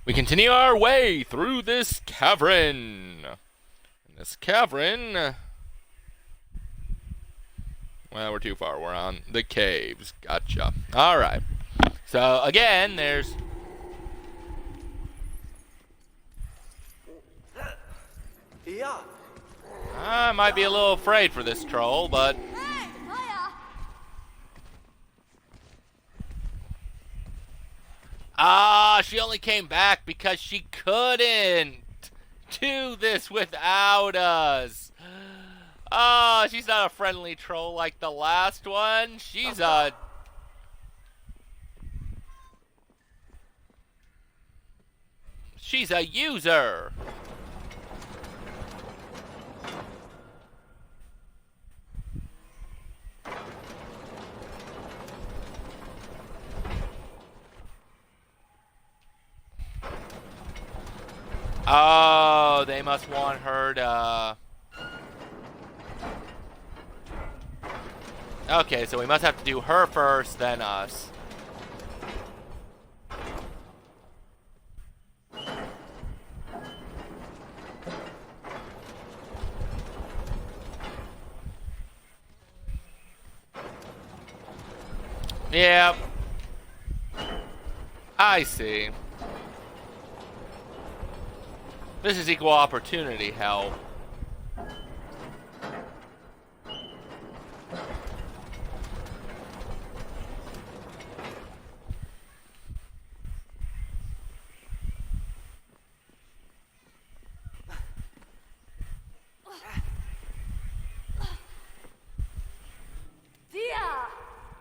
We continue our way through this cavern. In this cavern, well, we're too far. We're on the caves. Gotcha. All right. So again, there's. Yeah. I might be a little afraid for this troll, but. Ah, she only came back because she couldn't do this without us. Oh, she's not a friendly troll like the last one. She's a... She's a user. Oh, they must want her to... Okay, so we must have to do her first, then us. Yep. I see. This is equal opportunity hell.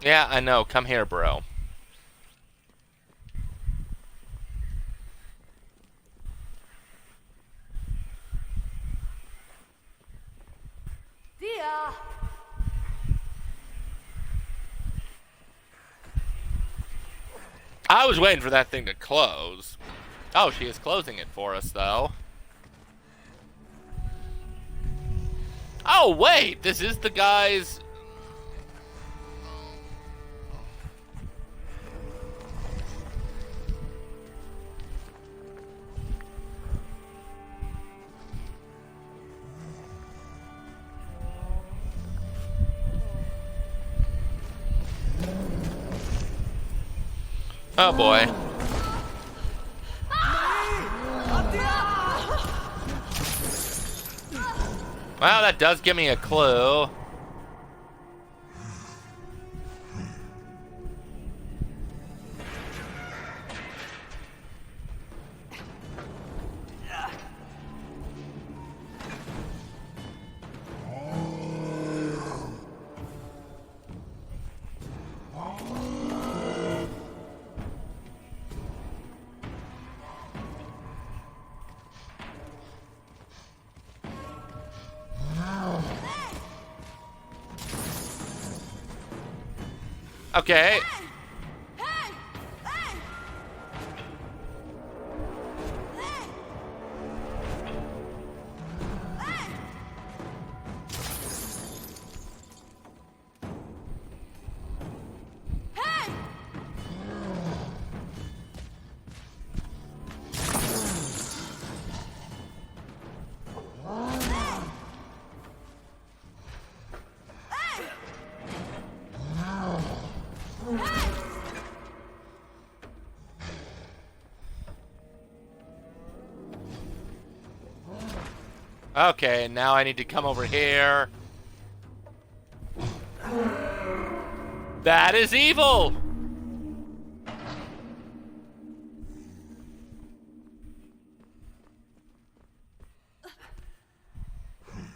Yeah, I know. Come here, bro. I was waiting for that thing to close. Oh, she is closing it for us, though. Oh, wait! This is the guy's... Oh, boy. Well, that does give me a clue. Okay. Okay, now I need to come over here. That is evil!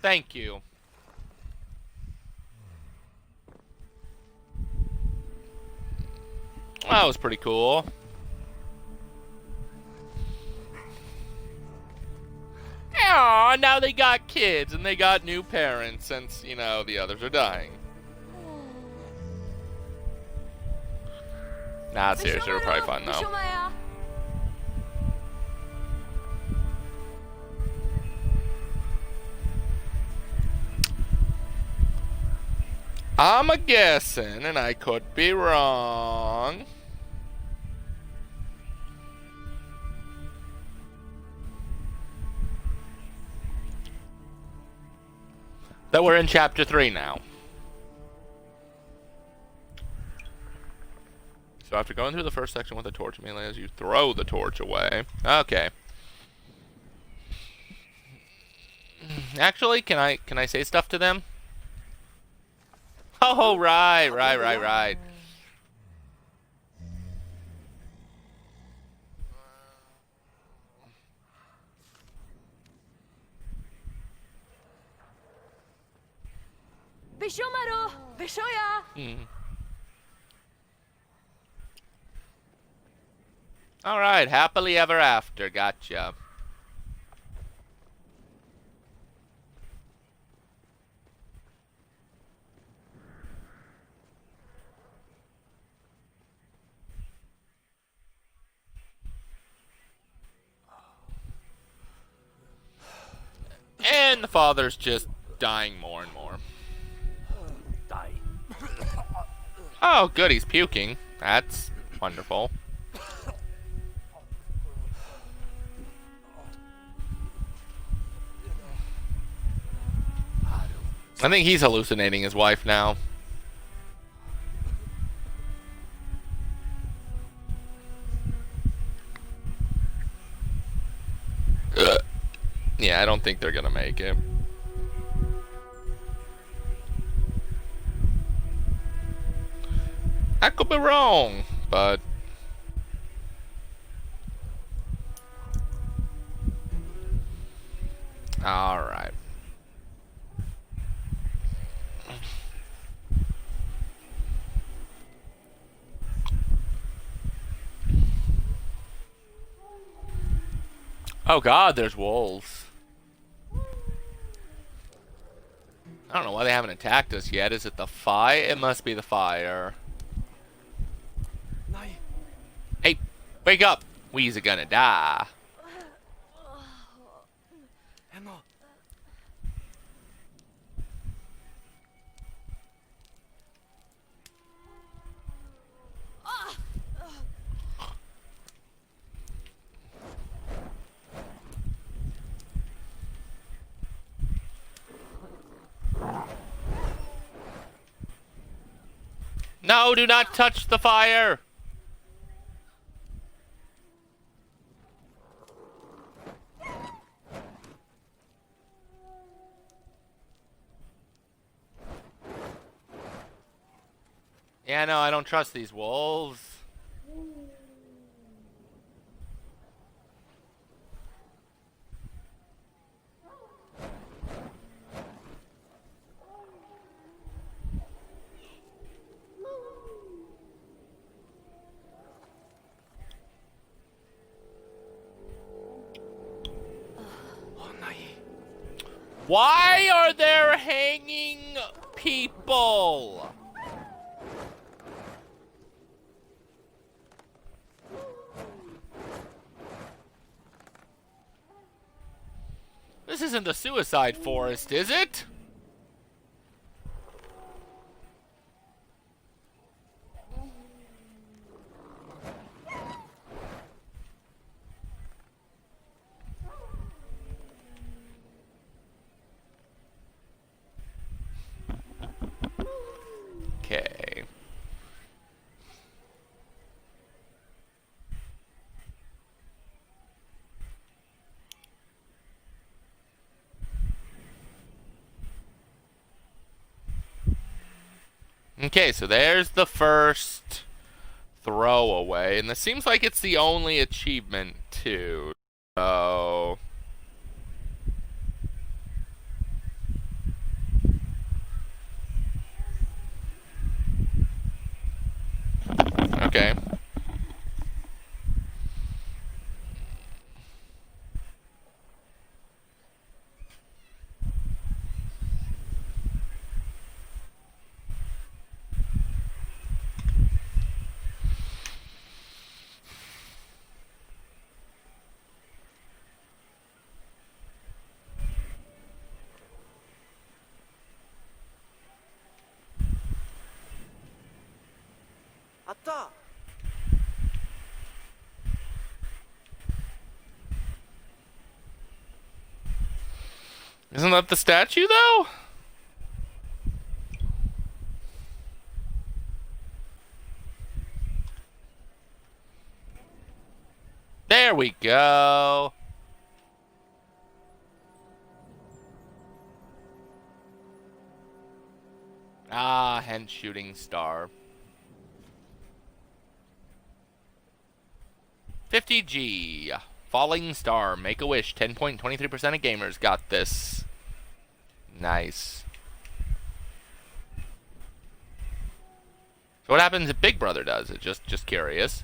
Thank you. That was pretty cool. Aw, now they got kids and they got new parents since, you know, the others are dying. Nah, seriously, we're probably fun though. I'm a guessing, and I could be wrong. That we're in chapter 3 now. So after going through the first section with a torch, mainly as you throw the torch away. Okay. Actually, can I say stuff to them? Oh, right. Bishomaro! Bishoya! Alright, happily ever after. Gotcha. And the father's just dying more and more. Die. Oh, good, he's puking. That's wonderful. I think he's hallucinating his wife now. Yeah, I don't think they're gonna make it. I could be wrong, but... Alright. Oh god, there's wolves. I don't know why they haven't attacked us yet. Is it the fire? It must be the fire. Hey, wake up! We's gonna die. Emma. No, do not touch the fire! Yeah, no, I don't trust these wolves. Why are there hanging people? This isn't the suicide forest, is it? Okay. Okay, so there's the first throwaway, and this seems like it's the only achievement too. So okay. Atta. Isn't that the statue though? we go. Ah, hence shooting star. 50G. Falling star. Make a wish. 10.23% of gamers got this. Nice. So what happens if Big Brother does it? Just curious.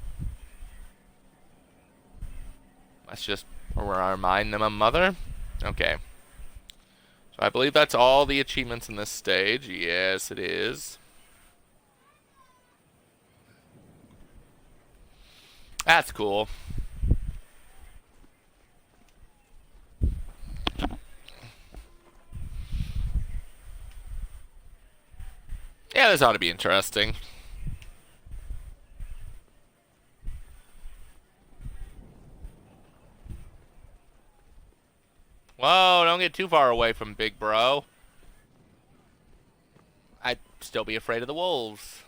Let's just remind them of Mother. Okay. So I believe that's all the achievements in this stage. Yes, it is. That's cool. Yeah, this ought to be interesting. Whoa, don't get too far away from Big Bro. I'd still be afraid of the wolves.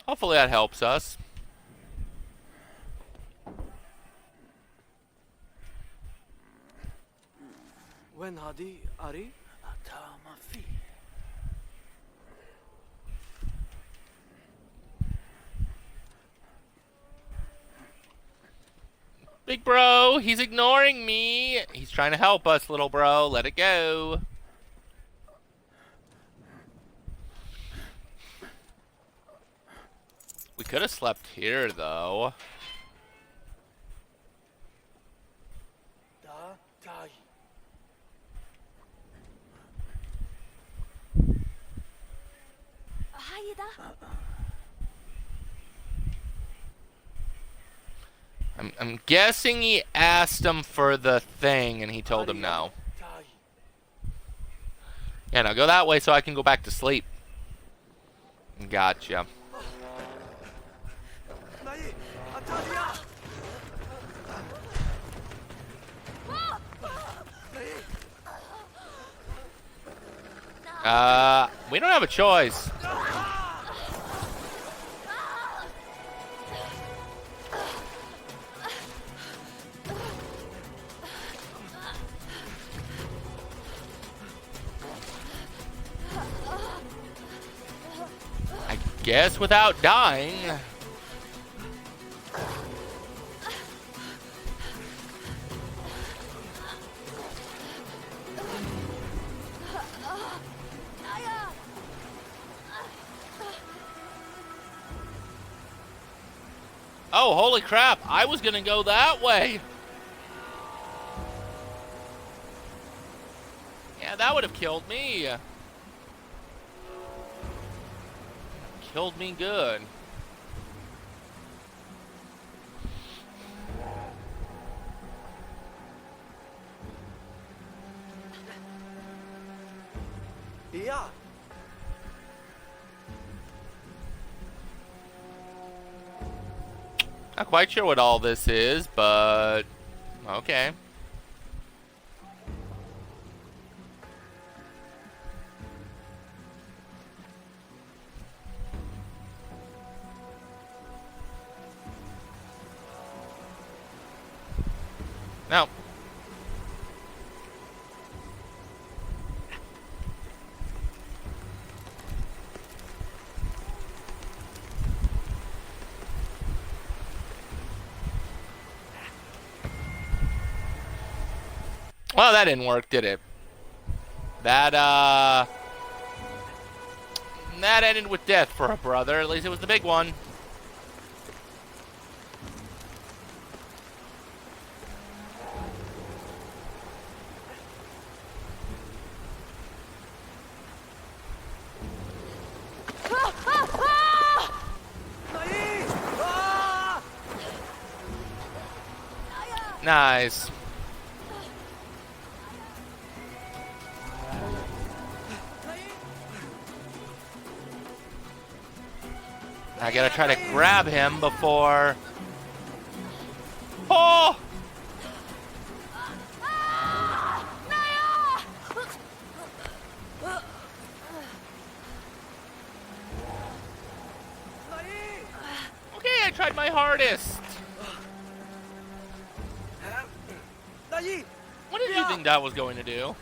Hopefully that helps us. When Hadi Ari? Atamafi. Big Bro, he's ignoring me. He's trying to help us, little bro. Let it go. We could have slept here, though. Da dai. I'm guessing he asked him for the thing, and he told him no. Yeah, now go that way so I can go back to sleep. Gotcha. We don't have a choice. I guess without dying. Oh, holy crap. I was gonna go that way. Yeah, that would have killed me. Killed me good. Yeah. Not quite sure what all this is, but okay. No. Well, that didn't work, did it? That ended with death for a brother. At least it was the big one. Nice. I gotta try to grab him before... Oh! my hardest. Daí! What did you think that was going to do?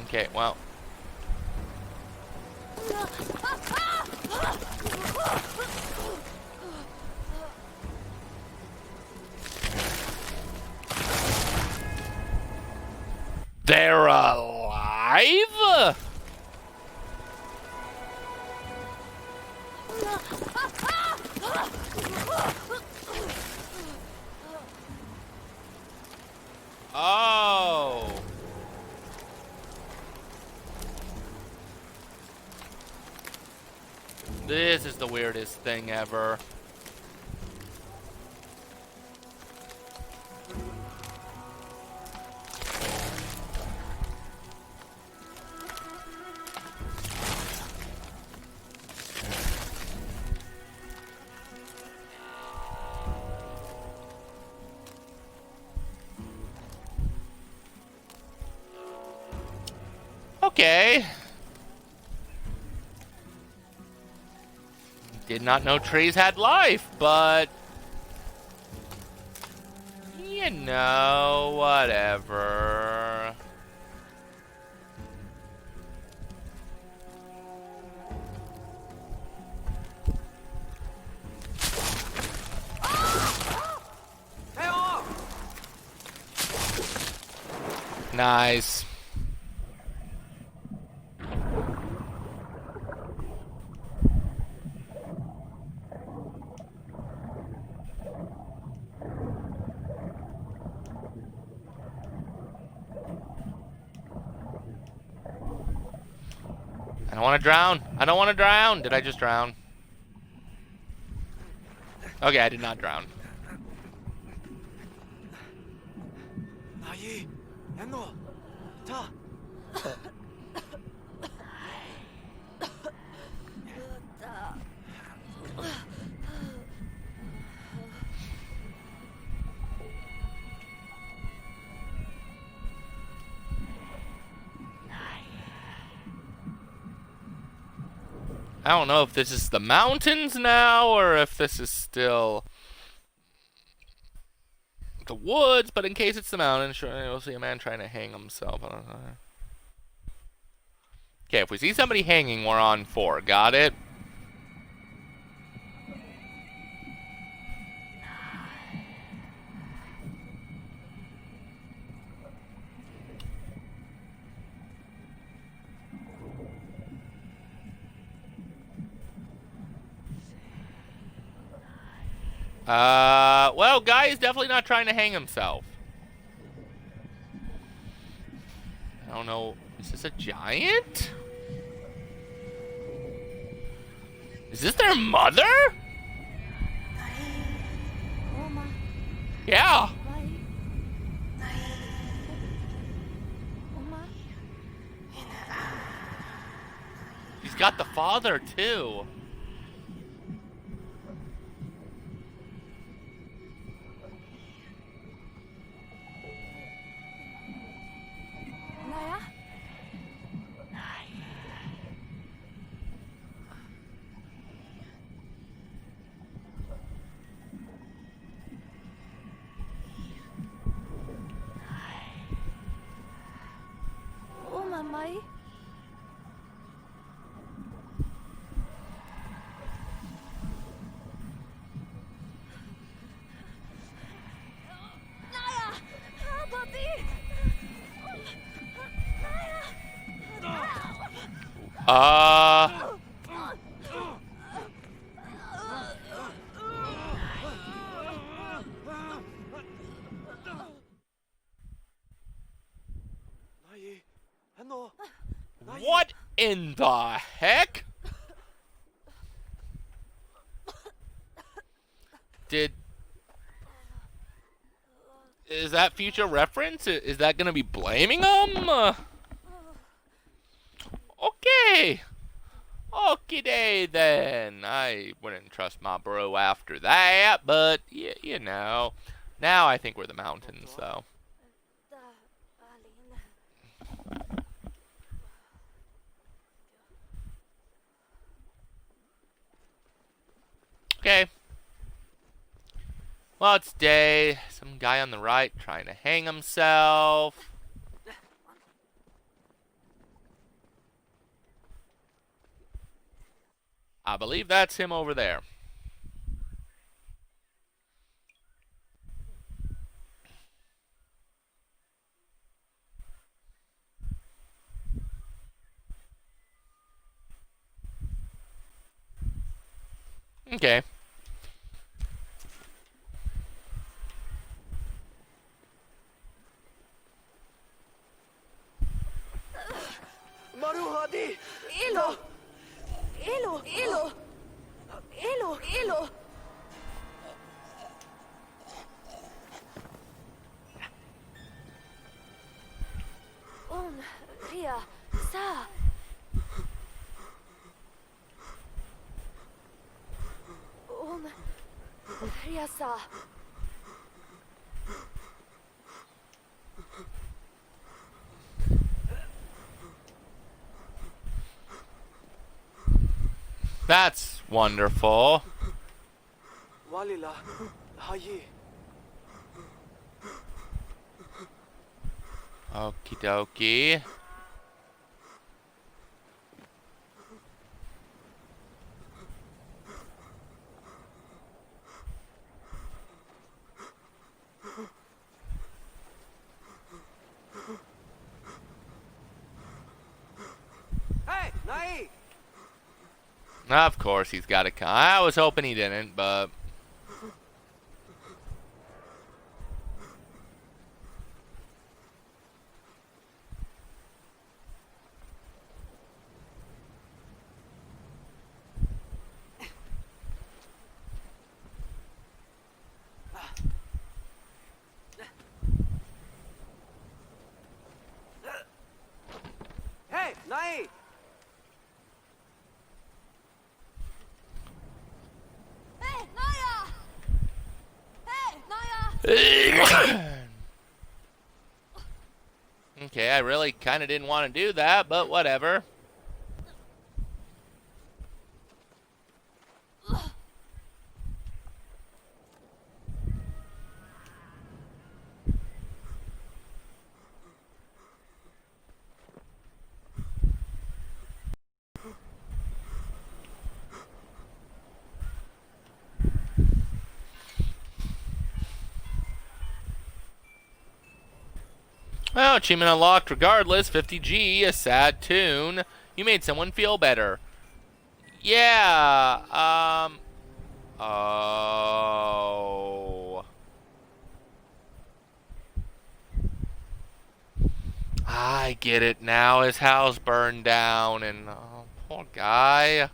Okay, well. They're alive? Oh. This is the weirdest thing ever. Okay. Did not know trees had life, but you know, whatever. Nice. I don't want to drown. I don't want to drown. Did I just drown? Okay, I did not drown. Daí! Eno! Ta! I don't know if this is the mountains now or if this is still the woods, but in case it's the mountains, sure, we'll see a man trying to hang himself. Okay, if we see somebody hanging, we're on 4. Got it? Well, guy is definitely not trying to hang himself. I don't know. Is this a giant? Is this their mother? Yeah. He's got the father, too. Mai. Naya! Buddy! Daí! Eno! What in the heck? Is that future reference? Is that gonna be blaming him? Okay. Okie day then. I wouldn't trust my bro after that, but you know. Now I think we're the mountains, though. 大阿林， Okay. Well, it's day. Some guy on the right trying to hang himself. I believe that's him over there. Okay. Maruhadi! Ilo, Ilo, Ilo, Ilo, Ilo. Ria, sa. Ria, sa. That's wonderful. Walila, hayi. Okie dokie. Hey, Nai! Of course he's got to come. I was hoping he didn't, but... Hey, Nai! Hey, Naya! Hey, Naya! Okay, I really kind of didn't want to do that, but whatever. Well, achievement unlocked regardless. 50G, a sad tune. You made someone feel better. Yeah, Oh. I get it now. His house burned down, and oh, poor guy.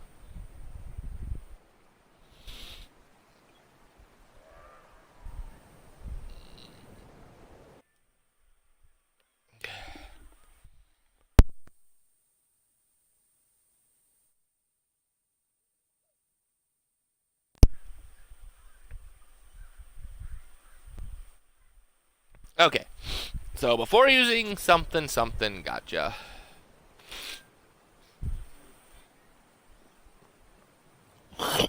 Okay, so before using something, gotcha. I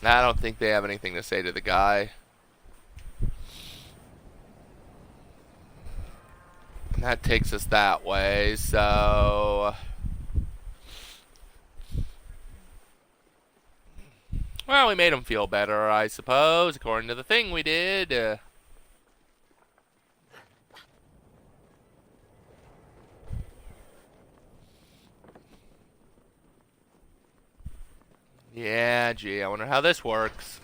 don't think they have anything to say to the guy. And that takes us that way, so... Well, we made him feel better, I suppose, according to the thing we did. Yeah, gee, I wonder how this works.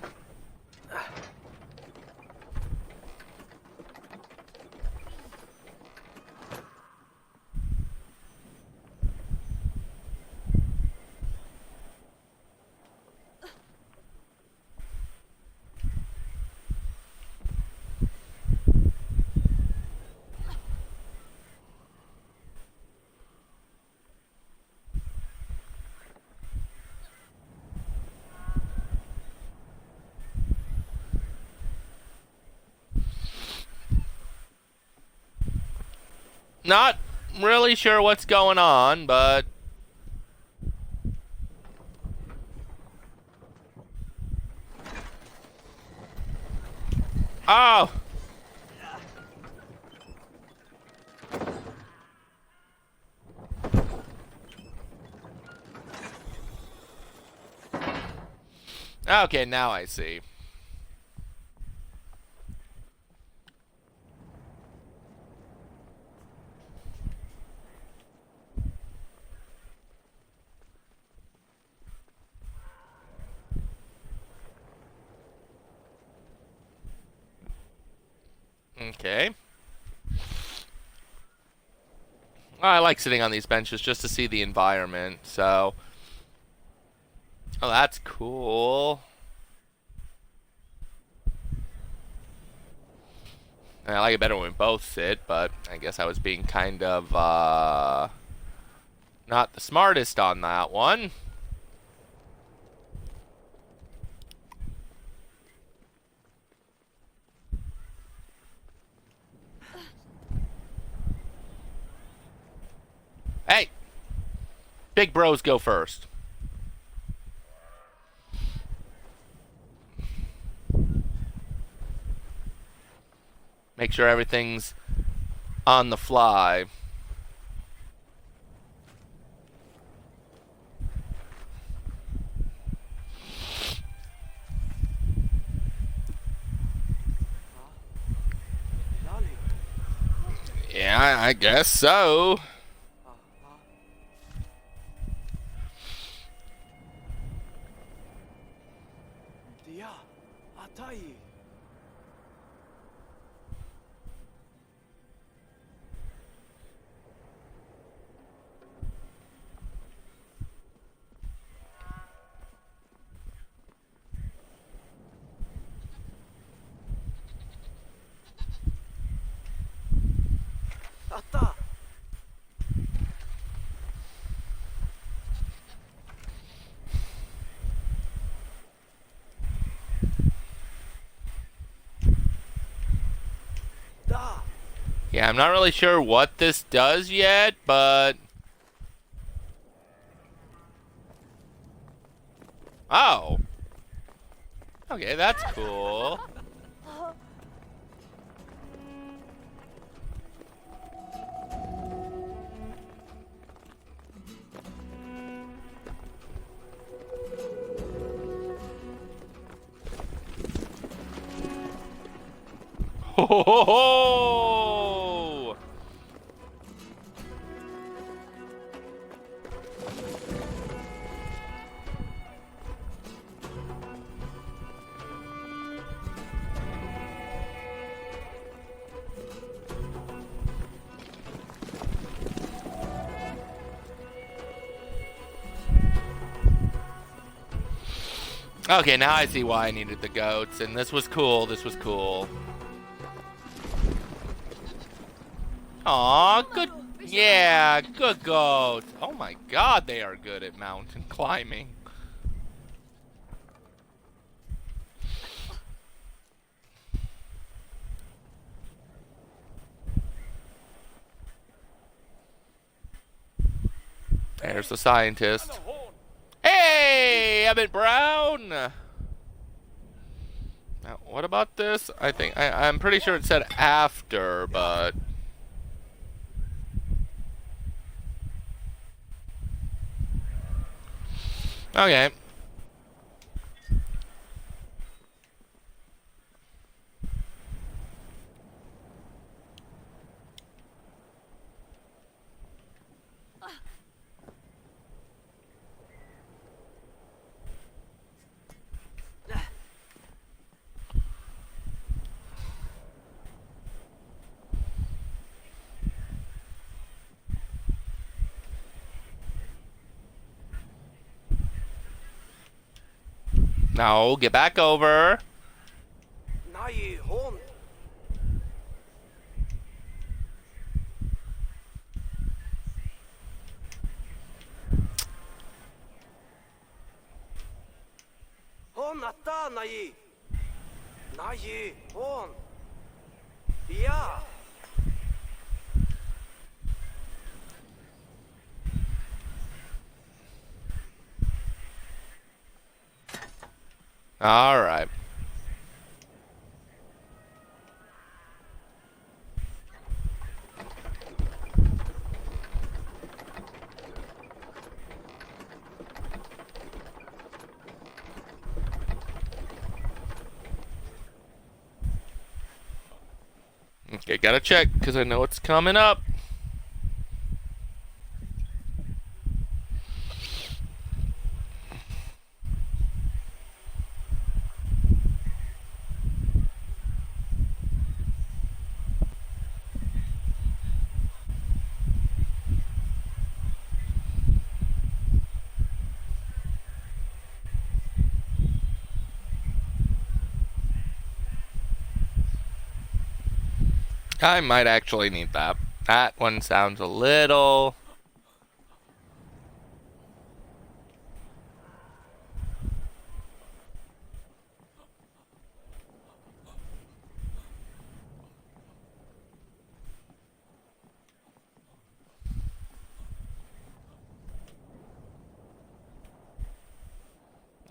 Not really sure what's going on, but... Oh! Okay, now I see. Okay. I like sitting on these benches just to see the environment, so... Oh, that's cool. I like it better when we both sit, but I guess I was being kind of, not the smartest on that one. Hey! Big bros go first. Make sure everything's on the fly. Lolly. Yeah, I guess so. Dia. Atai. Atta. Da. Yeah, I'm not really sure what this does yet, but... Oh. Okay, that's cool. Ho ho ho ho! Okay, now I see why I needed the goats, and this was cool, this was cool. Aw, good, yeah, good goats. Oh my god, they are good at mountain climbing. There's the scientist. Hey, Emmett Brown! Now, what about this? I'm pretty sure it said after, but... Okay. No, get back over. Nai. Hon. Hon atta nai. Nai. Hon. Ja. All right. Okay, gotta check because I know it's coming up. I might actually need that. That one sounds a little...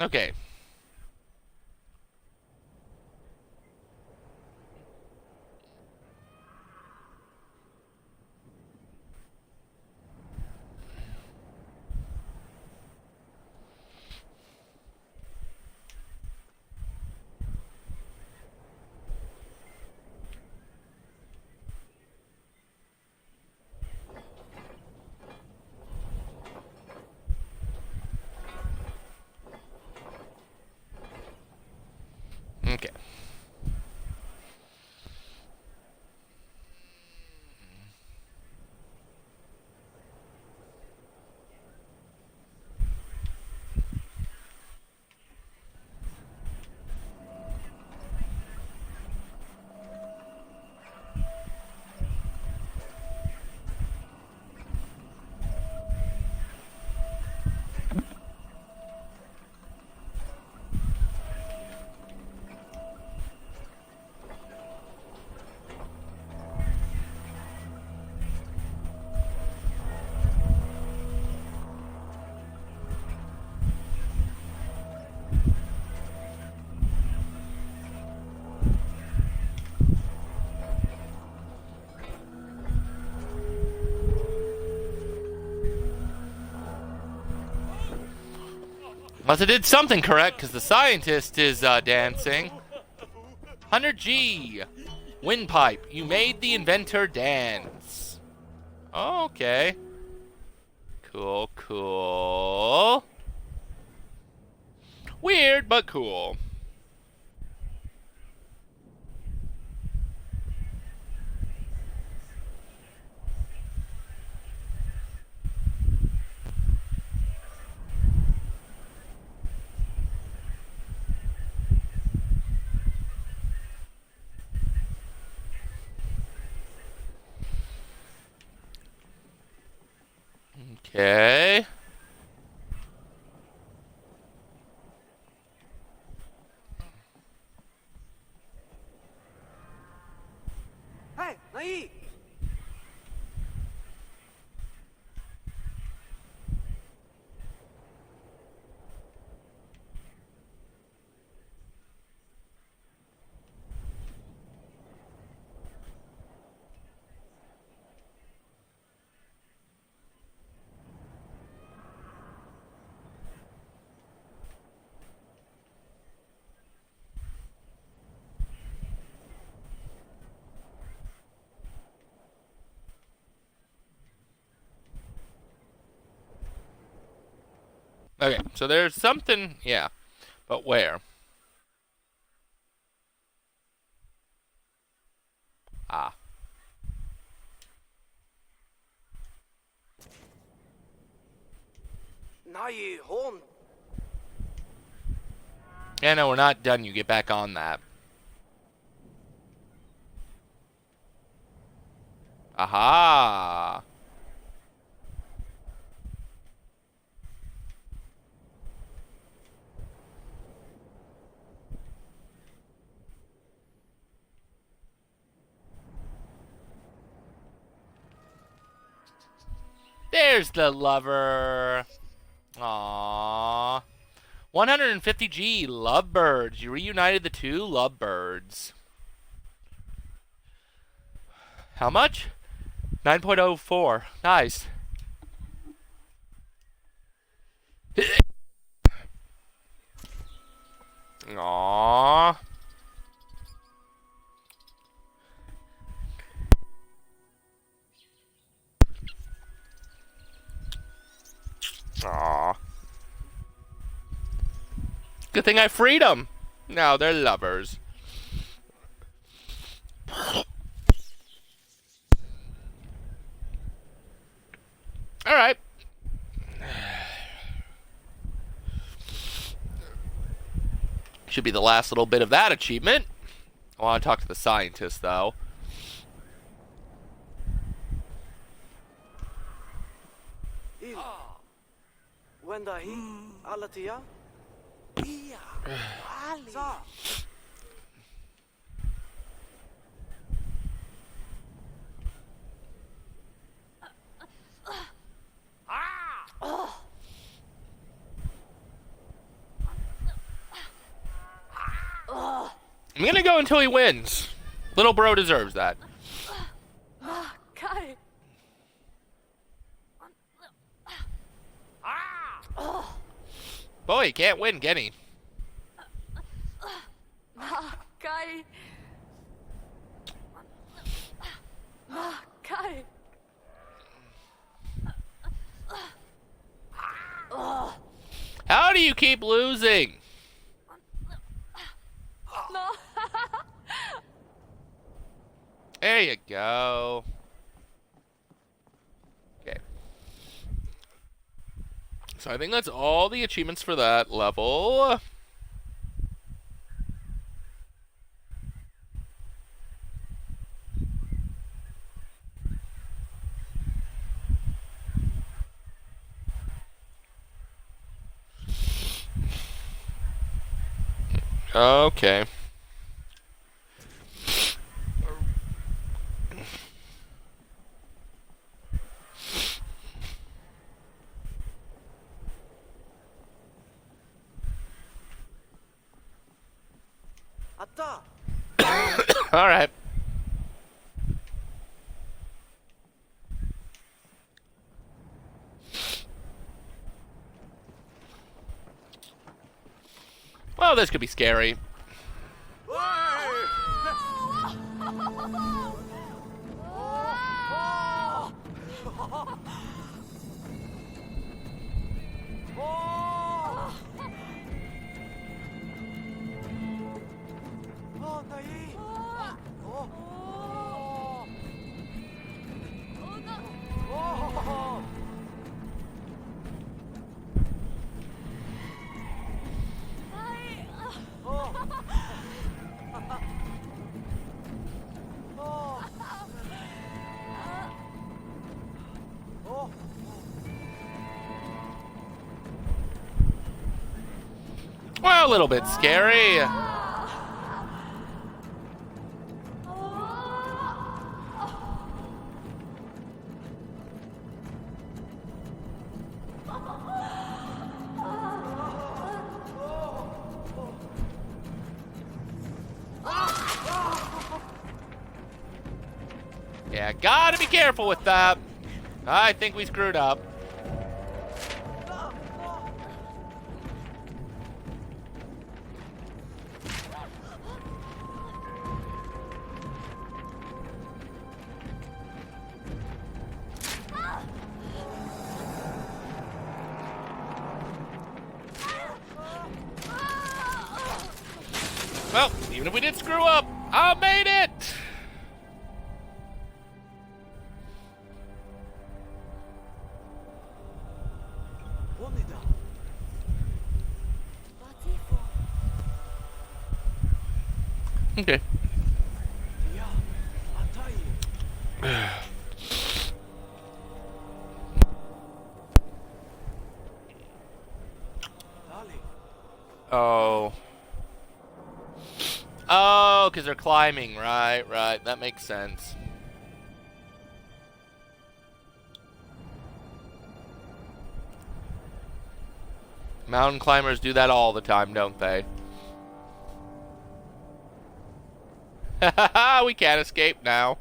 Okay. Okay. Must have did something correct because the scientist is dancing. 100G. Windpipe. You made the inventor dance. Okay. Cool, cool. Weird, but cool. Okay. Hey, nai. Okay, so there's something, yeah. But where? Ah. Nai hon. Yeah, no, we're not done. You get back on that. Aha. There's the lover. Aww. 150G, lovebirds. You reunited the two lovebirds. How much? 9.04. Nice. Aww. Aww. Good thing I freed them. Now they're lovers. Alright. Should be the last little bit of that achievement. I want to talk to the scientist, though. Wenda hi alatia? Sa. I'm gonna go until he wins. Little bro deserves that. Kai. Boy, he can't win, can he? Kai. Kai. How do you keep losing? No. There you go. Okay. So I think that's all the achievements for that level. Okay. Atta. All right. Well, this could be scary. Well, a little bit scary. Yeah, gotta be careful with that. I think we screwed up. Well, even if we did screw up, I made it! Okay. Oh. Oh, because they're climbing. Right, right. That makes sense. Mountain climbers do that all the time, don't they? We can't escape now.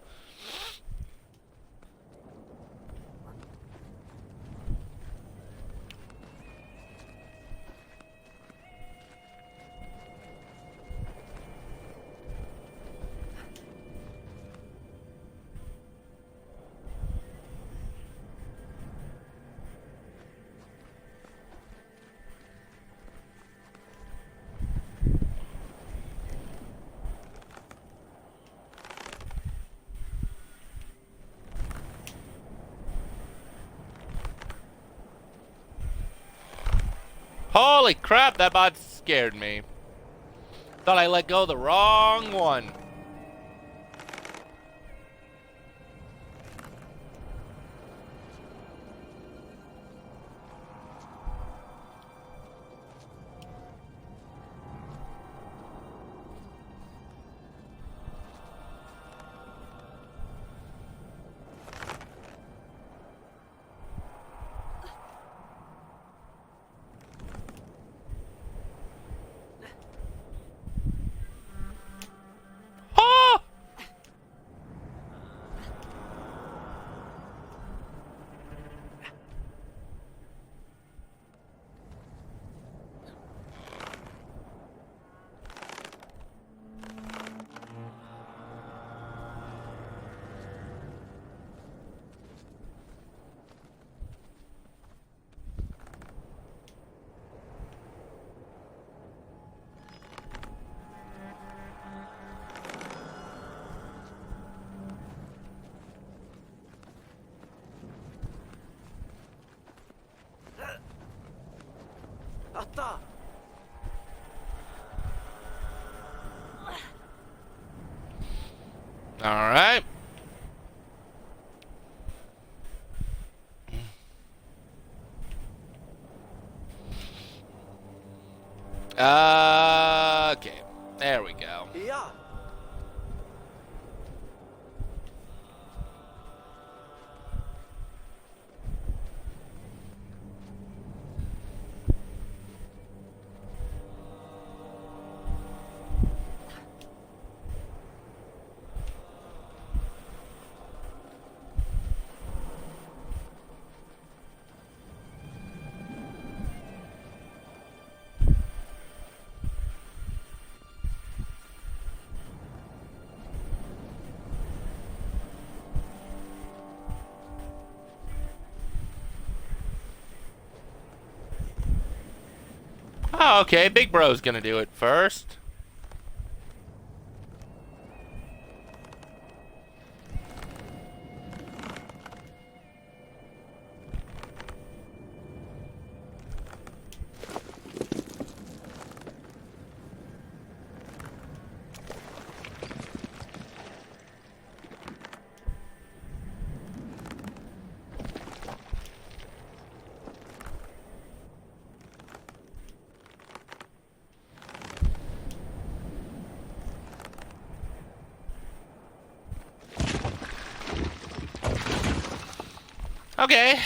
Holy crap, that bot scared me. Thought I let go of the wrong one. Ah! Atta! All right. Okay. There we go. Ja! Oh, okay. Big Bro's gonna do it first. Okay.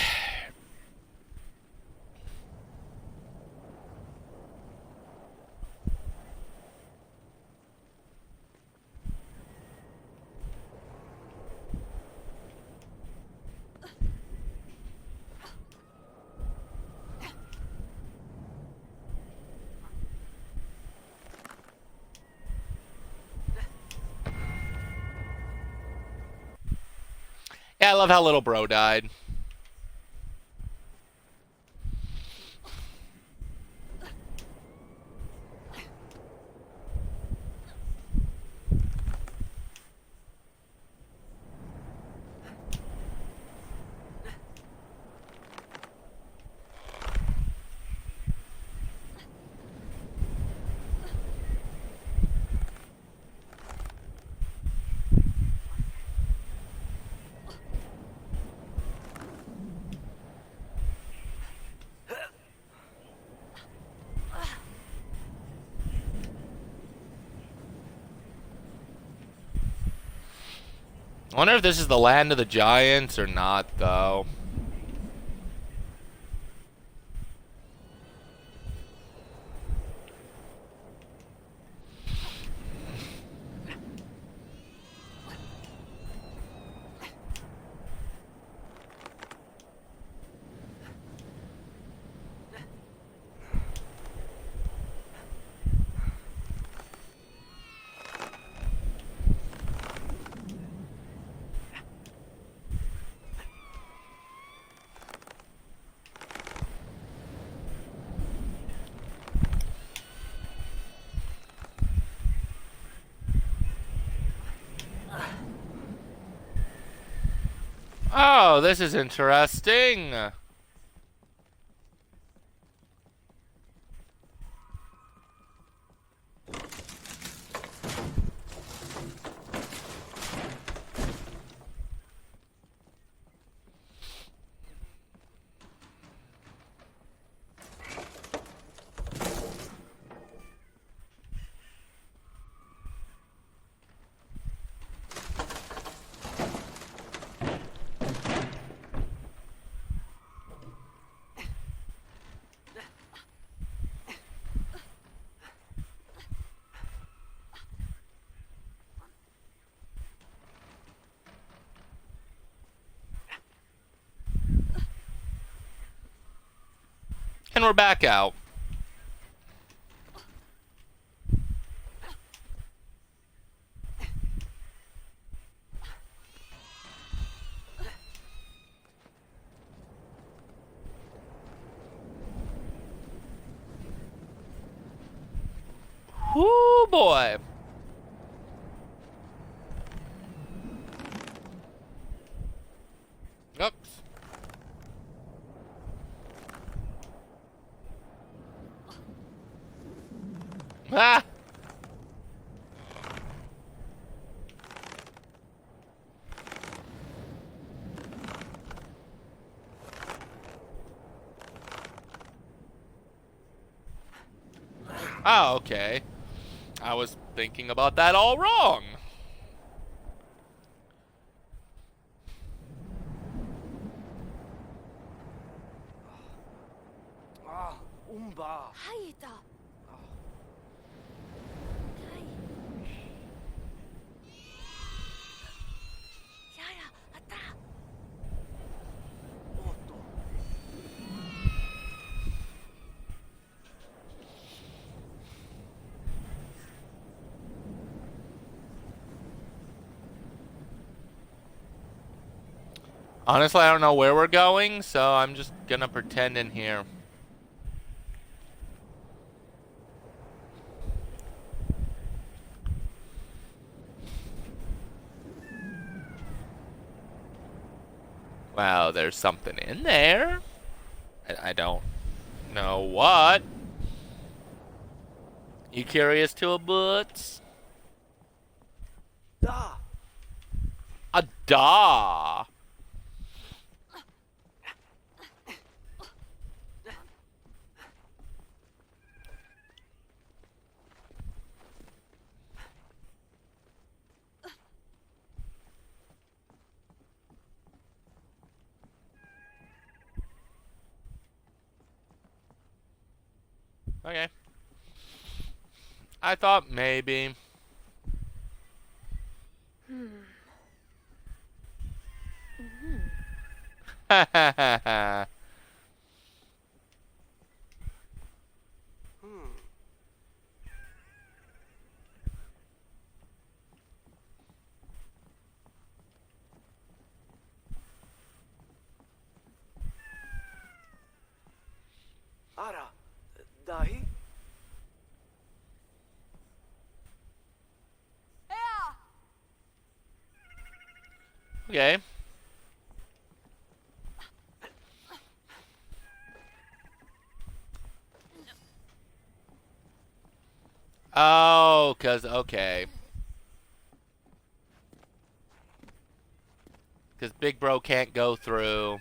Yeah, I love how little bro died. I wonder if this is the land of the giants or not, though. Oh, this is interesting. And we're back out. Whoo boy. Oops. Ah! Oh, okay. I was thinking about that all wrong. Ah, umba. はいいた。はい。ややあった。おっと。Honestly, I don't know where we're going, so I'm just gonna pretend in here. Wow, there's something in there. I don't know what. You curious to a boots? Da. A da. Okay. I thought maybe. Ha ha ha ha. Hmm. Ara. Dahi? Okay. Oh, okay. Because Big Bro can't go through.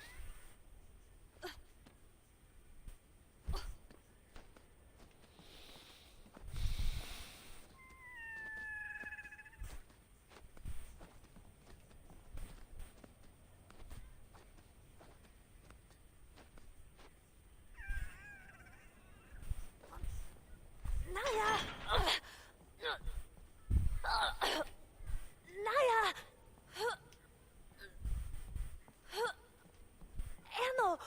Naya. Naya. Ano.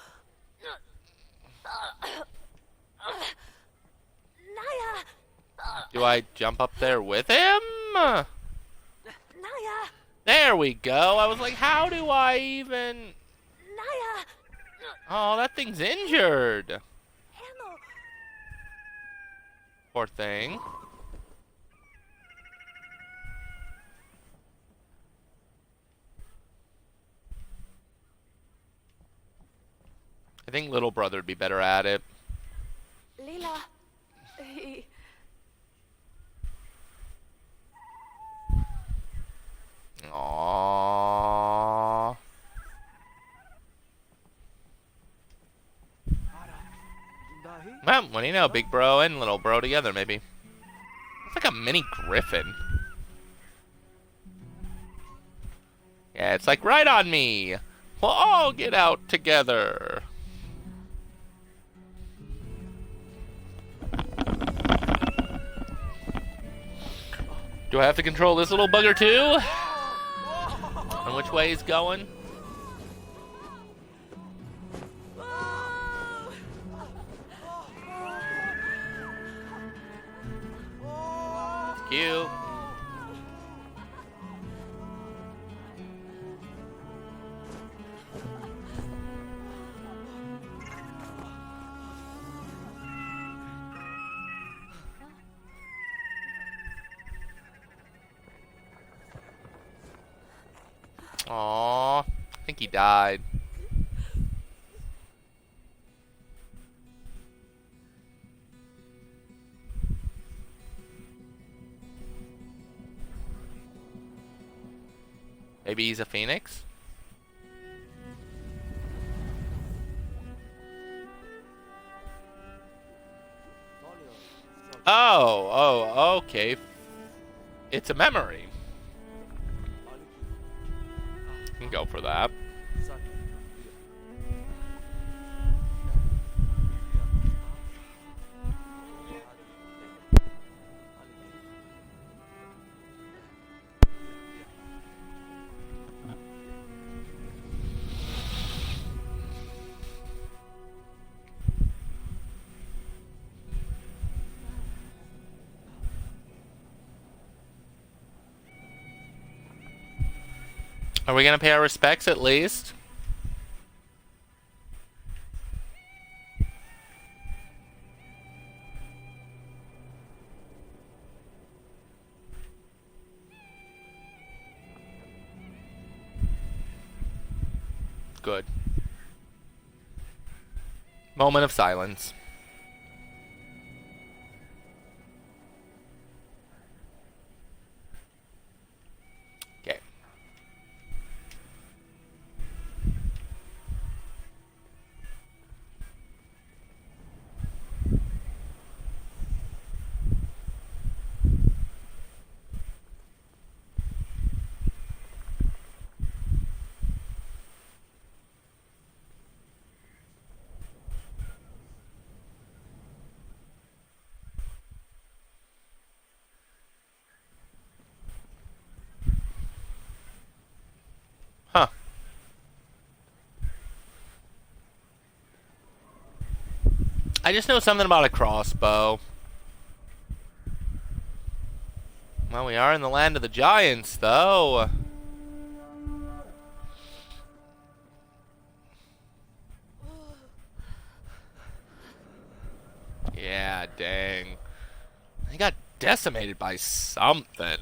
Naya. Do I jump up there with him? Naya. There we go. I was like, how do I even... Naya. Oh, that thing's injured. Ano. Poor thing. I think little brother would be better at it. Lila. He... Aww. Dahi? Well, what do you know? Big bro and little bro together, maybe. It's like a mini griffin. Yeah, it's like, right on me. We'll all get out together. Do I have to control this little bugger too? And which way he's going? Cute. Aww, I think he died. Maybe he's a phoenix? Oh, okay. It's a memory. Can go for that. Are we gonna pay our respects at least? Good. Moment of silence. Okay. Huh. I just know something about a crossbow. Well, we are in the land of the giants, though. Yeah, dang. He got decimated by something.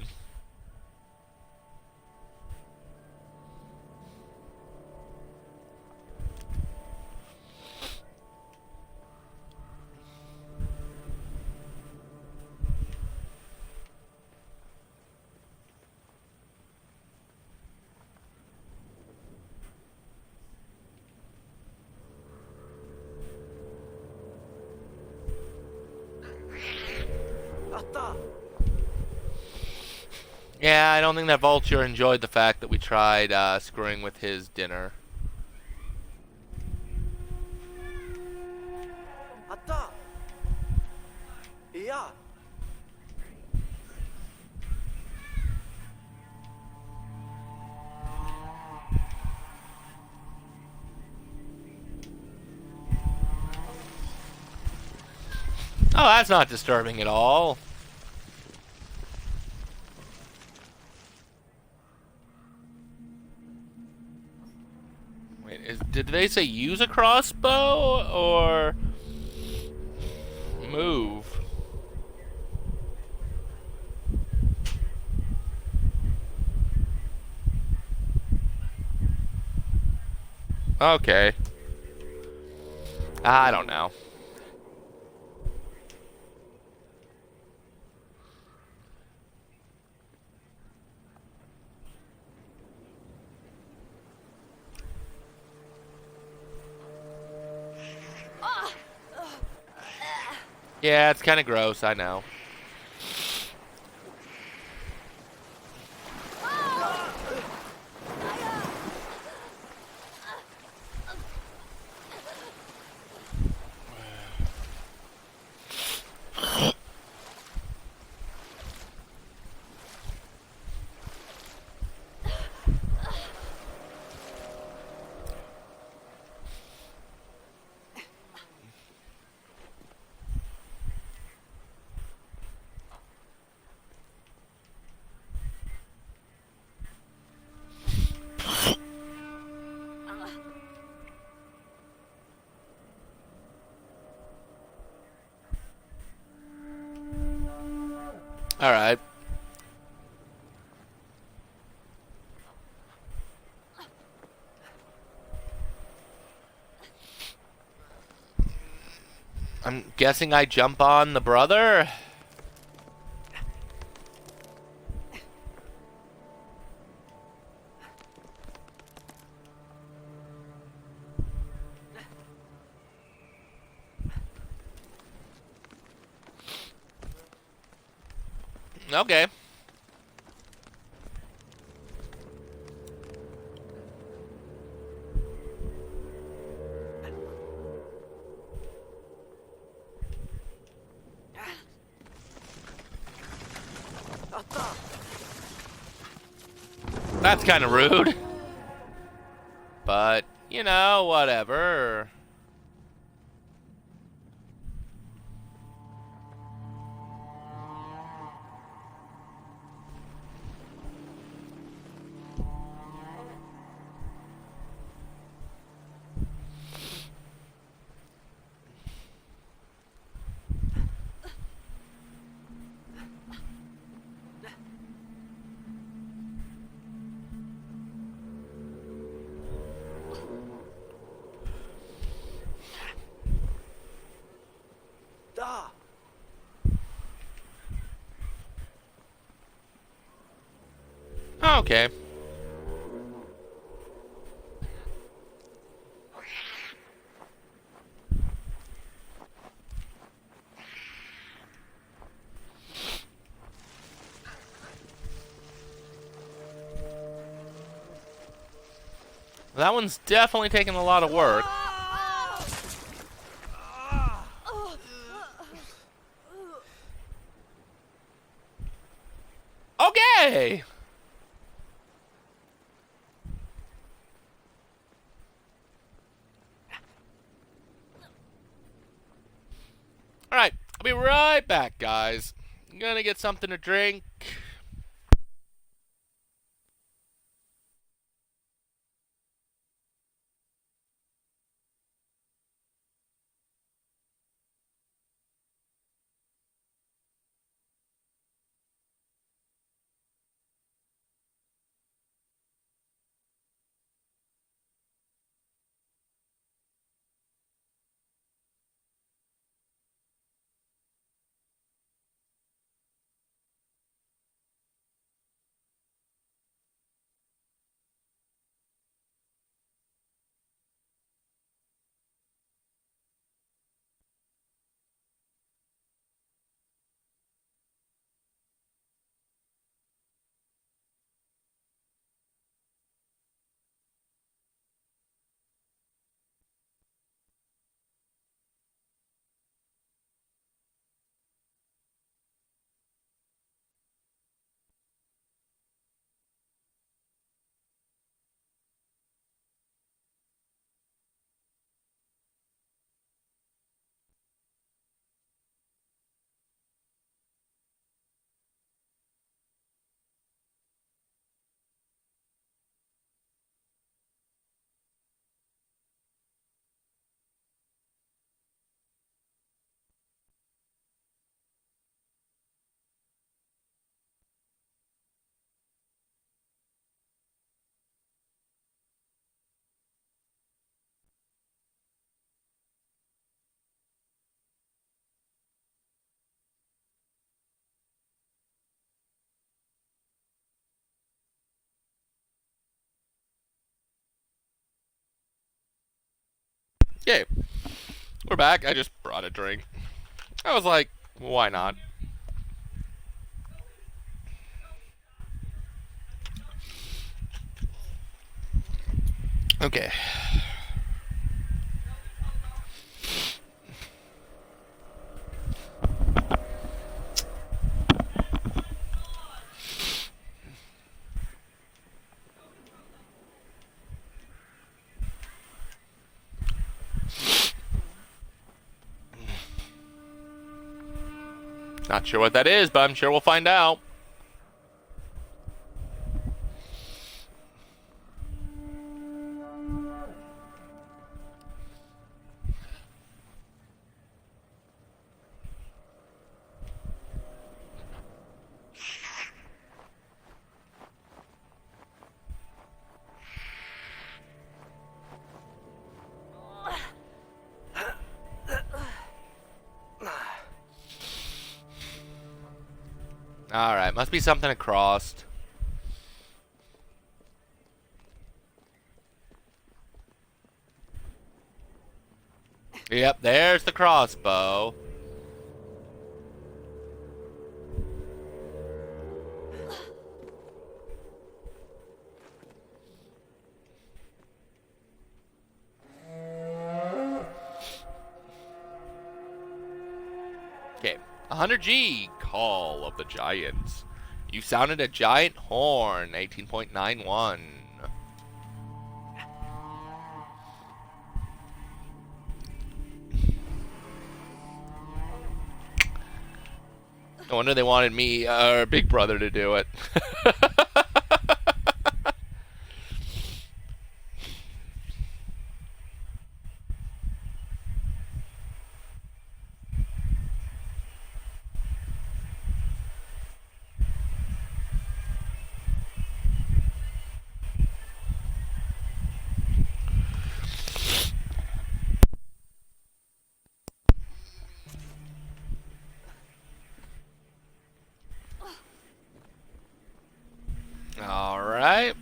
Atta! Yeah, I don't think that vulture enjoyed the fact that we tried screwing with his dinner. Atta! Yeah. Oh, that's not disturbing at all. Wait, did they say use a crossbow or move? Okay. I don't know. Yeah, it's kind of gross, I know. All right. I'm guessing I jump on the brother. Okay. That's kind of rude. But, you know, whatever. Da. Okay. That one's definitely taking a lot of work. Okay. All right. I'll be right back, guys. I'm gonna get something to drink. Okay, we're back. I just brought a drink. I was like, why not? Okay. Not sure what that is, but I'm sure we'll find out. Alright, must be something across. Yep, there's the crossbow. Okay, 100G, Call of the Giants. You sounded a giant horn, 18.91. No wonder they wanted me, or Big Brother, to do it. Alright.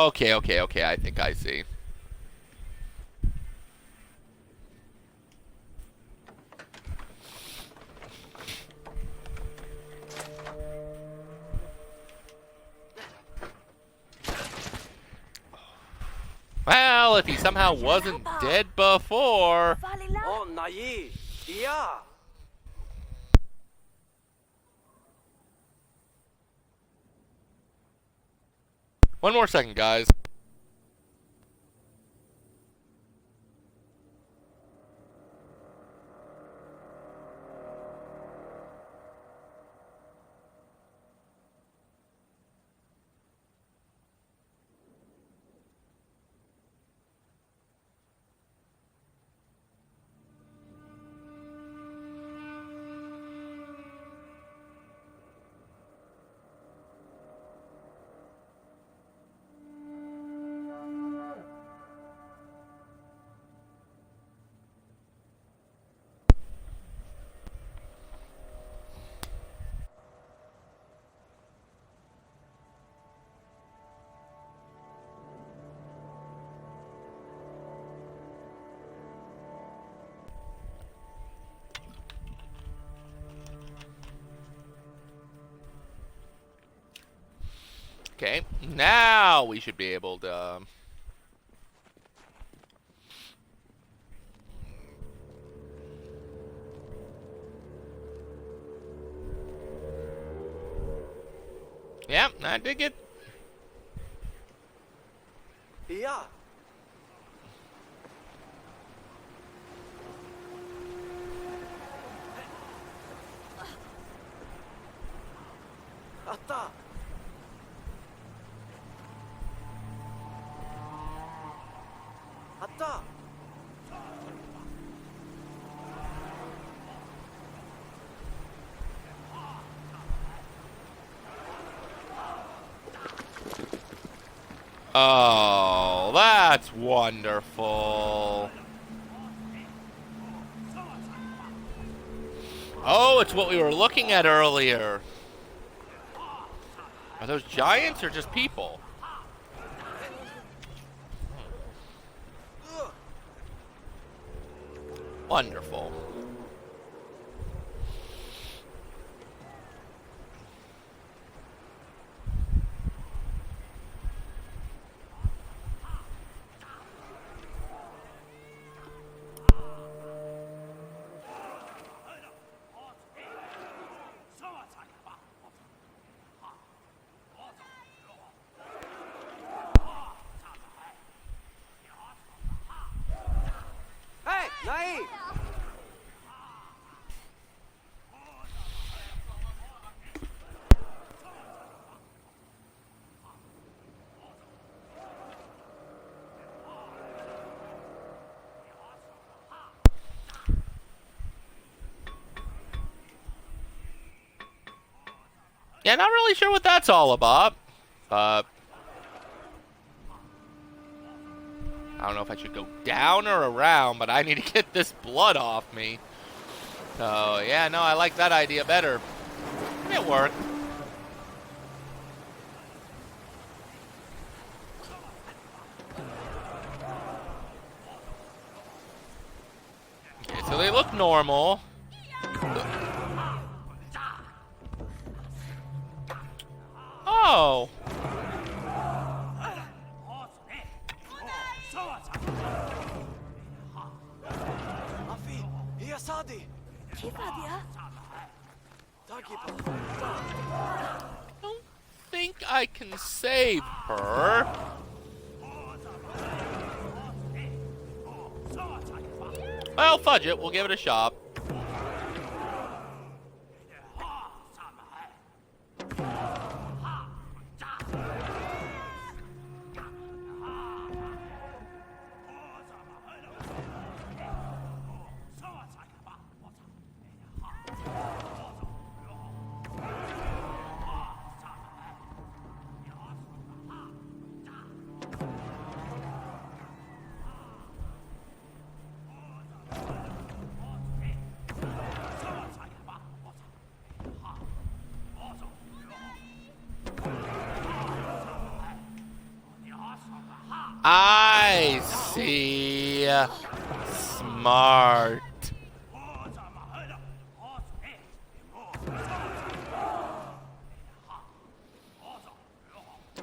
Okay, I think I see. Well, if he somehow wasn't dead before... Oh, Nayi. Yeah. One more second, guys. Okay, now we should be able to... Yeah, I dig it. Yeah. Atta. Atta. Oh, that's wonderful. Oh, it's what we were looking at earlier. Are those giants or just people? Wonderful. Hey, Nai! Yeah, not really sure what that's all about. I don't know if I should go down or around, but I need to get this blood off me. So, yeah, no, I like that idea better. It worked. Okay, so they look normal. Oh. Afi, hier Sadi! Kifadia? Dagiba! Don't think I can save her. Well, fudge it. We'll give it a shot. I see. Smart.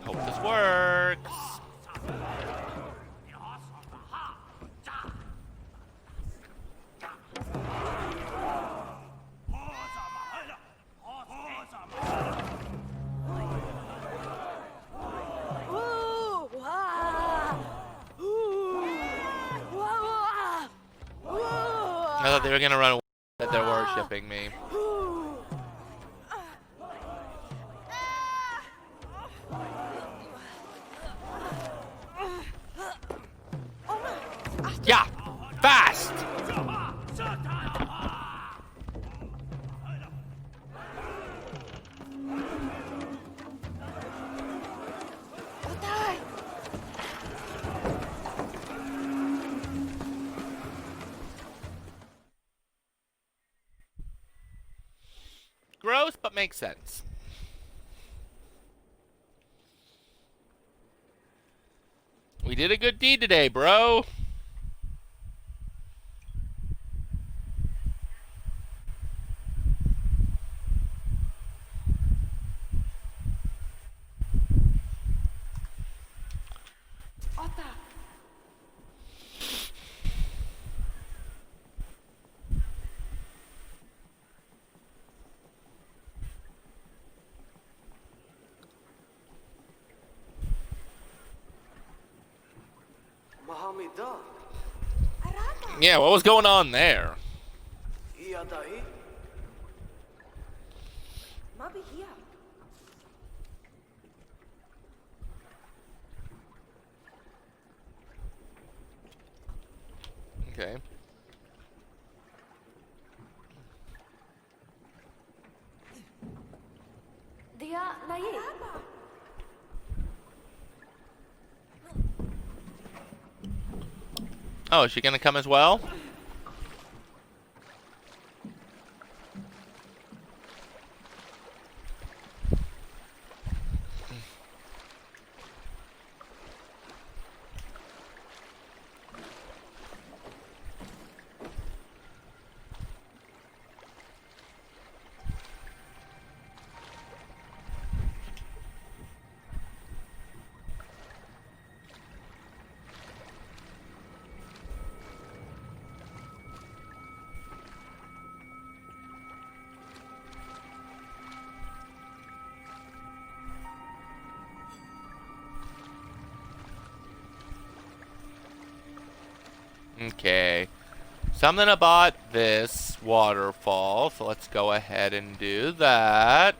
Hope this works. I thought they were gonna run away, that they're worshipping me. Yeah! Fast! Gross, but makes sense. We did a good deed today, bro. Mahamida! Yeah, what was going on there? Iadai? Maybe here. Okay. Dia Naye. Oh, is she gonna come as well? Okay. Something about this waterfall, so let's go ahead and do that.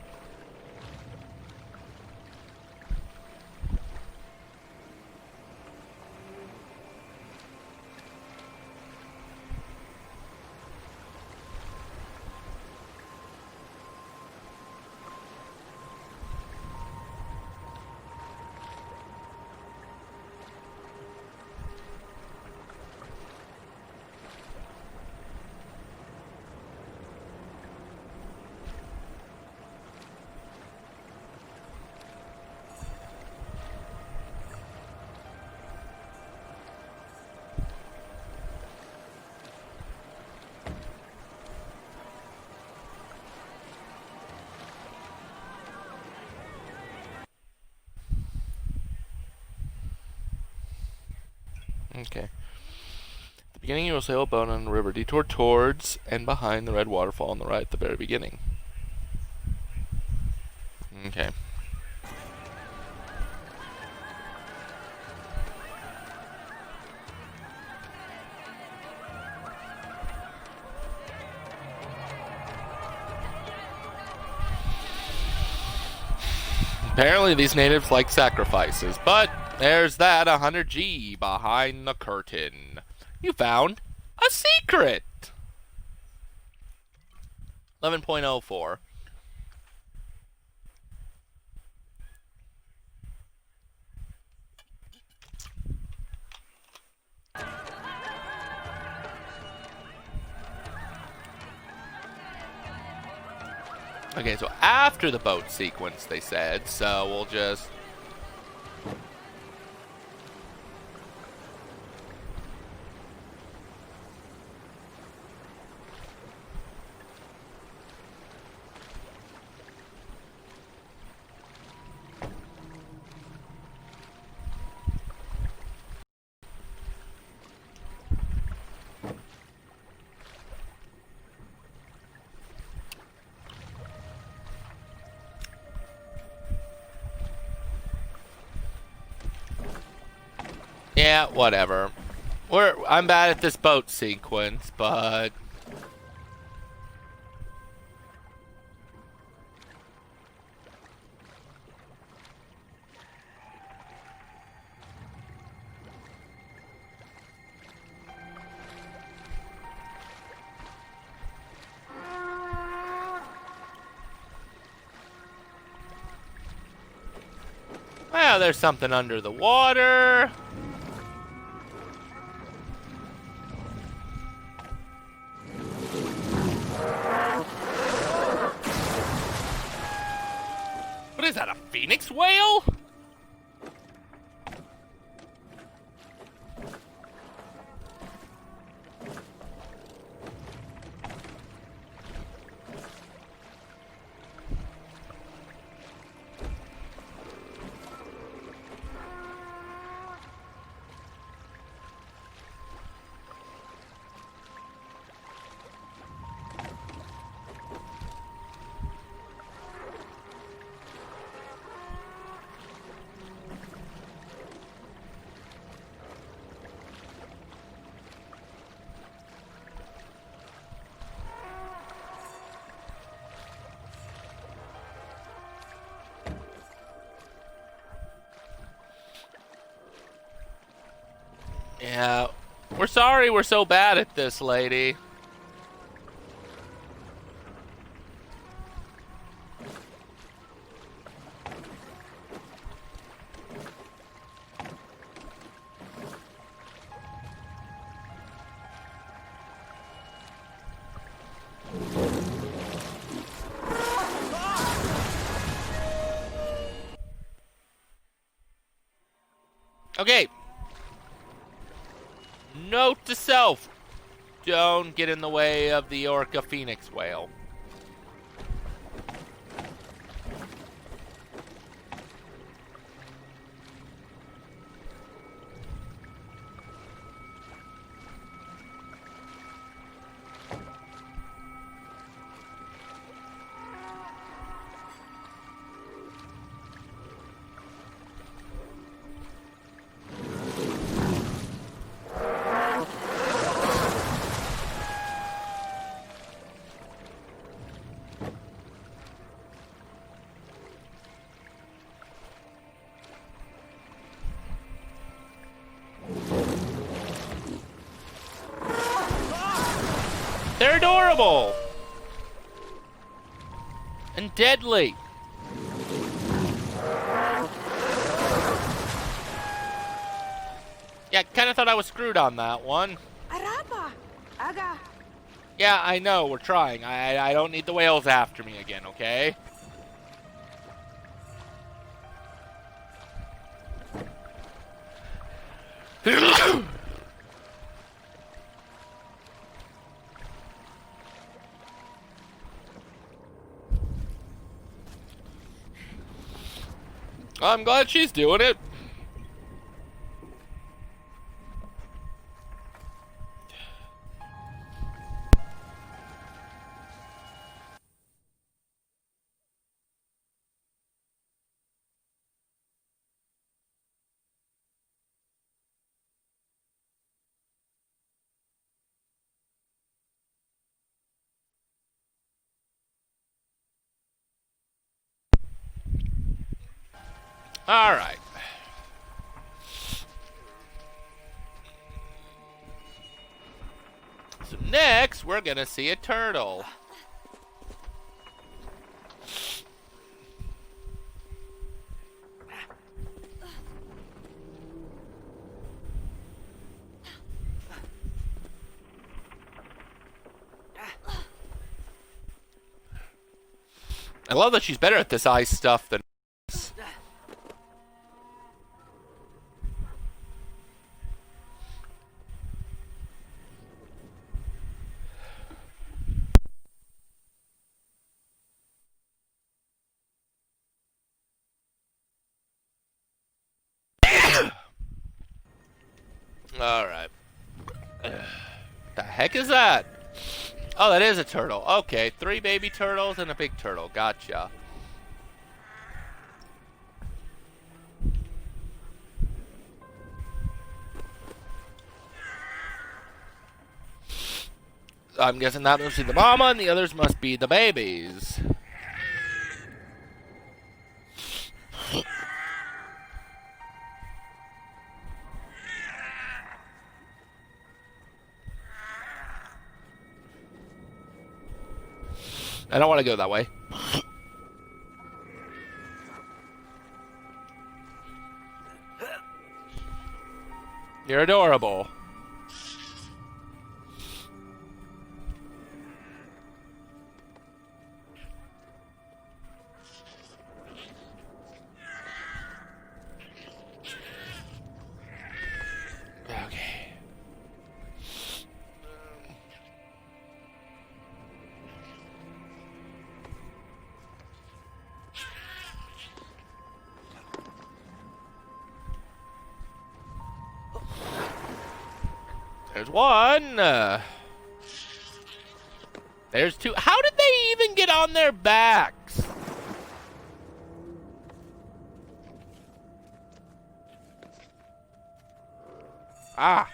Okay. At the beginning, you will sail a boat on the river, detour towards and behind the red waterfall on the right at the very beginning. Okay. Apparently these natives like sacrifices, but there's that 100G behind the curtain. You found a secret! 11.04. Okay, so after the boat sequence, they said, so we'll just... Yeah, whatever. I'm bad at this boat sequence, but... well, there's something under the water. What is that, a phoenix whale? Yeah, we're sorry we're so bad at this, lady. Okay. Note to self. Don't get in the way of the orca phoenix whale. They're adorable! And deadly! Yeah, kinda thought I was screwed on that one. Araba. Aga. Yeah, I know, we're trying. I don't need the whales after me again, okay? I'm glad she's doing it. All right. So next, we're gonna see a turtle. I love that she's better at this ice stuff than us. All right. The heck is that? Oh, that is a turtle. Okay, 3 baby turtles and a big turtle. Gotcha. I'm guessing that must be the mama and the others must be the babies. I don't want to go that way. You're adorable. Okay. There's one. There's 2. How did they even get on their backs? Ah.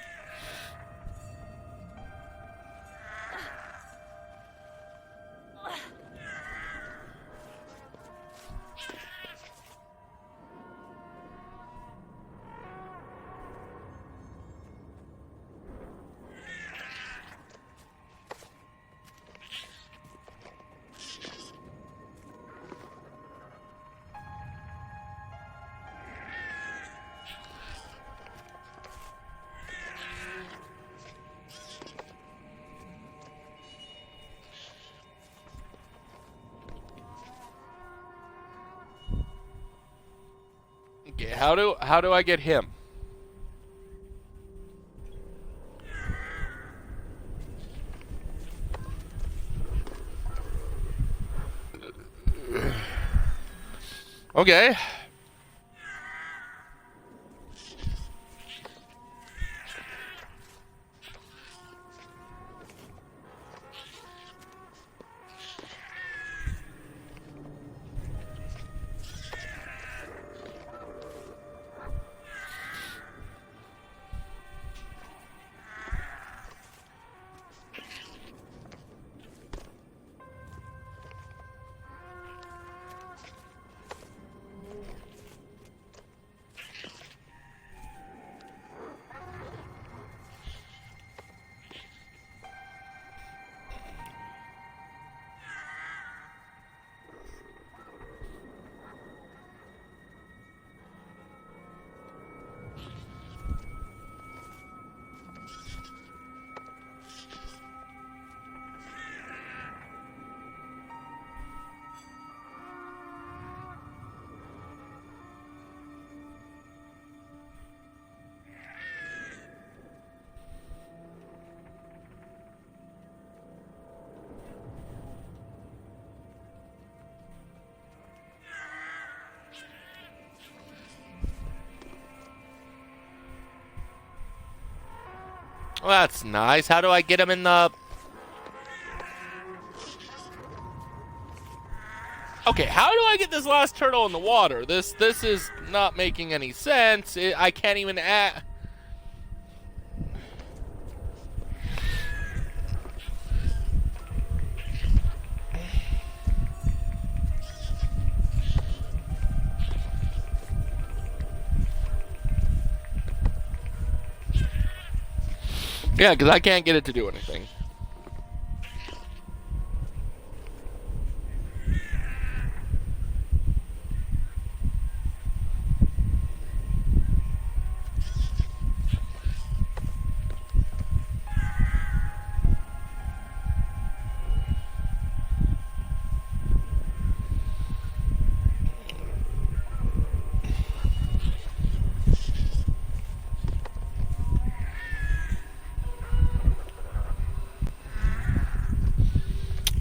Okay, how do I get him? Okay. Well, that's nice. How do I get him in the... Okay, how do I get this last turtle in the water? This is not making any sense. I can't even add... Yeah, because I can't get it to do anything.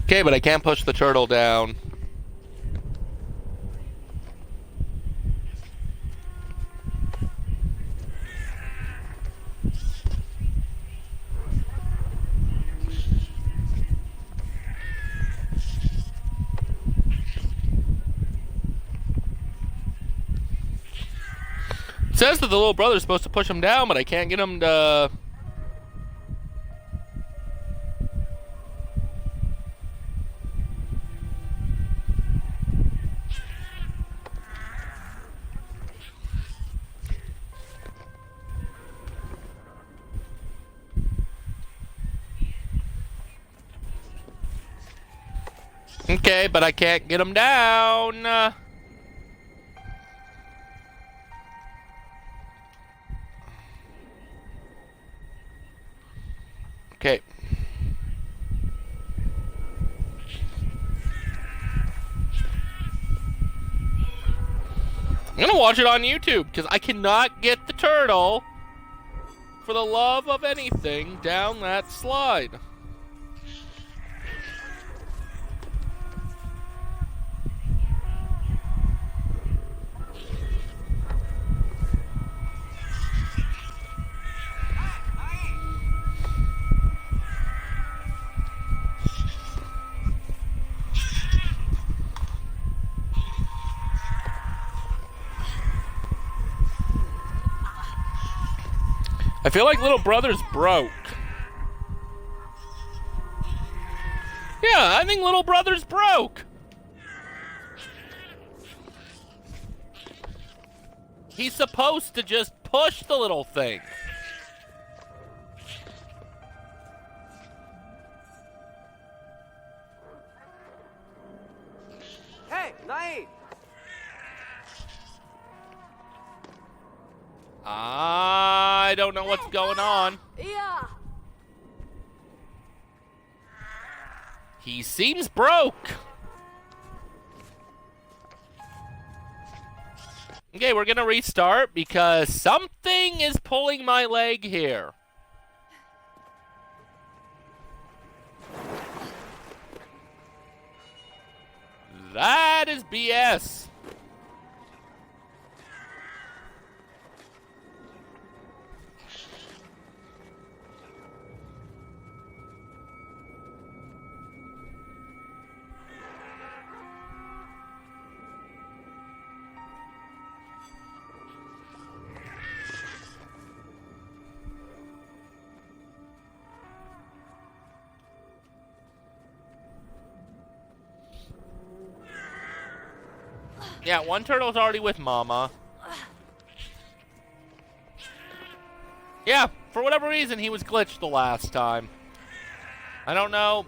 Okay, but I can't push the turtle down. It says that the little brother's supposed to push him down, but I can't get him to... Okay, but I can't get him down. Okay. I'm gonna watch it on YouTube, because I cannot get the turtle, for the love of anything, down that slide. I feel like little brother's broke. Yeah, I think little brother's broke. He's supposed to just push the little thing. Hey, Nai! I don't know what's going on. Yeah. He seems broke. Okay, we're gonna restart because something is pulling my leg here. That is BS. Yeah, one turtle's already with Mama. Yeah, for whatever reason, he was glitched the last time. I don't know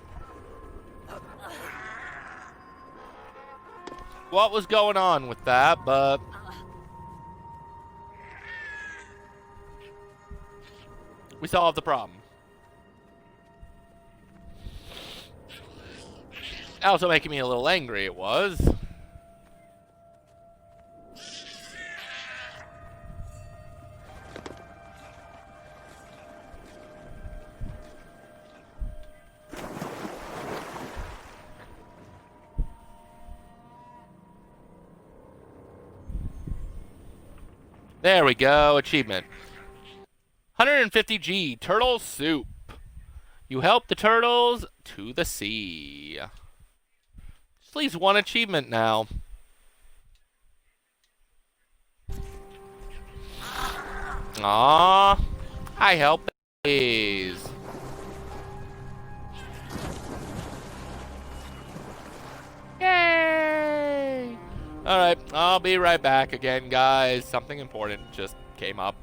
what was going on with that, but we solved the problem. Also making me a little angry, it was. There we go, achievement. 150G, Turtle Soup. You help the turtles to the sea. Just leaves one achievement now. Aww. I help these. Yay! Alright, I'll be right back again, guys. Something important just came up.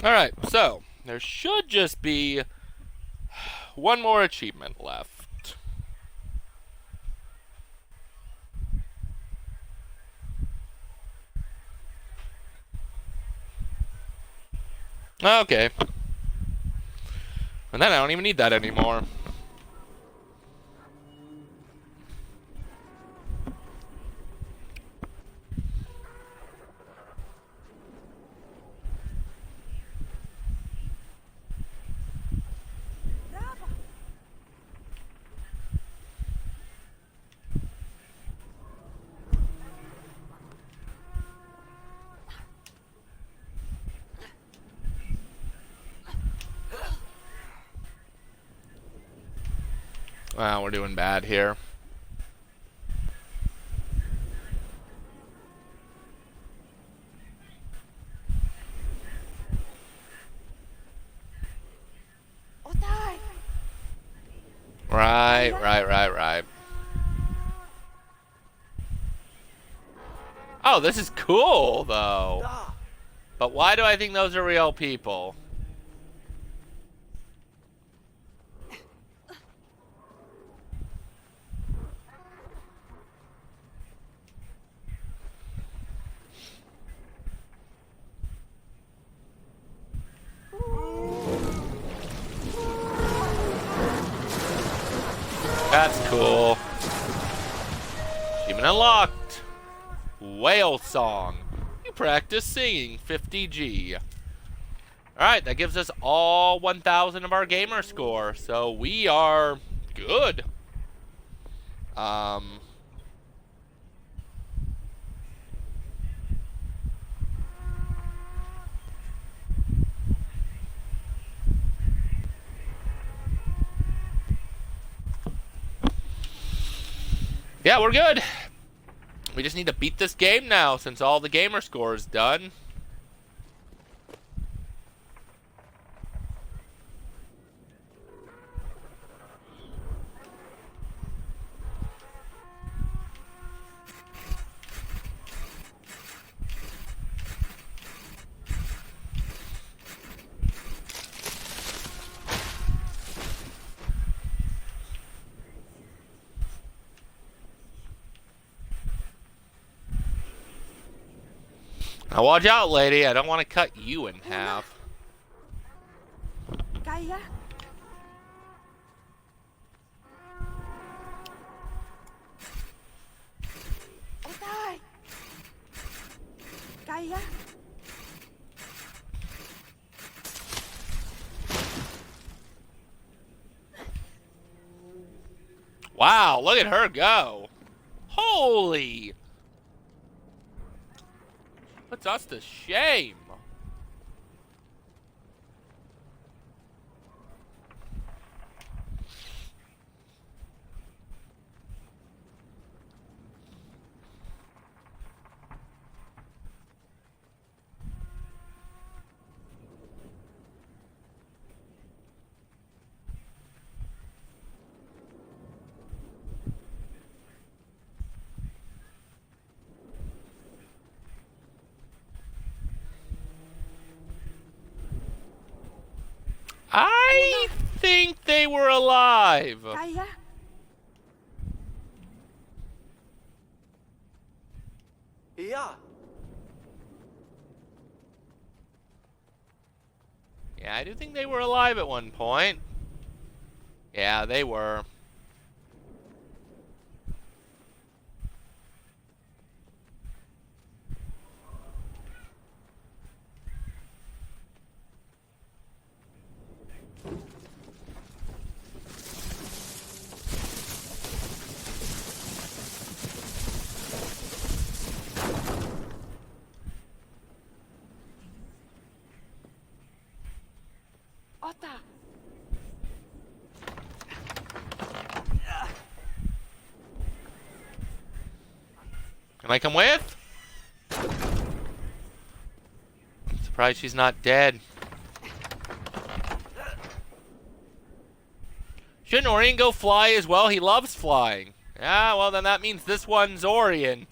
Alright, so there should just be one more achievement left. Okay. And then I don't even need that anymore. Wow, we're doing bad here. Otai! Right. Oh, this is cool, though. Da. But why do I think those are real people? That's cool. Achievement unlocked. Whale song. You practice singing 50G. Alright, that gives us all 1,000 of our gamer score. So we are good. Yeah, we're good. We just need to beat this game now since all the gamer score is done. Now watch out, lady. I don't want to cut you in half. Kaya? Otai! Kaya? Wow, look at her go. Holy. Puts us to shame. I think they were alive. Kaya? Yeah. Yeah, I do think they were alive at one point. Yeah, they were. Ota! Can I come with? Surprised she's not dead. Shouldn't Aurian go fly as well? He loves flying. Yeah, well then that means this one's Aurian.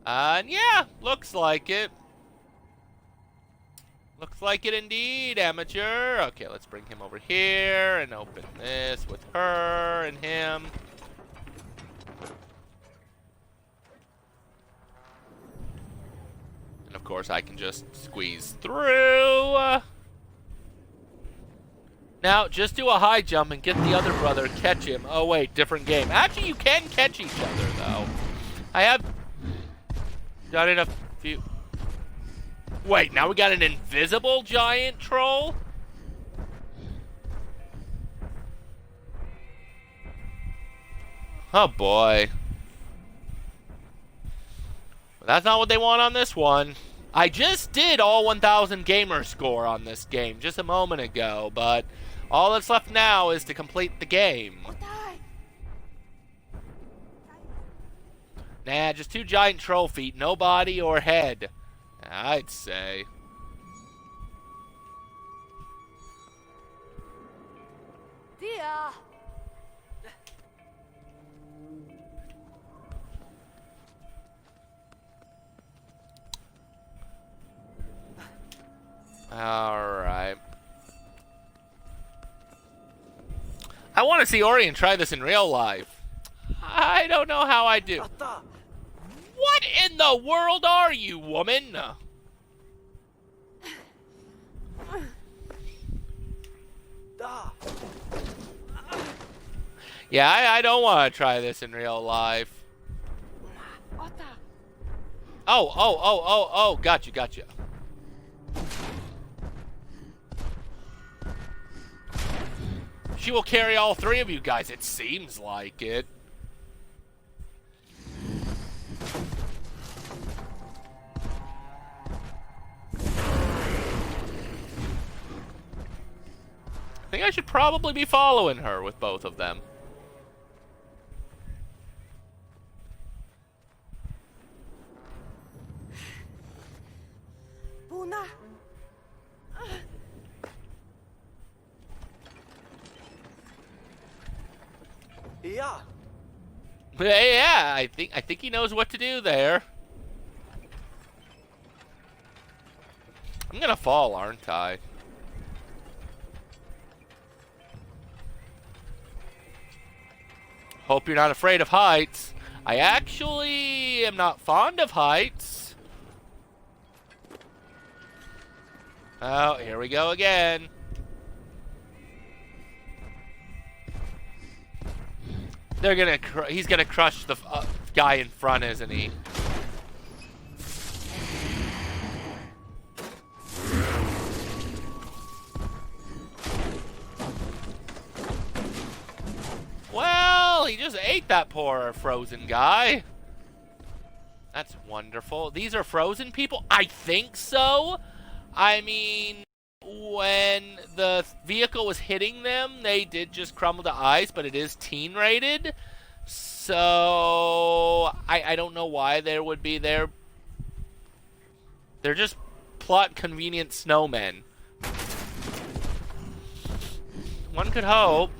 Yeah, looks like it. Looks like it indeed, amateur. Okay, let's bring him over here and open this with her and him. And of course, I can just squeeze through. Now, just do a high jump and get the other brother, catch him. Oh, wait, different game. Actually, you can catch each other, though. I have done it a few... Wait, now we got an invisible giant troll? Oh, boy. But that's not what they want on this one. I just did all 1,000 gamer score on this game just a moment ago, but all that's left now is to complete the game. Nah, just 2 giant troll feet, no body or head, I'd say. Dia. Alright. I want to see Aurian try this in real life. I don't know how I do. What in the world are you, woman? Yeah, I don't want to try this in real life. Oh, gotcha. She will carry all 3 of you guys, it seems like it. I think I should probably be following her with both of them. Buna. Yeah. Yeah, I think he knows what to do there. I'm gonna fall, aren't I? Hope you're not afraid of heights. I actually am not fond of heights. Oh, here we go again. He's gonna crush the guy in front, isn't he? Well, he just ate that poor frozen guy. That's wonderful. These are frozen people? I think so. I mean, when the vehicle was hitting them, they did just crumble to ice, but it is teen rated. So, I don't know why there would be there. They're just plot convenient snowmen. One could hope.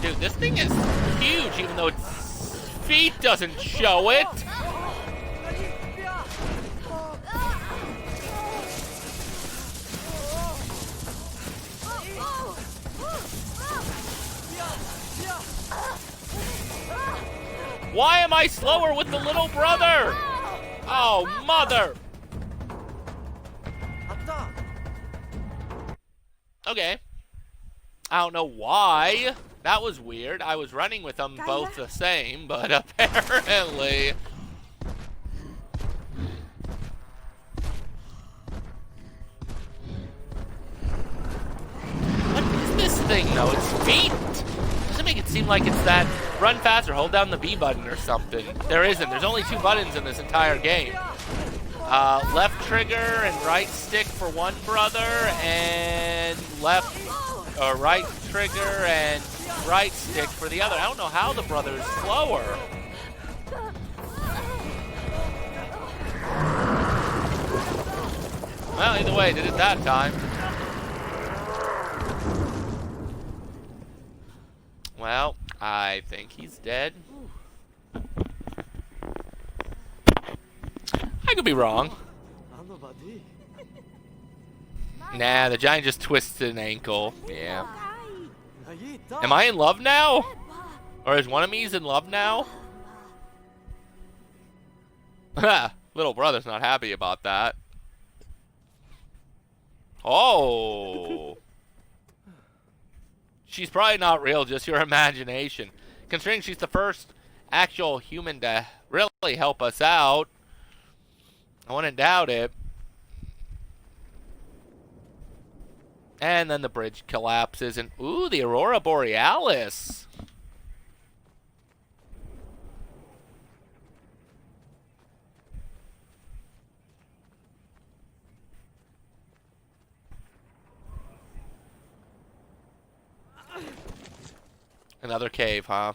Dude, this thing is huge, even though its feet doesn't show it. Why am I slower with the little brother? Oh, mother. Okay. I don't know why. That was weird. I was running with them both the same, but apparently... What is this thing, though? Its feet? Doesn't make it seem like it's that run faster, hold down the B button or something. There isn't. There's only 2 buttons in this entire game. Left trigger and right stick for one brother, and left or right trigger and right stick for the other. I don't know how the brother is slower. Well, either way, did it that time. Well, I think he's dead. could be wrong. Nah, the giant just twisted an ankle. Yeah. Am I in love now? Or is one of me's in love now? Little brother's not happy about that. Oh. She's probably not real, just your imagination. Considering she's the first actual human to really help us out. I wouldn't doubt it. And then the bridge collapses and ooh, the Aurora Borealis. Another cave, huh?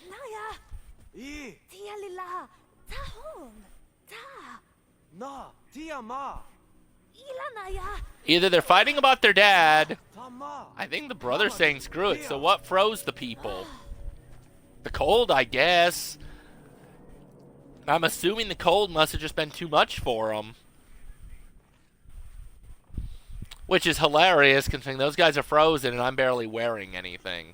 Either they're fighting about their dad. I think the brother's saying screw it. So what froze the people? The cold, I guess. I'm assuming the cold must have just been too much for them. Which is hilarious considering those guys are frozen and I'm barely wearing anything.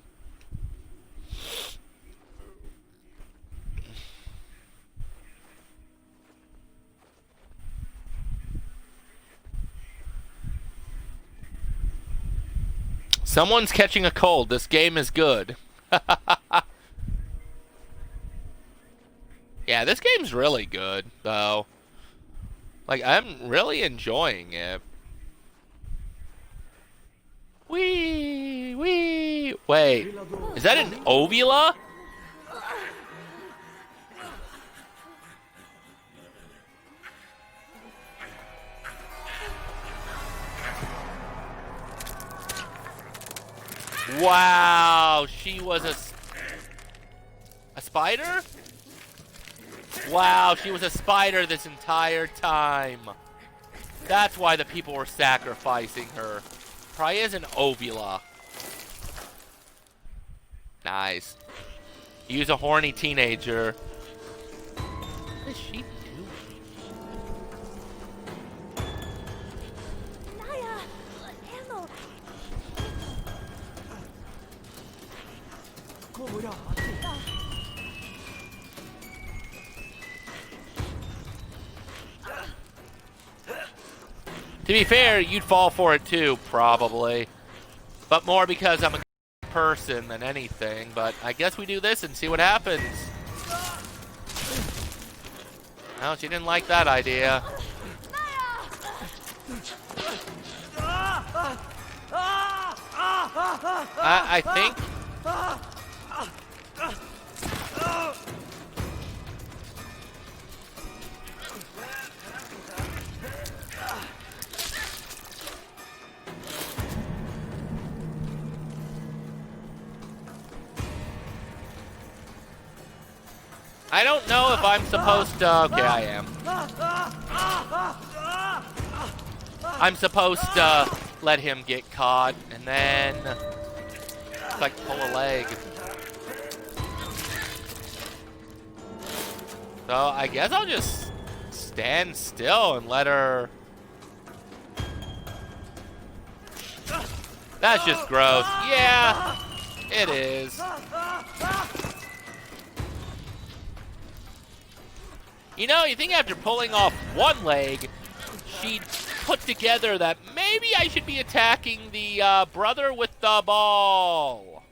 Someone's catching a cold. This game is good. Yeah, this game's really good, though. Like, I'm really enjoying it. Wee! Wait, is that an ovula? Wow, she was a spider? Wow, she was a spider this entire time. That's why the people were sacrificing her. Probably is an ovula. Nice. Use a horny teenager. What is she doing? To be fair, you'd fall for it too, probably. But more because I'm a person than anything. But I guess we do this and see what happens. No, she didn't like that idea. I think... I don't know if I'm supposed to... Okay, I am. I'm supposed to let him get caught, and then... It's like pull a leg. So I guess I'll just stand still and let her... That's just gross. Yeah, it is. You know, you think after pulling off one leg, she'd put together that maybe I should be attacking the brother with the ball.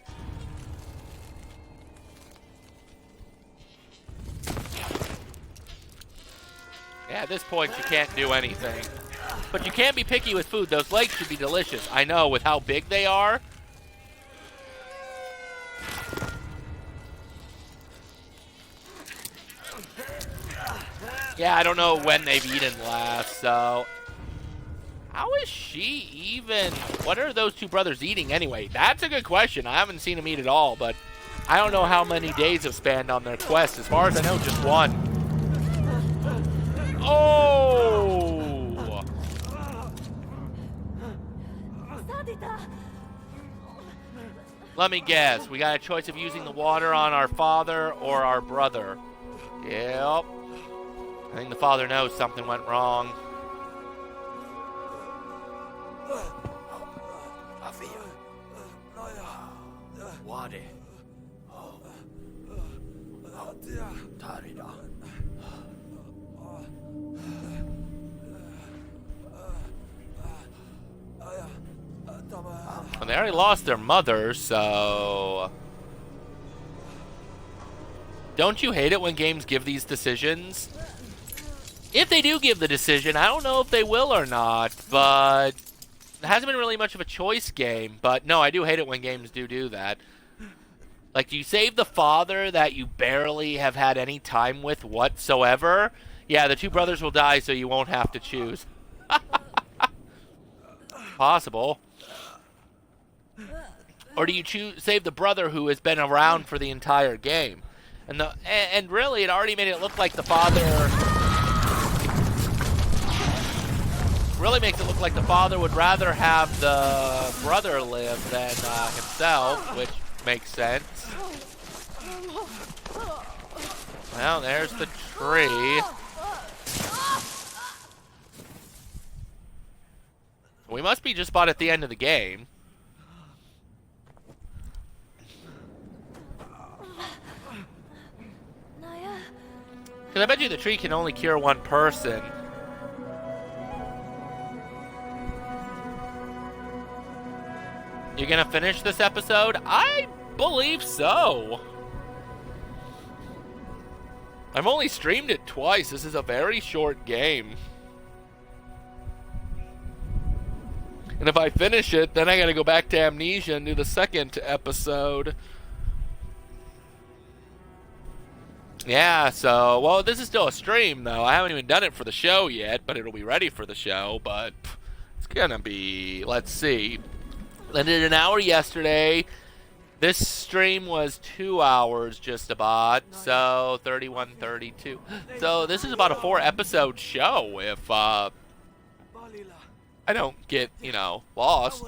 Yeah, at this point, you can't do anything. But you can't be picky with food. Those legs should be delicious. I know, with how big they are. Yeah, I don't know when they've eaten last, so... How is she even... What are those two brothers eating anyway? That's a good question. I haven't seen them eat at all, but... I don't know how many days have spanned on their quest. As far as I know, just one. Oh! Let me guess. We got a choice of using the water on our father or our brother. Yep. I think the father knows something went wrong. And they already lost their mother, so... Don't you hate it when games give these decisions? If they do give the decision, I don't know if they will or not, but it hasn't been really much of a choice game. But no, I do hate it when games do that. Like, do you save the father that you barely have had any time with whatsoever? Yeah, the two brothers will die, so you won't have to choose. Possible. Or do you save the brother who has been around for the entire game? And really, it already made it look like the father... Really makes it look like the father would rather have the brother live than himself, which makes sense. Well, there's the tree. We must be just about at the end of the game. Because I bet you the tree can only cure one person. You gonna finish this episode? I believe so. I've only streamed it twice. This is a very short game. And if I finish it, then I gotta go back to Amnesia and do the second episode. Yeah, so, well, this is still a stream, though. I haven't even done it for the show yet, but it'll be ready for the show. But it's gonna be, let's see. I did an hour yesterday. This stream was 2 hours just about, so 31, 32. So this is about a 4-episode show if I don't get, you know, lost.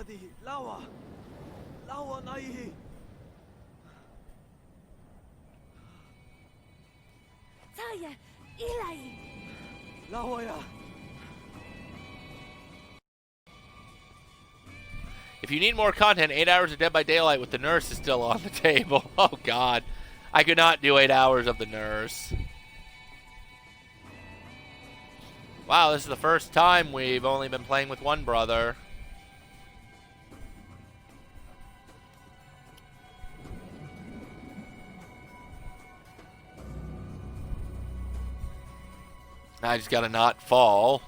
If you need more content, 8 hours of Dead by Daylight with the nurse is still on the table. Oh, God. I could not do 8 hours of the nurse. Wow, this is the first time we've only been playing with one brother. I just gotta not fall.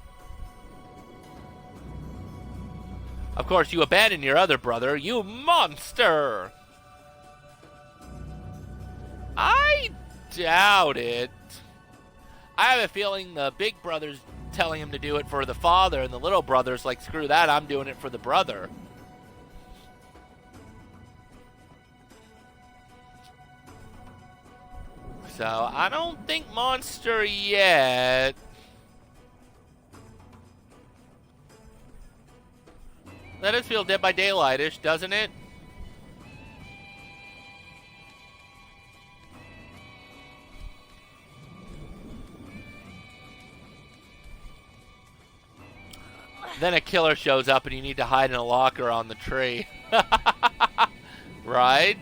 Of course, you abandoned your other brother, you monster! I doubt it. I have a feeling the big brother's telling him to do it for the father, and the little brother's like, screw that, I'm doing it for the brother. So, I don't think monster yet. That does feel Dead by Daylight-ish, doesn't it? Then a killer shows up and you need to hide in a locker on the tree. Right?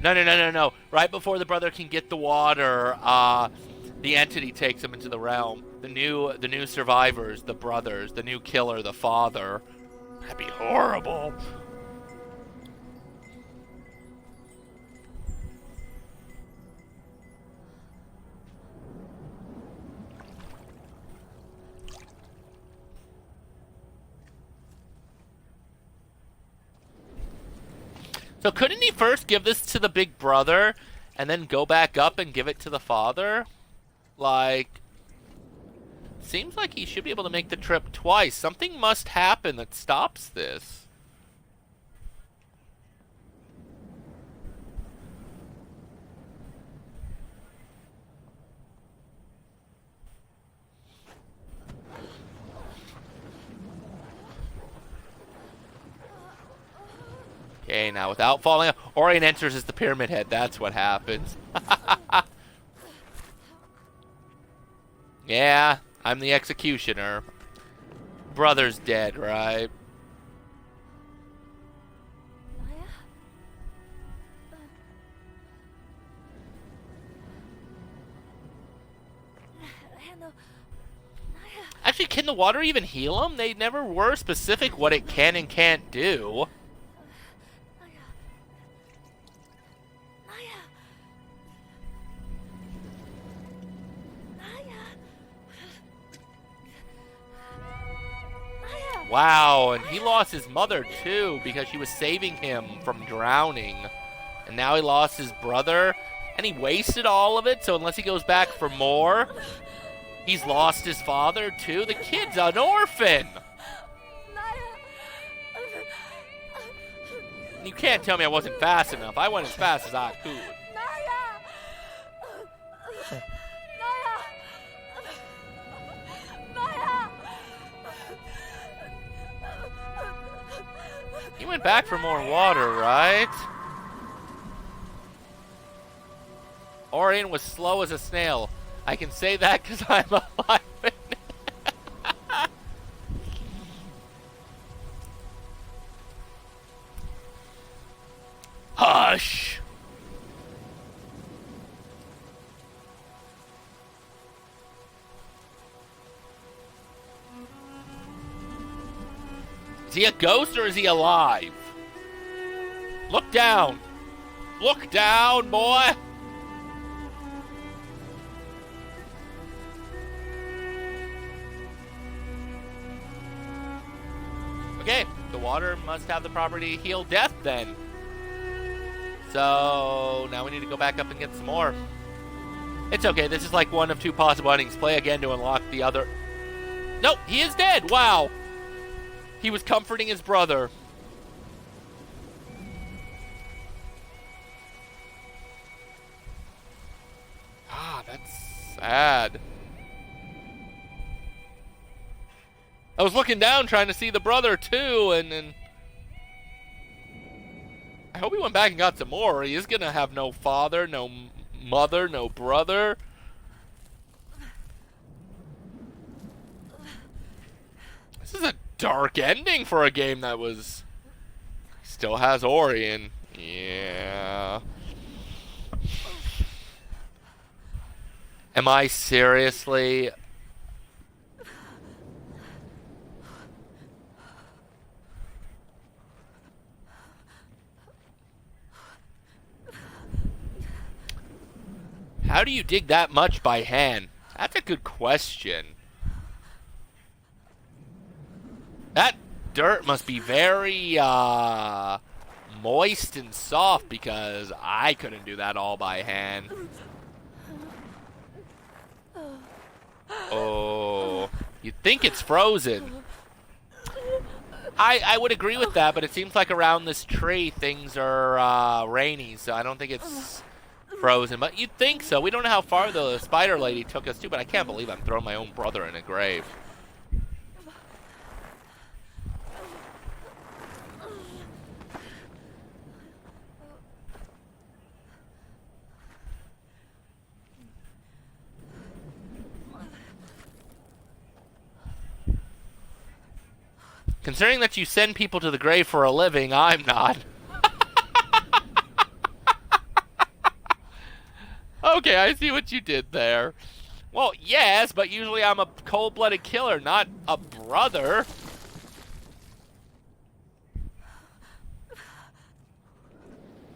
No. Right before the brother can get the water, the entity takes him into the realm. The new survivors, the brothers, the new killer, the father. That'd be horrible. So couldn't he first give this to the big brother and then go back up and give it to the father? Like, seems like he should be able to make the trip twice. Something must happen that stops this. Okay, now without falling, Aurian enters as the Pyramid Head. That's what happens. Yeah, I'm the executioner. Brother's dead, right? Naya? Hello. Naya. Actually, can the water even heal him? They never were specific what it can and can't do. Naya. Naya. Naya. Naya. Wow, and he lost his mother too because she was saving him from drowning. And now he lost his brother, and he wasted all of it, so unless he goes back for more, he's lost his father too. The kid's an orphan! Naya. You can't tell me I wasn't fast enough. I went as fast as I could. Naya. Naya. Naya. He went back for more water, right? Aurian was slow as a snail. I can say that because I'm alive. Hush! Is he a ghost or is he alive? Look down! Look down, boy! Okay, the water must have the property heal death then. So now we need to go back up and get some more. It's okay, this is like one of two possible endings. Play again to unlock the other. Nope, he is dead. Wow. He was comforting his brother. Ah, that's sad. I was looking down trying to see the brother too, and I hope he went back and got some more. He is gonna have no father, no mother, no brother. This is a dark ending for a game that was... Still has Aurian. Yeah. Am I seriously... How do you dig that much by hand? That's a good question. That dirt must be very, moist and soft because I couldn't do that all by hand. Oh, you'd think it's frozen. I would agree with that, but it seems like around this tree things are, rainy, so I don't think it's... frozen, but you'd think so. We don't know how far the spider lady took us to, but I can't believe I'm throwing my own brother in a grave. Considering that you send people to the grave for a living, I'm not. Okay, I see what you did there. Well, yes, but usually I'm a cold-blooded killer, not a brother.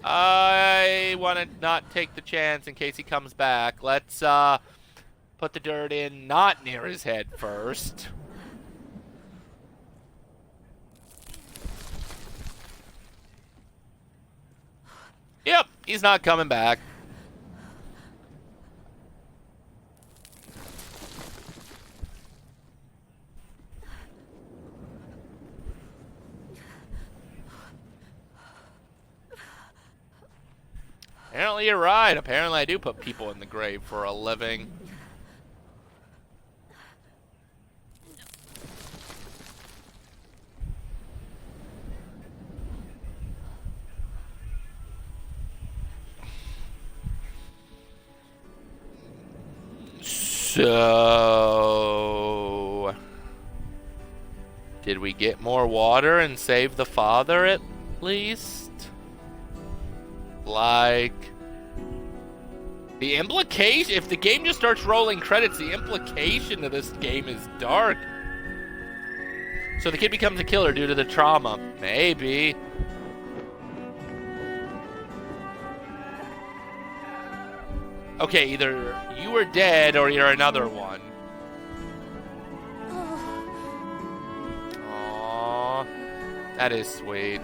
I want to not take the chance in case he comes back. Let's put the dirt in not near his head first. Yep, he's not coming back. Apparently you're right. Apparently I do put people in the grave for a living. So... did we get more water and save the father at least? Like... the implication... if the game just starts rolling credits, the implication of this game is dark. So the kid becomes a killer due to the trauma. Maybe. Okay, either you were dead or you're another one. Aww. That is sweet.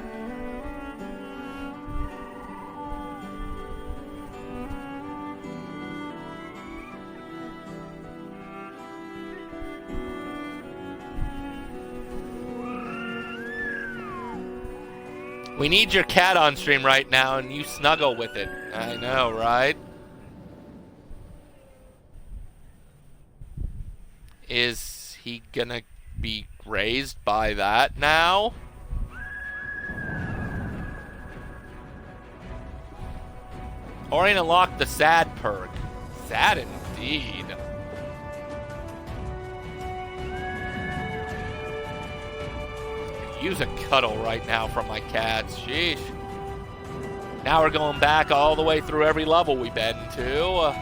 We need your cat on stream right now and you snuggle with it. I know, right? Is he gonna be raised by that now? Aurian unlocked the sad perk. Sad indeed. Use a cuddle right now from my cats. Sheesh. Now we're going back all the way through every level we've been to.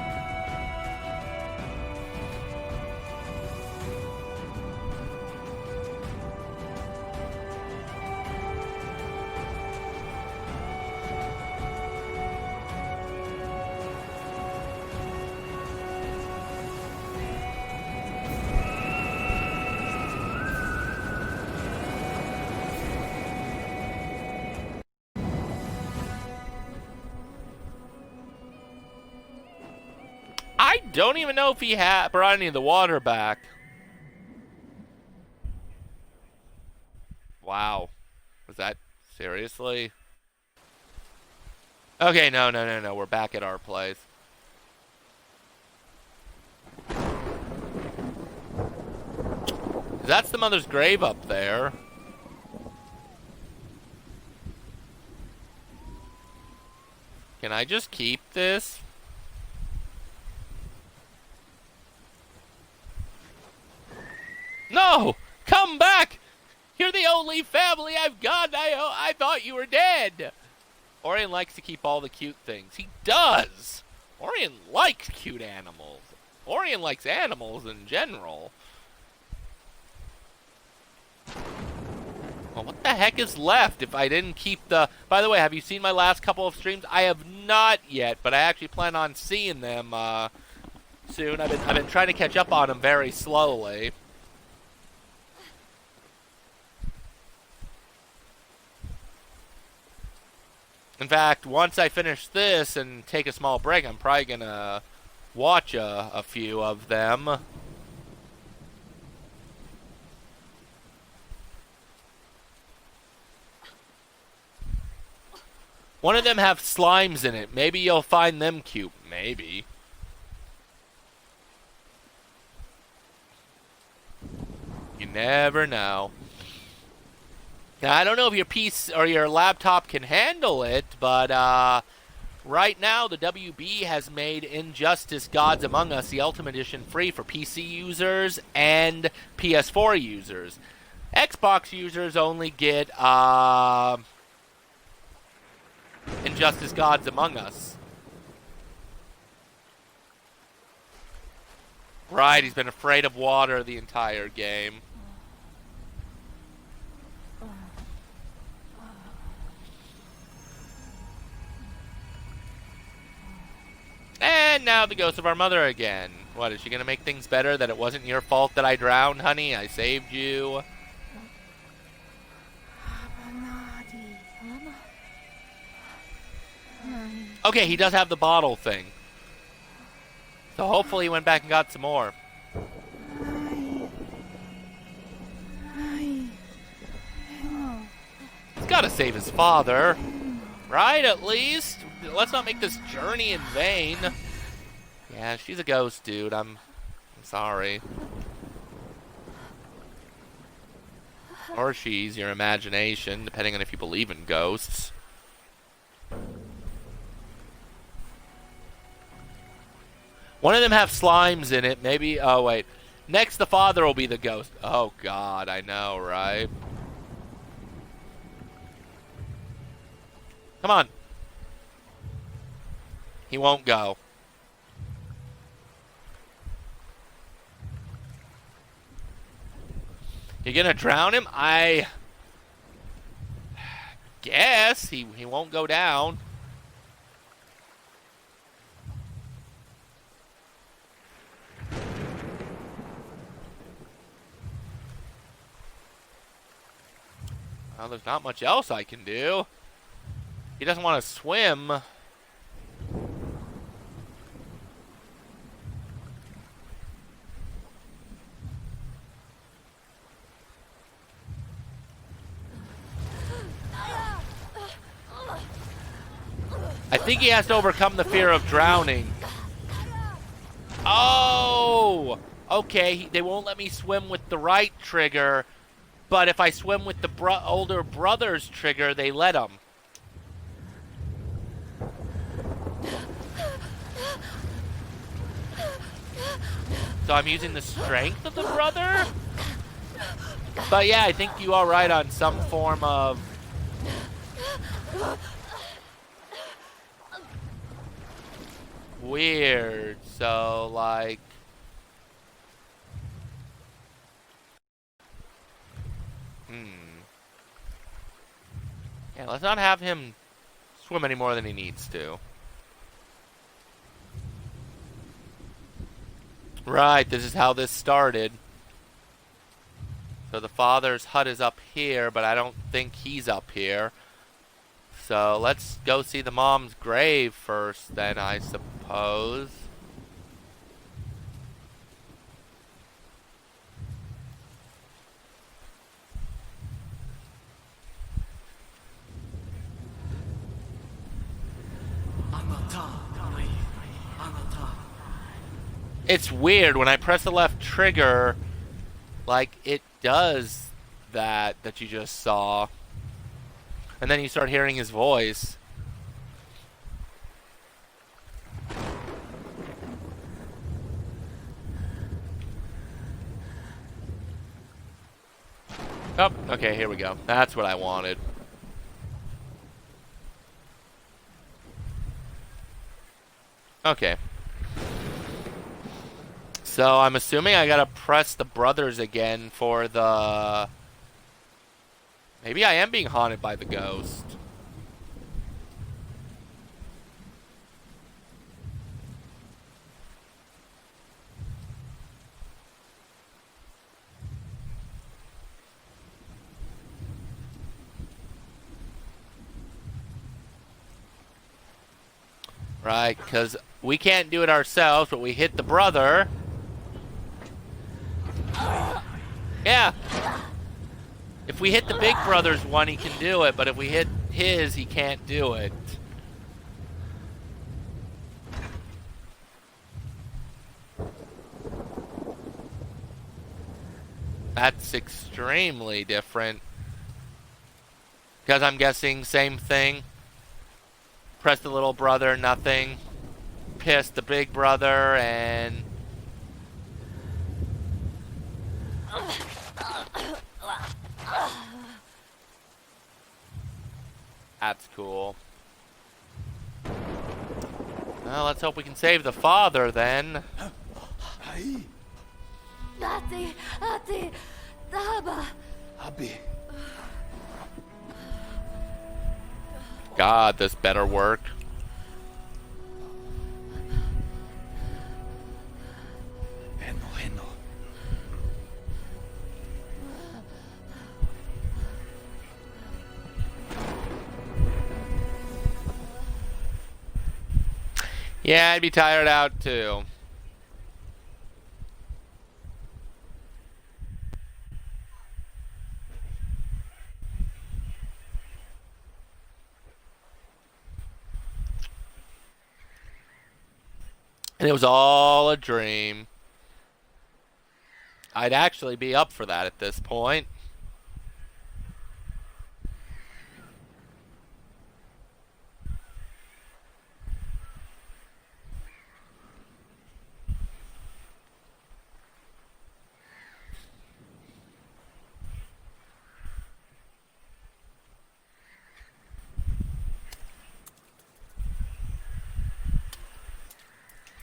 I don't even know if he brought any of the water back. Wow. Was that seriously? Okay, no. We're back at our place. That's the mother's grave up there. Can I just keep this? No! Come back! You're the only family I've got. I thought you were dead. Aurian likes to keep all the cute things. He does! Aurian likes cute animals. Aurian likes animals in general. Well, what the heck is left if I didn't keep the... By the way, have you seen my last couple of streams? I have not yet, but I actually plan on seeing them soon. I've been trying to catch up on them very slowly. In fact, once I finish this and take a small break, I'm probably going to watch a few of them. One of them have slimes in it. Maybe you'll find them cute. Maybe. You never know. Now, I don't know if your PC or your laptop can handle it, but right now the WB has made Injustice Gods Among Us, the Ultimate Edition, free for PC users and PS4 users. Xbox users only get Injustice Gods Among Us. Right, he's been afraid of water the entire game. And now the ghost of our mother again. What, is she going to make things better that it wasn't your fault that I drowned, honey? I saved you. Okay, he does have the bottle thing. So hopefully he went back and got some more. He's got to save his father. Right, at least? Let's not make this journey in vain. Yeah, she's a ghost, dude. I'm sorry. Or she's your imagination, depending on if you believe in ghosts. One of them have slimes in it. Maybe. Oh, wait. Next, the father will be the ghost. Oh, God. I know, right? Come on. He won't go. You gonna drown him? I guess. He won't go down. Well, there's not much else I can do. He doesn't want to swim. I think he has to overcome the fear of drowning. Oh! Okay, they won't let me swim with the right trigger, but if I swim with the older brother's trigger, they let him. So I'm using the strength of the brother? But yeah, I think you are right on some form of... weird. So, like... Yeah, let's not have him swim any more than he needs to. Right, this is how this started. So the father's hut is up here, but I don't think he's up here. So let's go see the mom's grave first, then, I suppose. It's weird, when I press the left trigger, like, it does that you just saw. And then you start hearing his voice. Oh, okay, here we go. That's what I wanted. Okay. So I'm assuming I gotta press the brothers again for the... Maybe I am being haunted by the ghost. Right, because we can't do it ourselves, but we hit the brother. Yeah. If we hit the big brother's one, he can do it, but if we hit his, he can't do it. That's extremely different. Because I'm guessing same thing. Press the little brother, nothing. Piss the big brother, and... That's cool. Well, let's hope we can save the father, then. Ati, Ati, Daba. Abi. God, this better work. Yeah, I'd be tired out too. And it was all a dream. I'd actually be up for that at this point.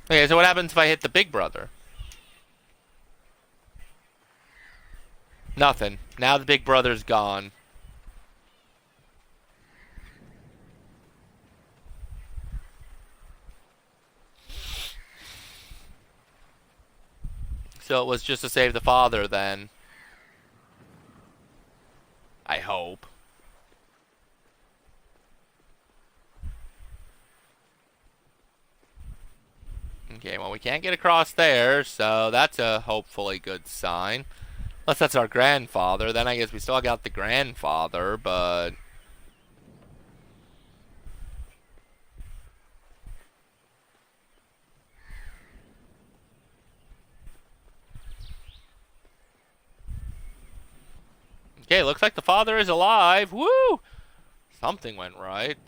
Okay, so what happens if I hit the big brother? Nothing. Now the big brother's gone. So it was just to save the father then. I hope. Okay, well we can't get across there, so that's a hopefully good sign. Unless that's our grandfather, then I guess we still got the grandfather, but... Okay, looks like the father is alive. Woo! Something went right.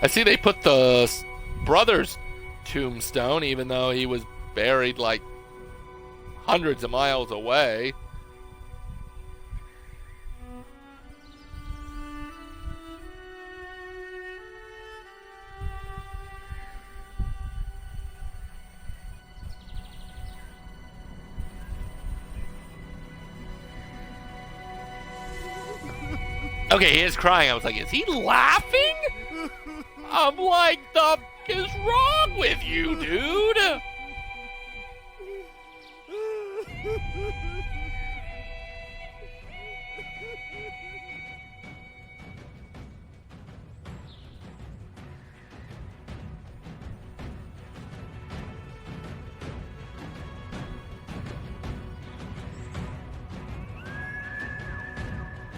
I see they put the brother's tombstone, even though he was buried like hundreds of miles away. Okay, he is crying. I was like, is he laughing? I'm like, the f is wrong with you, dude?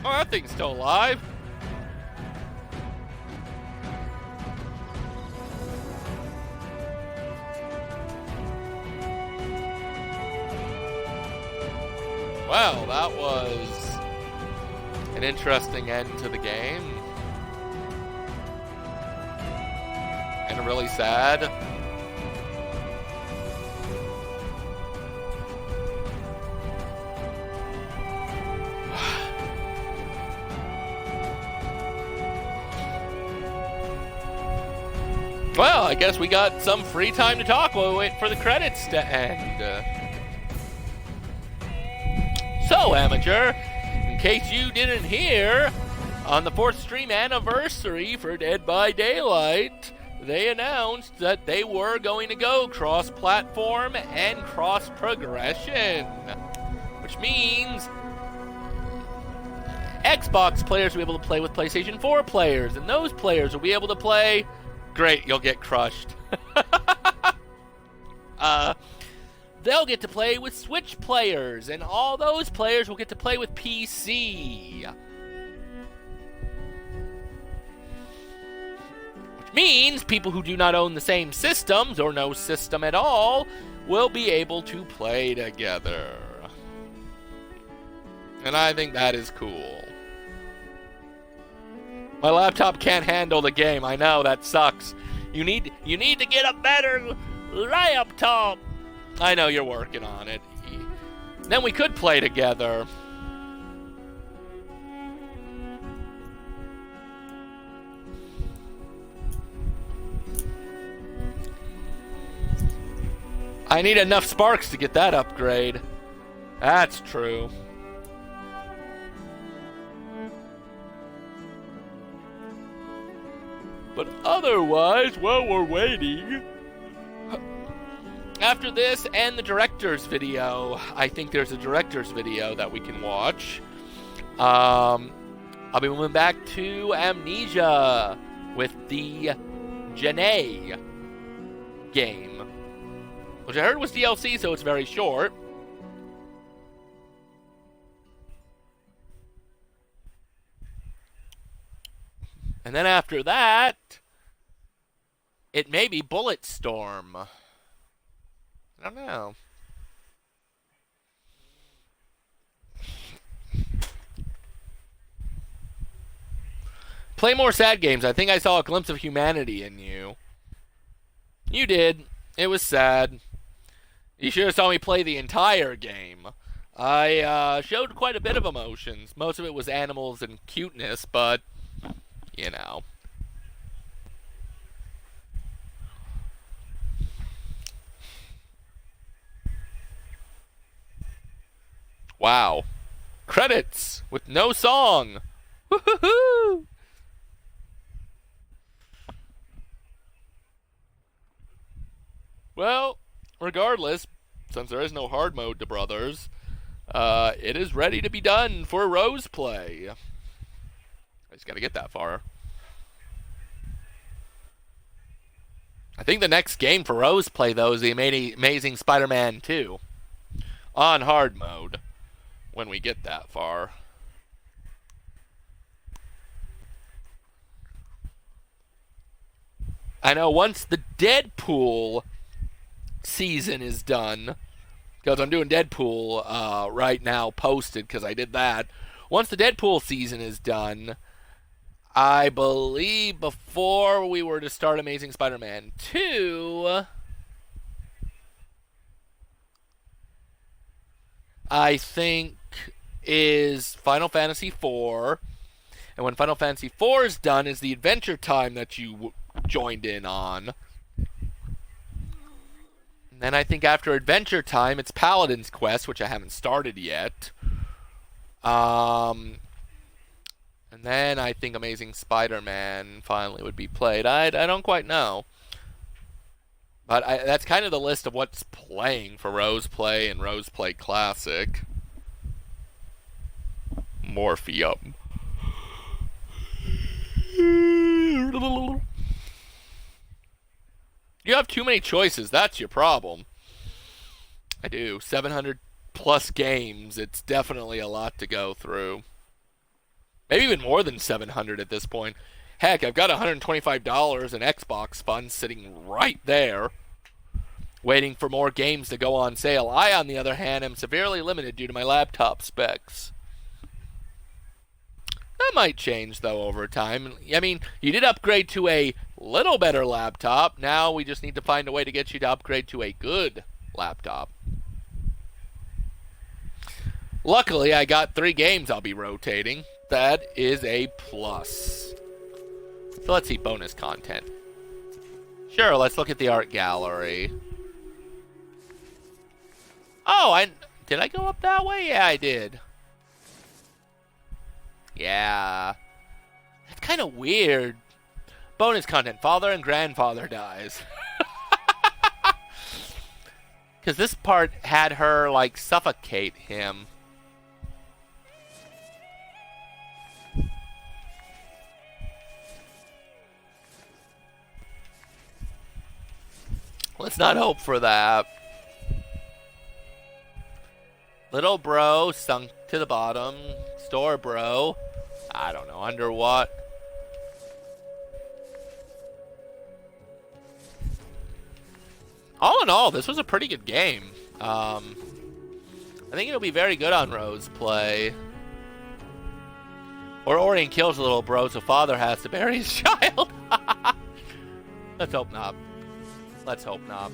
Oh, that thing's still alive. Well, that was an interesting end to the game. And really sad. Well, I guess we got some free time to talk while we wait for the credits to end. So, amateur, in case you didn't hear, on the 4th stream anniversary for Dead by Daylight, they announced that they were going to go cross-platform and cross-progression. Which means Xbox players will be able to play with PlayStation 4 players, and those players will be able to play... Great, you'll get crushed. They'll get to play with Switch players, and all those players will get to play with PC. Which means people who do not own the same systems, or no system at all, will be able to play together. And I think that is cool. My laptop can't handle the game. I know, that sucks. You need to get a better laptop. I know you're working on it. Then we could play together. I need enough sparks to get that upgrade. That's true. But otherwise, while we're waiting... After this and the director's video, I think there's a director's video that we can watch. I'll be moving back to Amnesia with the Janae game, which I heard was DLC, so it's very short. And then after that, it may be Bulletstorm. I don't know. Play more sad games. I think I saw a glimpse of humanity in you. You did. It was sad. You should have saw me play the entire game. I showed quite a bit of emotions. Most of it was animals and cuteness, but, you know. Wow. Credits with no song. Woohoo! Well, regardless, since there is no hard mode to Brothers, it is ready to be done for Rose play. I just gotta get that far. I think the next game for Rose play, though, is the Amazing Spider-Man 2 on hard mode when we get that far. I know once the Deadpool season is done, because I'm doing Deadpool right now posted because I did that. Once the Deadpool season is done, I believe before we were to start Amazing Spider-Man 2, I think is Final Fantasy 4. And when Final Fantasy 4 is done is the Adventure Time that you joined in on. And then I think after Adventure Time, it's Paladin's Quest, which I haven't started yet. And then I think Amazing Spider-Man finally would be played. I don't quite know. But that's kind of the list of what's playing for Rose Play and Rose Play Classic. Morphium. You have too many choices. That's your problem. I do. 700 plus games. It's definitely a lot to go through. Maybe even more than 700 at this point. Heck, I've got $125 in Xbox funds sitting right there, waiting for more games to go on sale. I, on the other hand, am severely limited due to my laptop specs. That might change, though, over time. I mean, you did upgrade to a little better laptop. Now we just need to find a way to get you to upgrade to a good laptop. Luckily, I got 3 games I'll be rotating. That is a plus. So let's see bonus content. Sure, let's look at the art gallery. Oh, did I go up that way? Yeah, I did. Yeah. That's kind of weird. Bonus content. Father and grandfather dies. Because this part had her, like, suffocate him. Let's not hope for that. Little bro sunk to the bottom. Store bro. I don't know. Under what? All in all, this was a pretty good game. I think it'll be very good on Rose Play. Or Aurian kills the little bro, so father has to bury his child. Let's hope not. Let's hope not.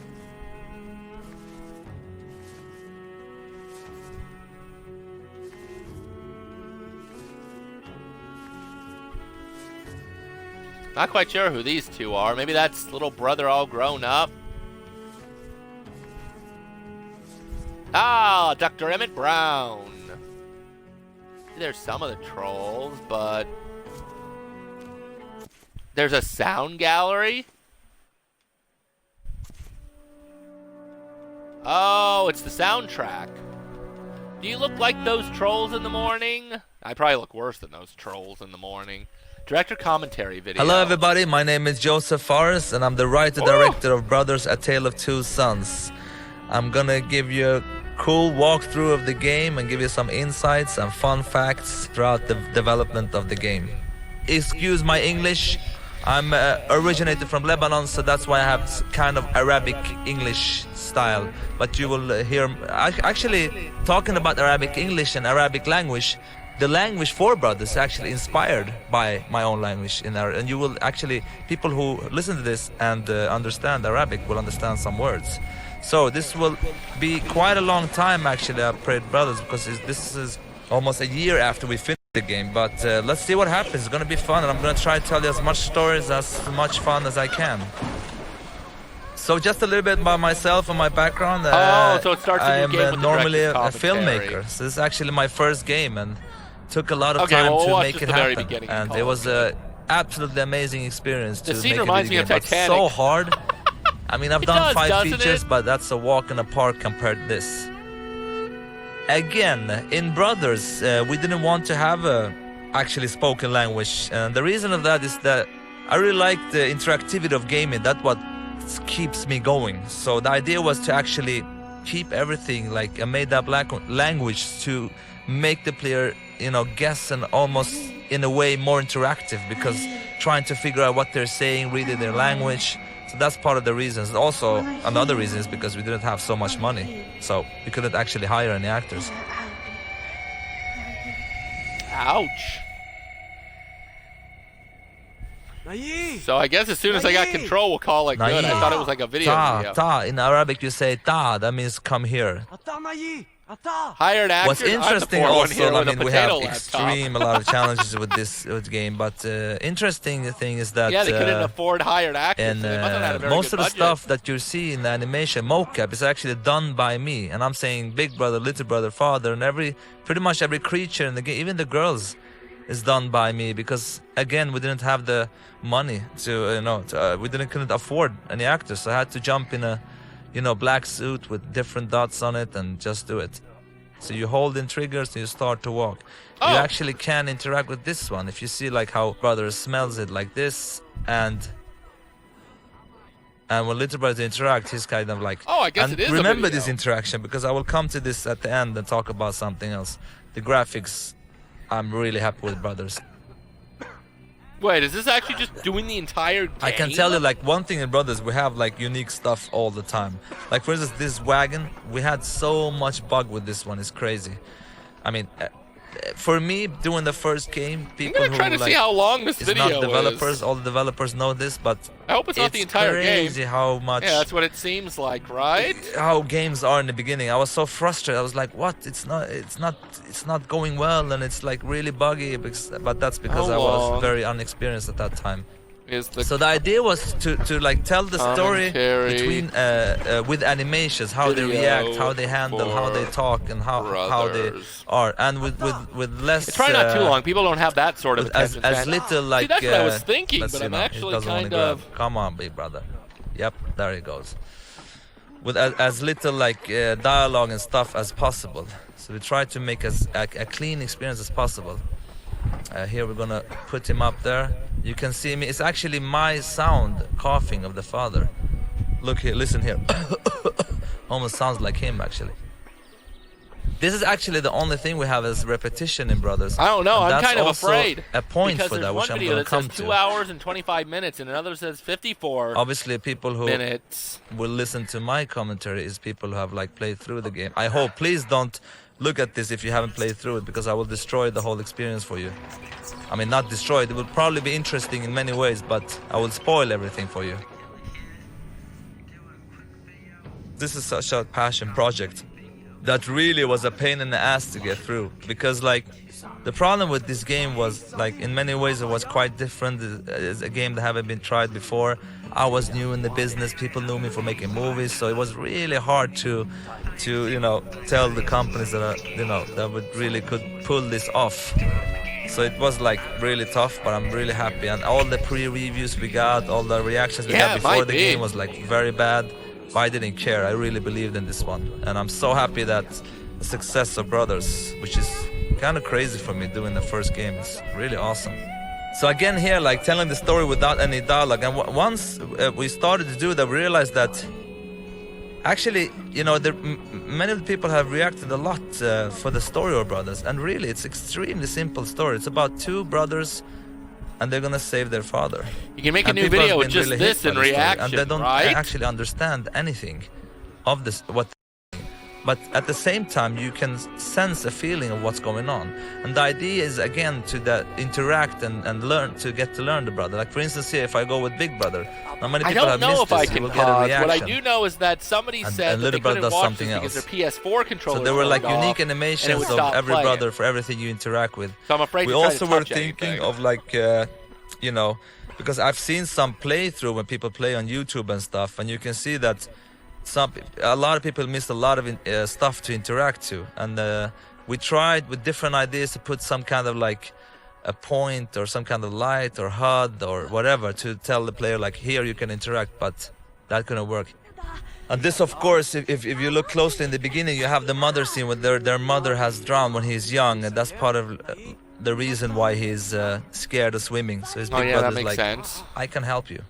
Not quite sure who these two are. Maybe that's little brother all grown up. Ah, Dr. Emmett Brown. There's some of the trolls, but there's a sound gallery. Oh, it's the soundtrack. Do you look like those trolls in the morning? I probably look worse than those trolls in the morning. Director commentary video. Hello everybody, my name is Joseph Fares and I'm the writer-director of Brothers: A Tale of Two Sons. I'm gonna give you a cool walkthrough of the game and give you some insights and fun facts throughout the development of the game. Excuse my English, I'm originated from Lebanon, so that's why I have kind of Arabic English style. But you will hear actually talking about Arabic English and Arabic language. The language for brothers is actually inspired by my own language in Arabic, and you will actually, people who listen to this and understand Arabic will understand some words. So this will be quite a long time actually, I prayed brothers, because this is almost a year after we finished the game. But let's see what happens. It's gonna be fun, and I'm gonna try to tell you as much stories, as much fun as I can. So just a little bit about myself and my background. So it starts a new game with the normally a director's filmmaker. So this is actually my first game, and took a lot of Okay, time well, we'll to watch make just it the very happen. beginning And and it call was it a absolutely amazing experience The to scene make reminds a me video of game. But Titanic. so hard. I mean, I've It done does, 5 doesn't features, it? but that's a walk in the park compared to this. Again, in Brothers, we didn't want to have a actually spoken language, and the reason of that is that I really like the interactivity of gaming. That's what keeps me going. So the idea was to actually keep everything like a made-up language to make the player, you know, guess, and almost in a way more interactive, because trying to figure out what they're saying, reading their language. So that's part of the reasons. Also, another reason is because we didn't have so much money, so we couldn't actually hire any actors. Ouch. Nayi! So I guess as soon as I got control, we'll call it good. I Nayi. thought it was like a video. Ta, ta. In Arabic you say ta, that means come here. Ata Nayi! Ata! Hired actor. What's interesting also, I mean, we have laptop. extreme a lot of challenges with this game, but interesting thing is that Yeah, they couldn't afford hired actors. and so they must have had a very most good of the budget. stuff that you see in the animation mocap is actually done by me, and I'm saying big brother, little brother, father, and pretty much every creature in the game, even the girls, is done by me, because again we didn't have the money to we couldn't afford any actors, so I had to jump in a black suit with different dots on it and just do it. So you hold in triggers and you start to walk. Oh. You actually can interact with this one. If you see like how brother smells it like this, and when little brother interact, he's kind of like, Oh, I guess and it is a remember video. this interaction, because I will come to this at the end and talk about something else. The graphics, I'm really happy with brothers. Wait, is this actually just doing the entire game? I can tell you, like, one thing in Brothers, we have like unique stuff all the time. Like, for instance, this wagon, we had so much bug with this one, it's crazy. I mean, for me, doing the first game, people I'm gonna try who to like see how long this is video not developers, is. all the developers know this, but I hope it's not the entire game. crazy how much Yeah, that's what it seems like, right? how games are in the beginning. I was so frustrated. I was like, what? It's not going well, and it's like really buggy, but that's because How I was long very unexperienced at that time. Is the So the idea was to like tell the story Commentary between with animations, how they video react, how they handle, how they for talk, and how they brothers. are, and with less. It's probably not too long. People don't have that sort of With as attention span. little like. See, that's what I was thinking, let's but see I'm now, he actually doesn't wanna kind grab. of. Come on, big brother. Yep, there he goes. With as little like dialogue and stuff as possible. So we try to make as a clean experience as possible. Here we're gonna put him up there. You can see me. It's actually my sound coughing of the father. Look here, listen here. Almost sounds like him actually. This is actually the only thing we have as repetition in Brothers. I don't know. And I'm that's kind of also afraid. a point because for there's that, one which I'm video gonna that come says 2 to. hours and 25 minutes, and another says 54 Obviously, people who minutes. will listen to my commentary is people who have like played through the game. I hope. Please don't look at this if you haven't played through it, because I will destroy the whole experience for you. I mean, not destroy it. It will probably be interesting in many ways, but I will spoil everything for you. This is such a passion project that really was a pain in the ass to get through, because like the problem with this game was like in many ways it was quite different. It's a game that haven't been tried before. I was new in the business. People knew me for making movies, so it was really hard to tell the companies that would really could pull this off. So it was like really tough, but I'm really happy. And all the pre-reviews we got, all the reactions we Yeah, had it before might the be. game was like very bad. But I didn't care. I really believed in this one, and I'm so happy that the success of Brothers, which is kind of crazy for me doing the first game, is really awesome. So again here, like telling the story without any dialogue, and once we started to do that, we realized that actually, many of the people have reacted a lot for the story of Brothers, and really it's extremely simple story. It's about two brothers and they're gonna save their father. You can make a And new people have video with been just really hit this by in the story, reaction, and they don't right? actually understand anything of this. But at the same time, you can sense a feeling of what's going on. And the idea is, again, to interact and learn, to get to learn the brother. Like, for instance, here, if I go with Big Brother, now many I people don't have know missed if I this, you can will get a pause. reaction. What I do know is that somebody And said that Little they Brother couldn't does watch something this because else. their PS4 controller So there were like turned unique off, and it animations would of stop every playing. brother for everything you interact with. So I'm afraid We to try also to were touch thinking anything. of like, you know, because I've seen some playthrough when people play on YouTube and stuff, and you can see that a lot of people missed a lot of stuff to interact to, and we tried with different ideas to put some kind of like a point or some kind of light or HUD or whatever to tell the player like, here you can interact, but that couldn't work. And this, of course, if you look closely in the beginning, you have the mother scene where their mother has drowned when he's young, and that's part of the reason why he's scared of swimming. So his big that brother's makes like, sense. I can help you.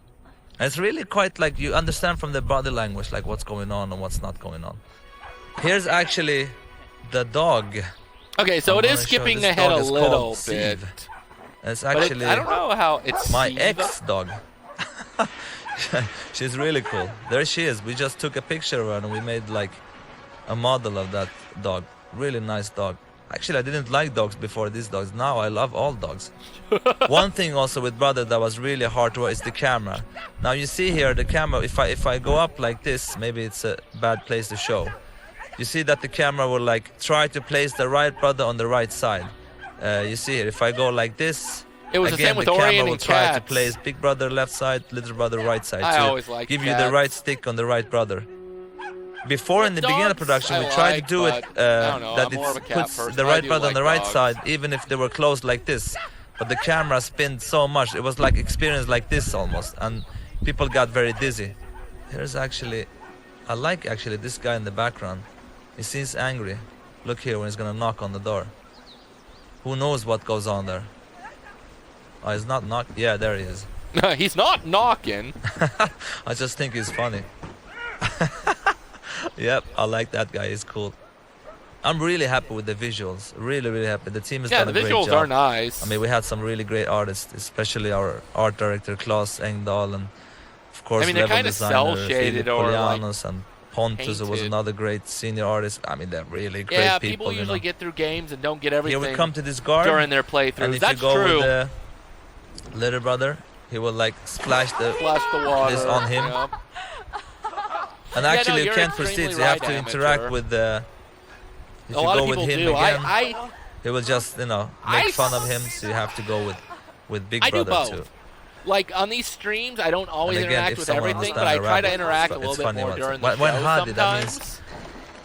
And it's really quite like you understand from the body language like what's going on and what's not going on. Here's actually the dog. Okay, so I'm it gonna is show skipping this ahead dog a is little called bit. Steve. It's But actually I don't know how it's my Steve. ex-dog. She's really cool. There she is. We just took a picture of her and we made like a model of that dog. Really nice dog. Actually, I didn't like dogs before these dogs. Now I love all dogs. One thing also with Brother that was really hard to work is the camera. Now you see here the camera, if I go up like this, maybe it's a bad place to show. You see that the camera will like try to place the right brother on the right side. You see here, if I go like this, It was the again, same with the camera Aurian will and try to Cats. place Big Brother left side, Little Brother right side. I to always liked give you the Cats. right stick on the right brother. Before in the beginning of Dogs production, we I tried like, to do it but I don't know, that I'm more of a it cat puts person, the but I right do brother on like the right dogs. side, even if they were closed like this. But the camera spinned so much, it was like experience like this almost, and people got very dizzy. Here's actually, I like actually this guy in the background. He seems angry. Look here when he's gonna knock on the door. Who knows what goes on there? Oh, he's not knock. Yeah, there he is. He's not knocking. I just think he's funny. Yep, I like that guy. He's cool. I'm really happy with the visuals. Really, really happy. The team has Yeah, done the a great visuals job. are nice. I mean, we had some really great artists, especially our art director Claes Engdahl, and of course I mean, they're level kinda designer cel-shaded Filip or, like, Polianos, and Pontus, who was painted. another great senior artist. I mean, they're really great yeah, people. people you usually know. get through games and don't get Here everything we come to this guard, during their and playthroughs. if That's you go true. with the little brother, he will like splash Flash the water. this on him. Yep. And Yeah, actually, no, you you're can't extremely proceed. So you have right, to interact amateur. with the. If A you lot go of with people him do. again, he will just, you know, make I fun of him. So you have to go with Big I do Brother both. too. Like on these streams, I don't always And again, interact if with someone everything, but I understands try to Arabic, interact a it's little bit funny more what- during the when show Hadi, that means, sometimes.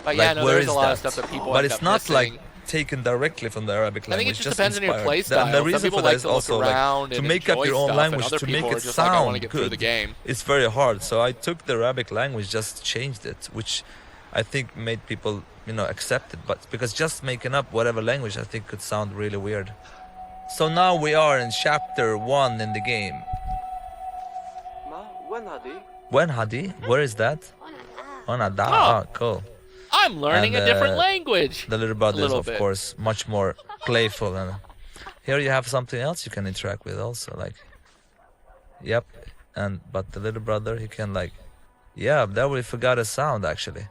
But yeah, Like, no, where there's is a lot that? of stuff that people But end it's up not like missing. taken directly from the Arabic I language. think it just depends on your inspired. play And style. the Some reason people for that like is to look also around like to and make up enjoy your own stuff, language, and other to make people are it just like, I wanna sound get through the good. game. It's very hard. So I took the Arabic language, just changed it, which I think made people, you know, accept it. But because just making up whatever language, I think could sound really weird. So now we are in chapter 1 in the game. Ma, when Hadi? When Hadi? Where is that? Onada. Oh. Ah, cool. I'm learning And, a different language. The little brother is, little of bit. course, much more playful. And here you have something else you can interact with also. Like, yep. But the little brother, he can like, yeah, there we forgot a sound actually.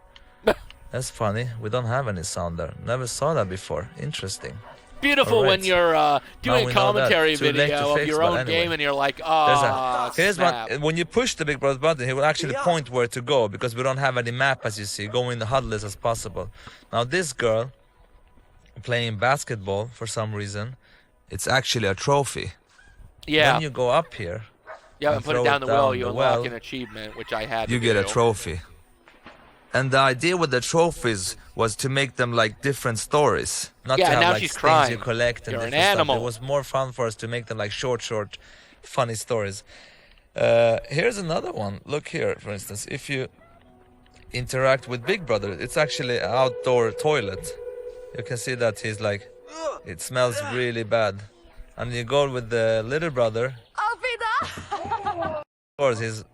That's funny. We don't have any sound there. Never saw that before. Interesting. Beautiful Alright. when you're doing we a know that. commentary Too late to video of fix, your but own anyway. game and you're like, There's ah, here's snap. one. When you push the big brother button, he will actually point where to go because we don't have any map, as you see. Go in the HUD as possible. Now this girl playing basketball for some reason, it's actually a trophy. Yeah, When you go up here, yeah, and and put throw it down it the well, down you the unlock well, an achievement, which I had you to get a do. trophy. And the idea with the trophies was to make them like different stories, not Yeah, to have now like she's things crying. you collect and You're an different stuff. animal. It was more fun for us to make them like short, funny stories. Here's another one. Look here, for instance, if you interact with Big Brother, it's actually an outdoor toilet. You can see that he's like, it smells really bad. And you go with the little brother, of course he's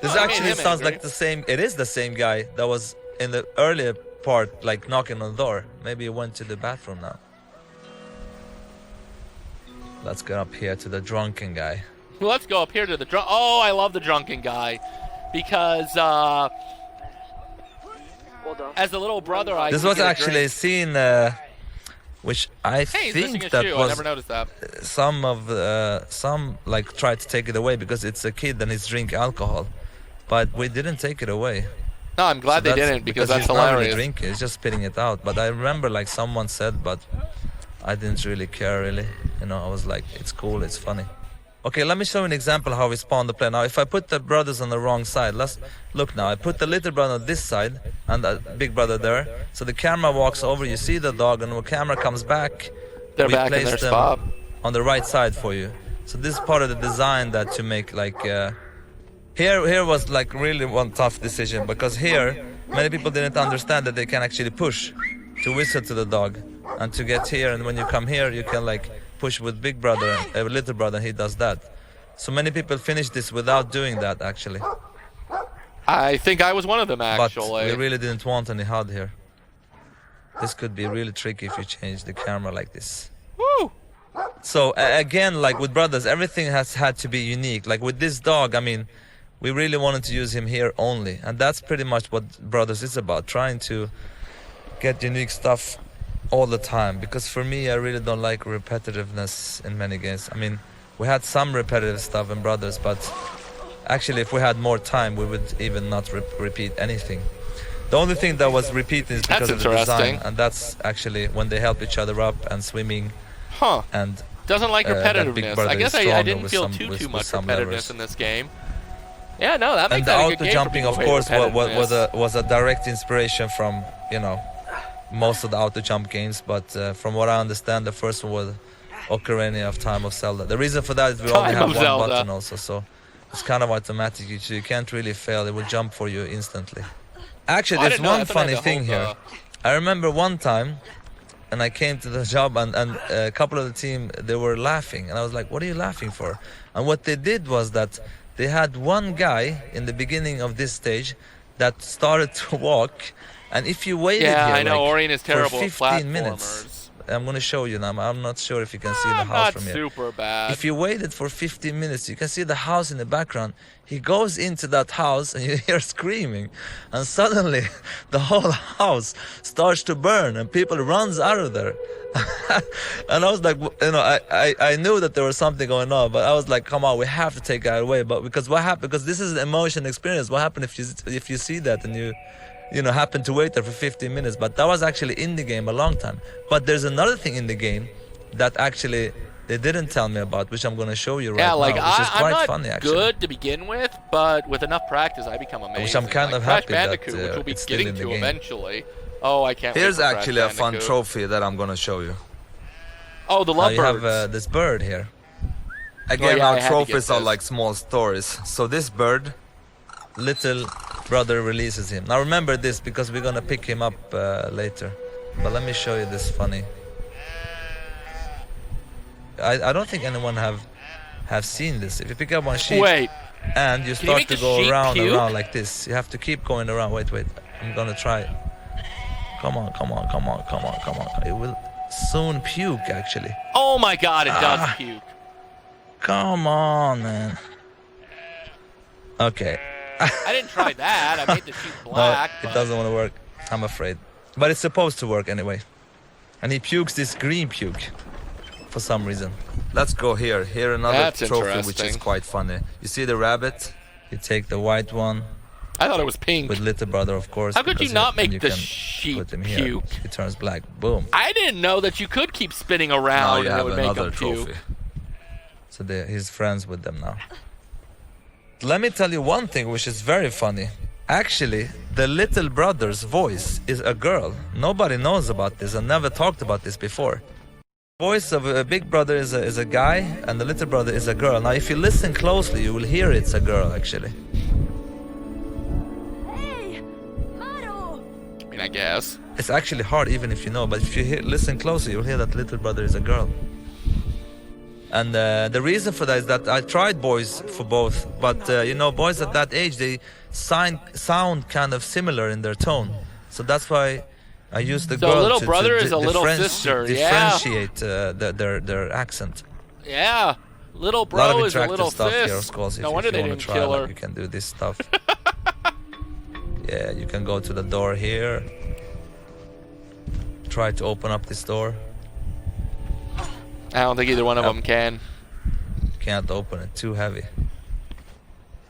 this actually him sounds angry. like the same. It is the same guy that was in the earlier part, like knocking on the door. Maybe he went to the bathroom now. Let's get up here to the drunken guy. Let's go up here to the drunk. Oh, I love the drunken guy, because as a little brother, I. This was actually a scene which I Hey, he's missing think a that shoe. I was never noticed that. some like tried to take it away because it's a kid and he's drinking alcohol, but we didn't take it away. No, I'm glad they didn't, because that's he's not really hilarious. drinking, he's just spitting it out. But I remember like someone said, but I didn't really care really. You know, I was like, it's cool, it's funny. Okay, let me show you an example how we spawn the player. Now, if I put the brothers on the wrong side, let's look now. I put the little brother on this side and the big brother there. So the camera walks over, you see the dog, and when the camera comes back, They're we back in place their them spot. on the right side for you. So this is part of the design that to make like here was like really one tough decision, because here many people didn't understand that they can actually push to whistle to the dog and to get here, and when you come here you can like push with big brother, little brother, he does that. So many people finish this without doing that actually. I think I was one of them, But actually. we really didn't want any HUD here. This could be really tricky if you change the camera like this. Woo! So again, like with brothers, everything has had to be unique. Like with this dog, I mean, we really wanted to use him here only. And that's pretty much what brothers is about, trying to get unique stuff all the time. Because for me, I really don't like repetitiveness in many games. I mean, we had some repetitive stuff in brothers, but actually if we had more time, we would even not repeat anything. The only thing that was repeated is because That's of the design, interesting. and that's actually when they help each other up and swimming Huh. and Doesn't like that big repetitiveness. brother I guess is I stronger didn't with feel some- too with much some repetitiveness levers. in this game. Yeah, no, that And makes the that a good auto game for jumping, people of who hate course, repetitiveness. was a direct inspiration from, you know, most of the auto jump games. But from what I understand, the first one was Ocarina of Time of Zelda. The reason for that is we only Time have of one Zelda. button also, so it's kind of automatic. You can't really fail. It will jump for you instantly. Actually, Oh, I there's didn't know. I one thought I had funny to thing hold here. I remember one time, and I came to the job, and a couple of the team, they were laughing, and I was like, what are you laughing for? And what they did was that they had one guy in the beginning of this stage that started to walk, and if you waited Yeah, here I know like, Aurian is for terrible at 15 minutes, platformers. I'm going to show you now. I'm not sure if you can see the house Not from here. super bad. If you waited for 15 minutes, you can see the house in the background. He goes into that house and you hear screaming, and suddenly the whole house starts to burn and people runs out of there. And I was like, you know, I knew that there was something going on, but I was like, come on, we have to take that away. But because what happened? Because this is an emotion experience. What happened if you see that and you know, happen to wait there for 15 minutes? But that was actually in the game a long time. But there's another thing in the game that actually they didn't tell me about, which I'm going to show you right yeah, like now, which is I'm quite not funny actually. good to begin with, but with enough practice, I become amazing. Which I'm kind like of Crash happy that, Bandicoot, which we'll be it's still getting in the to game. eventually. Oh, I can't. Here's wait for actually a Crash fun Bandicoot. trophy that I'm going to show you. Oh, the Now you lovebirds. have this bird here. Again, yeah, I our had to get trophies are this. like small stories. So this bird, little brother releases him. Now remember this, because we're gonna pick him up later. But let me show you this funny. I don't think anyone have seen this. If you pick up one sheep Wait, and you you start make to the go sheep around and puke? around like this, you have to keep going around. Wait, I'm gonna try it. Come on. It will soon puke actually. oh my God, it does Ah. puke. Come on, man. Okay. I didn't try that. I made the sheep No, black. it but- doesn't want to work, I'm afraid. But it's supposed to work anyway. And he pukes this green puke for some reason. Let's go here. Here another That's trophy, which is interesting. quite funny. You see the rabbit? You take the white one I thought it was pink. with little brother, of course. How could you because not then make you the can sheep put him here. puke? It turns black. Boom. I didn't know that you could keep spinning Now around you and it have would make another them puke. trophy. So he's friends with them now. Let me tell you one thing which is very funny. Actually, the little brother's voice is a girl. Nobody knows about this and never talked about this before. Voice of a big brother is a guy and the little brother is a girl. Now if you listen closely, you will hear it's a girl actually. Hey, Maru! I mean, I guess. It's actually hard even if you know, but if you listen closely, you'll hear that little brother is a girl. And the reason for that is that I tried boys for both, but you know, boys at that age, they sound kind of similar in their tone. So that's why I used the So girl little to brother is a little sister, yeah. differentiate their accent. Yeah. Little A lot of bro is a interactive little stuff here, sis. of course. No if wonder you they want didn't to try, kill her. like, you can do this stuff. Yeah, you can go to the door here. Try to open up this door. I don't think either one of them can. Can't open it, too heavy.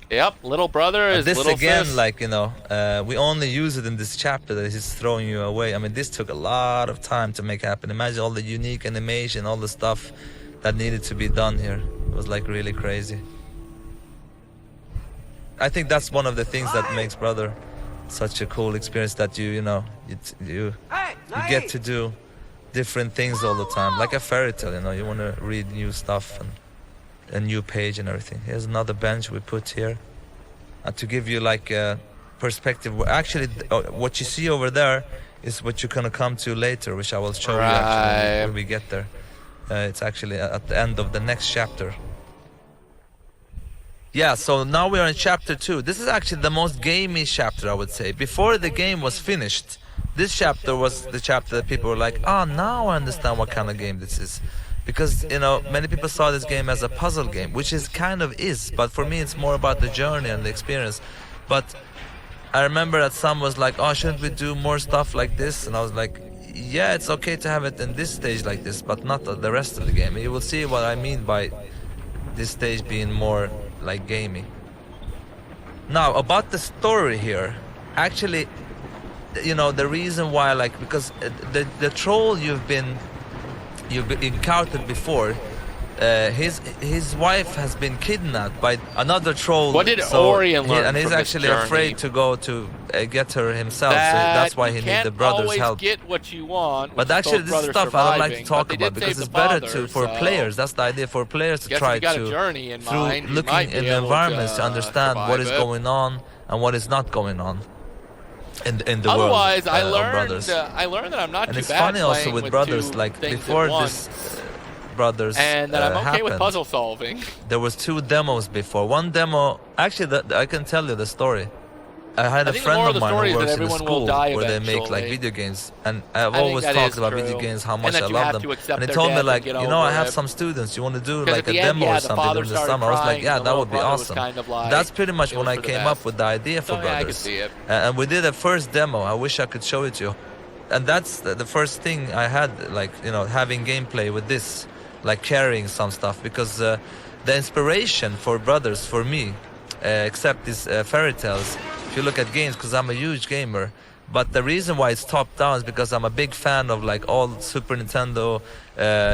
Yep, little brother is This little again, sis. like, you know, we only use it in this chapter that he's throwing you away. I mean, this took a lot of time to make happen. Imagine all the unique animation, all the stuff that needed to be done here. It was like really crazy. I think that's one of the things that makes Brother such a cool experience, that you know, you get to do different things all the time, like a fairy tale. You know, you want to read new stuff and a new page and everything. Here's another bench we put here to give you like a perspective. Actually, what you see over there is what you're gonna come to later, which I will show you actually when we get there. It's actually at the end of the next chapter. Yeah, so now we are in chapter 2. This is actually the most gamey chapter, I would say. Before the game was finished, this chapter was the chapter that people were like, oh, now I understand what kind of game this is. Because, you know, many people saw this game as a puzzle game, which is kind of is, but for me it's more about the journey and the experience. But I remember that some was like, oh, shouldn't we do more stuff like this? And I was like, yeah, it's okay to have it in this stage like this, but not the rest of the game. You will see what I mean by this stage being more like gamey. Now, about the story here, actually, you know, the reason why, like, because the troll you've encountered before, his wife has been kidnapped by another troll. What did Aurian learn and he's from actually this journey? afraid to go to get her himself, so that's why he needs the brother's help. Get what you want, But actually, this is stuff I don't like to talk about, because it's better for players. That's the idea, for players to try to, through looking in the environments, to understand what is going on and what is not going on in the world. Otherwise, I learned that I'm not and too it's bad funny also with brothers, two like things before at this once, brothers and that I'm okay happened, with puzzle solving. there was 2 demos before. One demo, actually, I can tell you the story. I had a friend of mine who works in a school where they make like video games, and I've always talked about video games, how much I love them. And he told me like, you know, I have some students, you want to do like a demo or something during the summer? I was like, yeah, that would be awesome. That's pretty much when I came up with the idea for Brothers. And we did a first demo. I wish I could show it to you. And that's the first thing I had, like, you know, having gameplay with this, like carrying some stuff, because the inspiration for Brothers for me, except these fairy tales, if you look at games, because I'm a huge gamer, but the reason why it's top down is because I'm a big fan of like all Super Nintendo,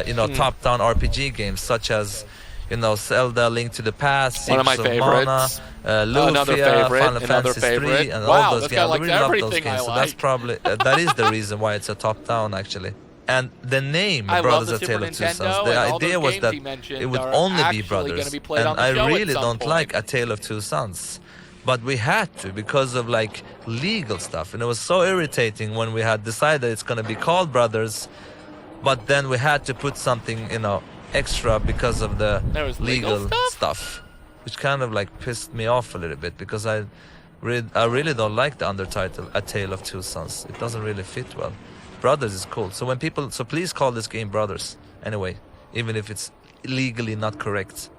you know, top down RPG games, such as, you know, Zelda, Link to the Past, one of my Secrets favorites, Lufia, Final Fantasy 3, and all those games. I really love those games, so that's probably that is the reason why it's a top down actually. And the name Brothers: A Tale of Two Sons, the idea was that it would only be brothers, and I really don't like A Tale of Two Sons. But we had to, because of like legal stuff, and it was so irritating when we had decided it's gonna be called Brothers, but then we had to put something, you know, extra because of the legal stuff, which kind of like pissed me off a little bit, because I really don't like the undertitle A Tale of Two Sons. It doesn't really fit well. Brothers is cool. So when people, so please call this game Brothers anyway, even if it's legally not correct.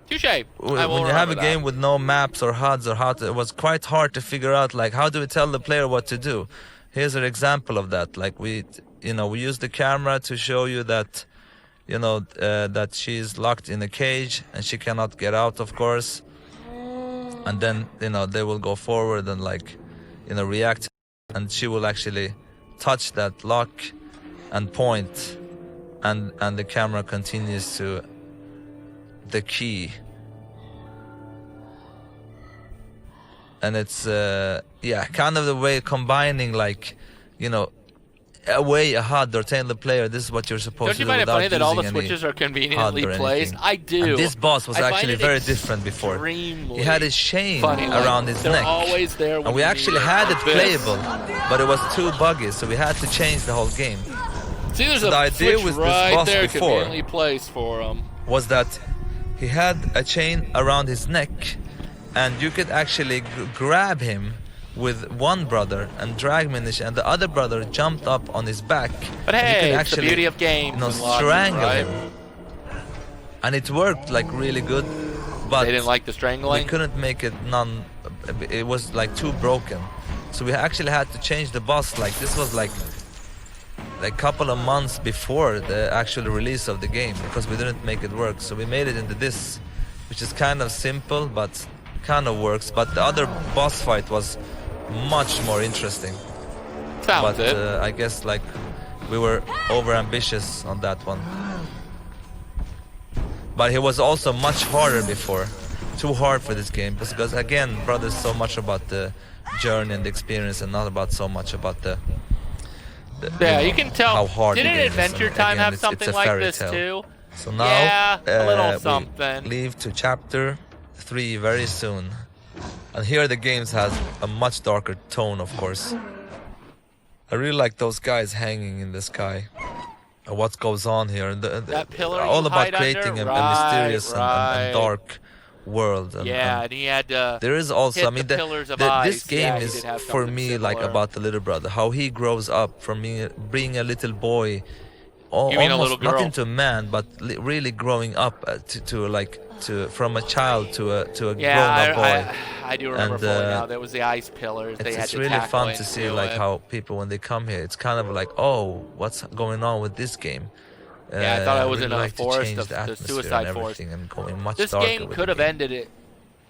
Touché. When you have a game with no maps or HUDs or it was quite hard to figure out, like, how do we tell the player what to do? Here's an example of that. Like we use the camera to show you that, you know, that she's locked in a cage and she cannot get out, of course. And then, you know, they will go forward and like, you know, react, and she will actually touch that lock and point, and the camera continues to the key, and it's yeah, kind of the way combining, like, you know, a HUD or telling the player this is what you're supposed to do. Don't you find it funny that all the any switches are conveniently placed? I do. And this boss was actually very different before. He had his chain around his neck, always there, and we actually had it playable, but it was too buggy, so we had to change the whole game. See, there's so the idea with right this boss there, before conveniently placed for him, was that he had a chain around his neck, and you could actually grab him with one brother and drag him in the chain, and the other brother jumped up on his back. But and hey, you could it's actually, the beauty of games, you know, strangle him. and it worked like really good, but They didn't like the we strangling? couldn't make it it was like too broken, so we actually had to change the boss. Like this was like couple of months before the actual release of the game, because we didn't make it work, so we made it into this, which is kind of simple but kind of works. But the other boss fight was much more interesting, Sounds but it. I guess like we were over ambitious on that one. But he was also much harder before, too hard for this game, because again, brother's so much about the journey and the experience, and not about so much about the Yeah, you can tell. how hard the Didn't game is. Adventure And Time again, have it's something a like fairy this tale. too? So now Yeah, a little we something. leave to chapter 3 very soon, and here the games has a much darker tone, of course. I really like those guys hanging in the sky. And what goes on here? And That pillar all you about hide creating under? a mysterious Right. and dark world. Yeah, and he had to there is also, hit I mean, the pillars of this ice. game Yeah, he is did have for something me like similar. about the little brother, how he grows up from being a little boy, You mean a almost little not girl? into a man, but really growing up to from a child to a grown-up boy. I do remember And, fully now. There was the ice pillars. They had It's to really tackle fun to see into like it. how people, when they come here, it's kind of like, oh, what's going on with this game? Yeah, I thought I was really in a like to forest change of the the atmosphere suicide and forest. everything and going much This darker game with could the have game. ended it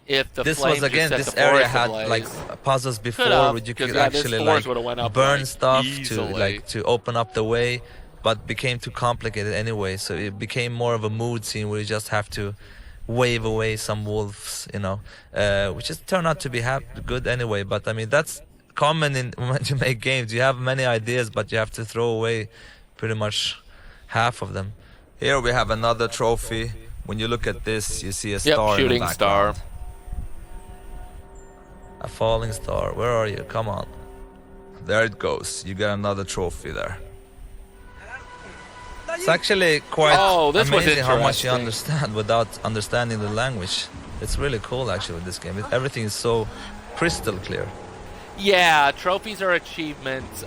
if the This flames was again, just set this the area forest had ablaze. like puzzles before Could've, where you 'cause, could yeah, this actually forest like would've went up, burn like, stuff easily. to open up the way, but became too complicated anyway. So it became more of a mood scene where you just have to wave away some wolves, you know, which just turned out to be good anyway. But I mean, that's common in when you make games. You have many ideas, but you have to throw away pretty much half of them. Here we have another trophy. When you look at this, you see a star in the shooting star. background. A falling star. Where are you? Come on. There it goes. You got another trophy there. It's actually quite this was amazing how much you interesting. understand without understanding the language. It's really cool actually with this game. Everything is so crystal clear. Yeah, trophies are achievements.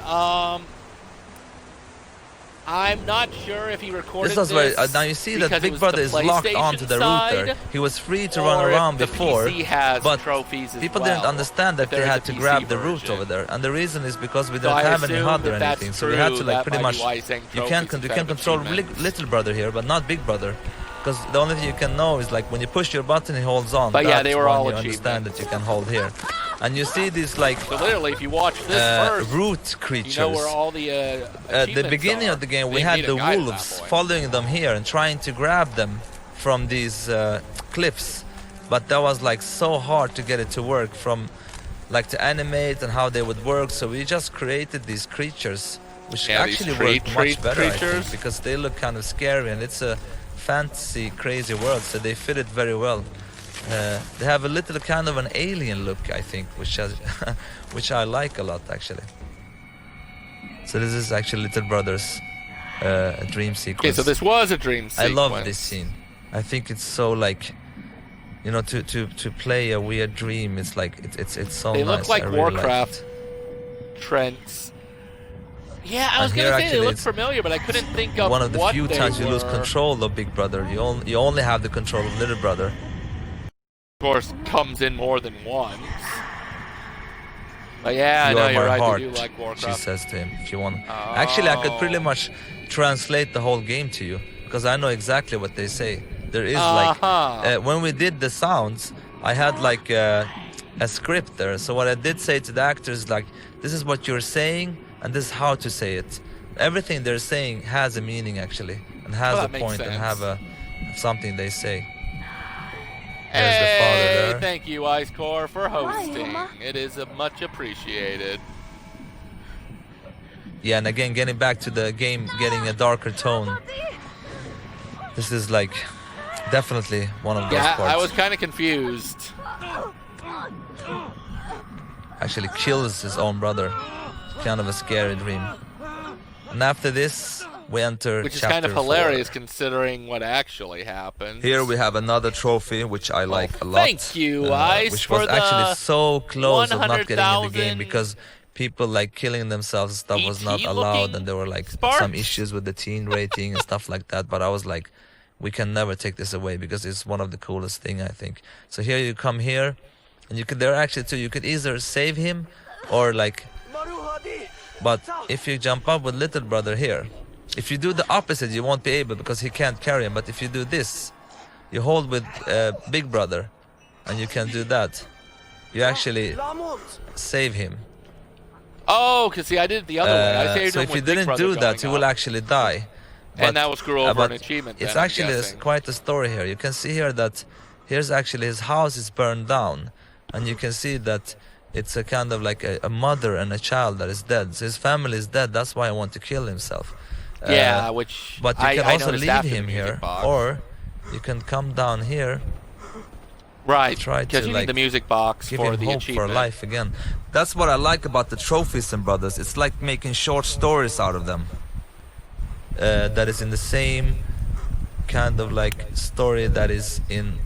I'm not sure if he recorded This was very. this Now you see that because it Big was Brother the is locked PlayStation onto the side, router. He was free to run or around if the before, PC has but trophies as people well, didn't understand that if they there is had a to PC grab the root version. over there, and the reason is because we So don't I have any assume HUD or if that's anything, so we had to true, like that pretty might be much. why he's saying You trophies can instead of control achievements. Little Brother here, but not Big Brother. Because the only thing you can know is like when you push your button, he holds on. But yeah, That's they were one all you understand achievements. that you can hold here, and you see these like So literally, if you watch this first, root creatures. you know where all the At the beginning are. of the game, we They had meet a the guy at that wolves point. following them here and trying to grab them from these cliffs, but that was like so hard to get it to work, from like to animate and how they would work. So we just created these creatures, which Yeah, these actually tree work much better, I think, creatures. because they look kind of scary and it's a fantasy, crazy world, so they fit it very well. They have a little kind of an alien look, I think, which I like a lot actually. So this is actually Little Brother's dream sequence. Okay, so this was a dream I sequence. love this scene. I think it's so like, you know, to play a weird dream. It's like it's so They nice. look like I really Warcraft it. Trents. Yeah, I And was here gonna say they actually look it's familiar, but I couldn't think of One of the what few they times you lose were. control of Big Brother. You only have the control of Little Brother. Of course, comes in more than once. But yeah, You no, are you're my right. heart, They do like she Warcraft. says to him. If you want, actually, I could pretty much translate the whole game to you because I know exactly what they say. There is like when we did the sounds, I had like a script there. So what I did say to the actors, like, this is what you're saying and this is how to say it. Everything they're saying has a meaning actually, and has Well, a that makes point and sense. have something they say. There's the father Hey, there. thank you, Ice Core, for hosting. Emma. It is much appreciated. Yeah, and again, getting back to the game, getting a darker tone. This is like definitely one of those Yeah, parts. I was kind of confused. Actually kills his own brother. Kind of a scary dream. And after this, we enter Which is chapter kind of 4. hilarious considering what actually happened. Here we have another trophy, which I like a lot. Thank you, Ice, which for was actually the so close of not getting in the game 100,000 because people like killing themselves and stuff was not ET allowed, looking and there were like sparks. some issues with the teen rating and stuff like that. But I was like, we can never take this away because it's one of the coolest thing, I think. So here you come here, and you could, there are actually two, you could either save him or like, but if you jump up with little brother here, if you do the opposite you won't be able because he can't carry him, but if you do this, you hold with big brother and you can do that, you actually save him. Oh, because see, I did it the other way. I saved so him if you with Big didn't Brother do that, going you will up. actually die. And that will screw over but an achievement. It's then, I'm actually guessing. quite a story here. You can see here that here's actually his house is burned down, and you can see that it's a kind of like a mother and a child that is dead. So his family is dead. That's why I want to kill himself. Yeah, which But you can I also noticed leave after the him music here, box. or you can come down here. Right, try because to, you like, need the music box Give for him the hope achievement. for life again. That's what I like about the trophies in Brothers. It's like making short stories out of them. That is in the same kind of like story that is in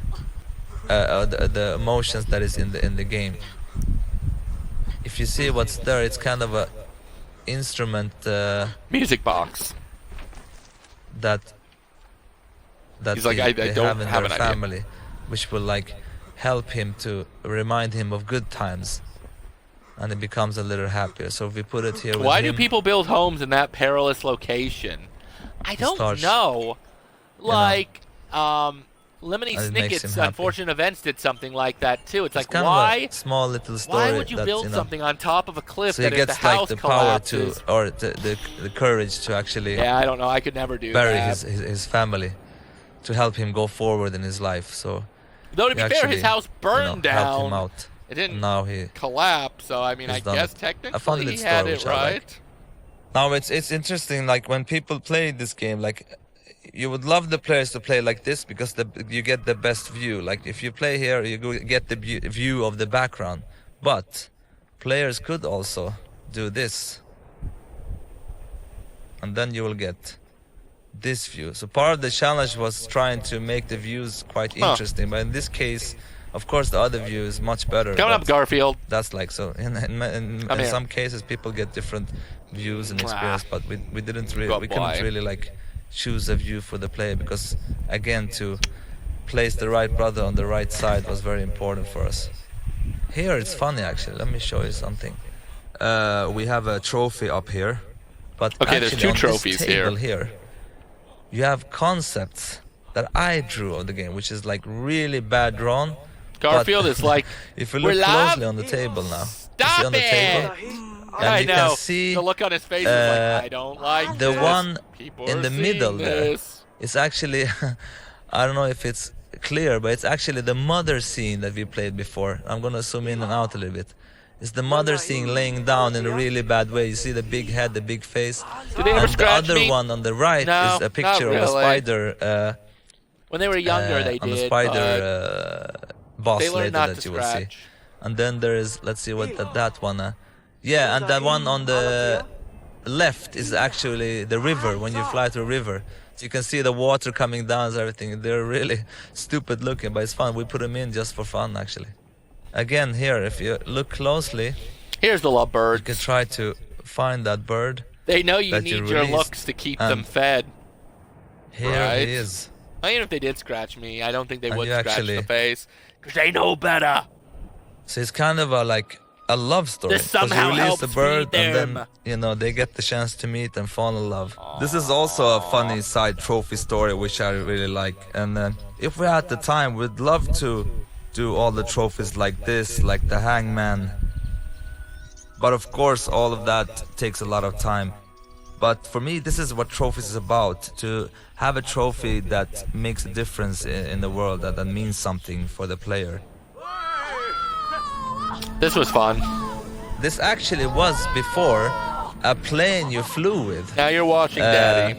the emotions that is in the game. If you see what's there, it's kind of a instrument Music box. that He's like, they I don't have in have their an idea. family, which will like help him to remind him of good times, and he becomes a little happier. So if we put it here with Why him, do people build homes in that perilous location? I don't starts, know. Like, And Lemony it makes him Snicket's happy. Unfortunate Events did something like that too. It's like, kind why? of a small little story. Why would you that, build you know, something on top of a cliff so he that if the gets like house the power to, collapses? or the courage to actually Yeah, I don't know. I could never do bury that. his family, to help him go forward in his life. So Though to be he fair, actually, his house burned helped him down. out. It didn't Now he collapse, so I mean, he's I done guess it. technically I found he it had story, it which I like. right. Now it's interesting, like when people play this game, like you would love the players to play like this because you get the best view. Like if you play here, you get the view of the background. But players could also do this, and then you will get this view. So part of the challenge was trying to make the views quite interesting. But in this case, of course, the other view is much better. Coming up, but Garfield. that's like so. In here. some cases, people get different views and experience, but we didn't really, Good we couldn't boy. really like choose a view for the player because again, to place the right brother on the right side was very important for us. Here it's funny actually. Let me show you something. We have a trophy up here, but Okay, there's actually two on trophies this table here, you have concepts that I drew of the game, which is like really bad drawn. Garfield but is like, if you "We're look live? closely on the table now, you see Stop on the table, it! and I you know. can see The look on his face is like, I don't like the this. one People in are the seeing middle there. this. It's actually, I don't know if it's clear, but it's actually the mother scene that we played before. I'm gonna zoom in and out a little bit. It's the mother scene laying down in a really bad way. You see the big head, the big face. Did they ever And the scratch other me? one on the right No, is a not picture of a really. spider. When they were younger, they on did. the spider boss they learned later not that to you will see. scratch. And then there is, let's see what that one. Yeah, and that one on the left is actually the river, when you fly through a river. So you can see the water coming down and everything. They're really stupid looking, but it's fun. We put them in just for fun, actually. Again, here, if you look closely, Here's the you lovebirds. can try to find that bird. They know you that you need your released, looks to keep and them fed. Here Right. he is. Even if they did scratch me, I don't think they And would you scratch actually- the face. Because they know better. So it's kind of a love story. This 'Cause somehow you release helps the bird feed and them. then, you know, they get the chance to meet and fall in love. This is also a funny side trophy story, which I really like. And if we had the time, we'd love to do all the trophies like this, like the hangman. But of course, all of that takes a lot of time. But for me, this is what trophies is about. To have a trophy that makes a difference in the world, that means something for the player. This was fun. This actually was before a plane you flew with. Now you're watching, Daddy.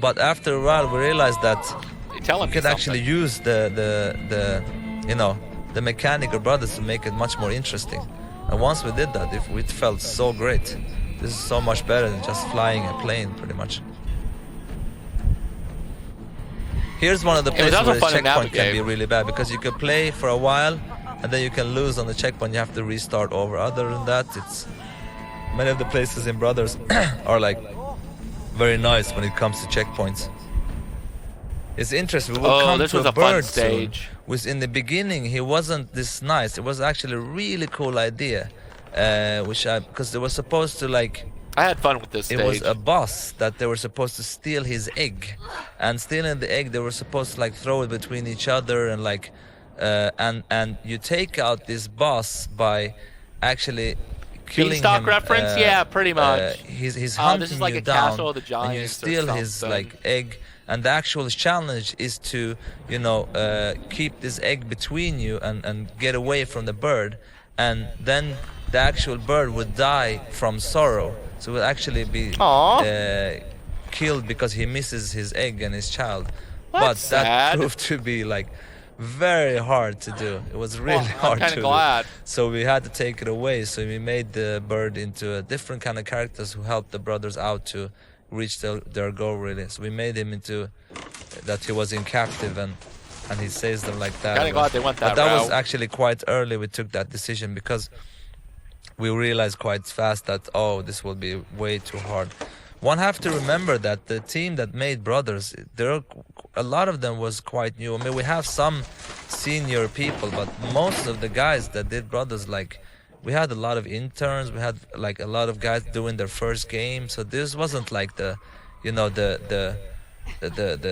But after a while, we realized that You're telling you me could something. actually use the mechanical brothers to make it much more interesting. And once we did that, it felt so great. This is so much better than just flying a plane, pretty much. Here's one of the It was places also where the fun to checkpoint can be navigate. really bad, because you could play for a while and then you can lose on the checkpoint. You have to restart over. Other than that, it's many of the places in Brothers are like very nice when it comes to checkpoints. It's interesting. We will Oh, come this to was a a fun bird soon. stage. Which in the beginning he wasn't this nice. It was actually a really cool idea, because they were supposed to like. I had fun with this stage. It was a boss that they were supposed to steal his egg, and stealing the egg they were supposed to like throw it between each other and like, and you take out this boss by actually killing Beanstalk him. reference? Yeah, pretty much. He's hunting this is like you a down, Castle of the and you Giants or steal his something. like egg. And the actual challenge is to, keep this egg between you and get away from the bird, and then the actual bird would die from sorrow. So it would actually be killed because he misses his egg and his child. That's but that sad. proved to be like very hard to do. It was really hard I'm to kind of glad. do. So we had to take it away. So we made the bird into a different kind of characters who helped the brothers out to reach their goal, really. So we made him into that he was in captive and he says them like that. Kind of glad they went that But that route. was actually quite early we took that decision, because we realized quite fast that this will be way too hard. One have to remember that the team that made Brothers, a lot of them was quite new. I mean, we have some senior people, but most of the guys that did Brothers, like, we had a lot of interns, we had like a lot of guys doing their first game, so this wasn't like the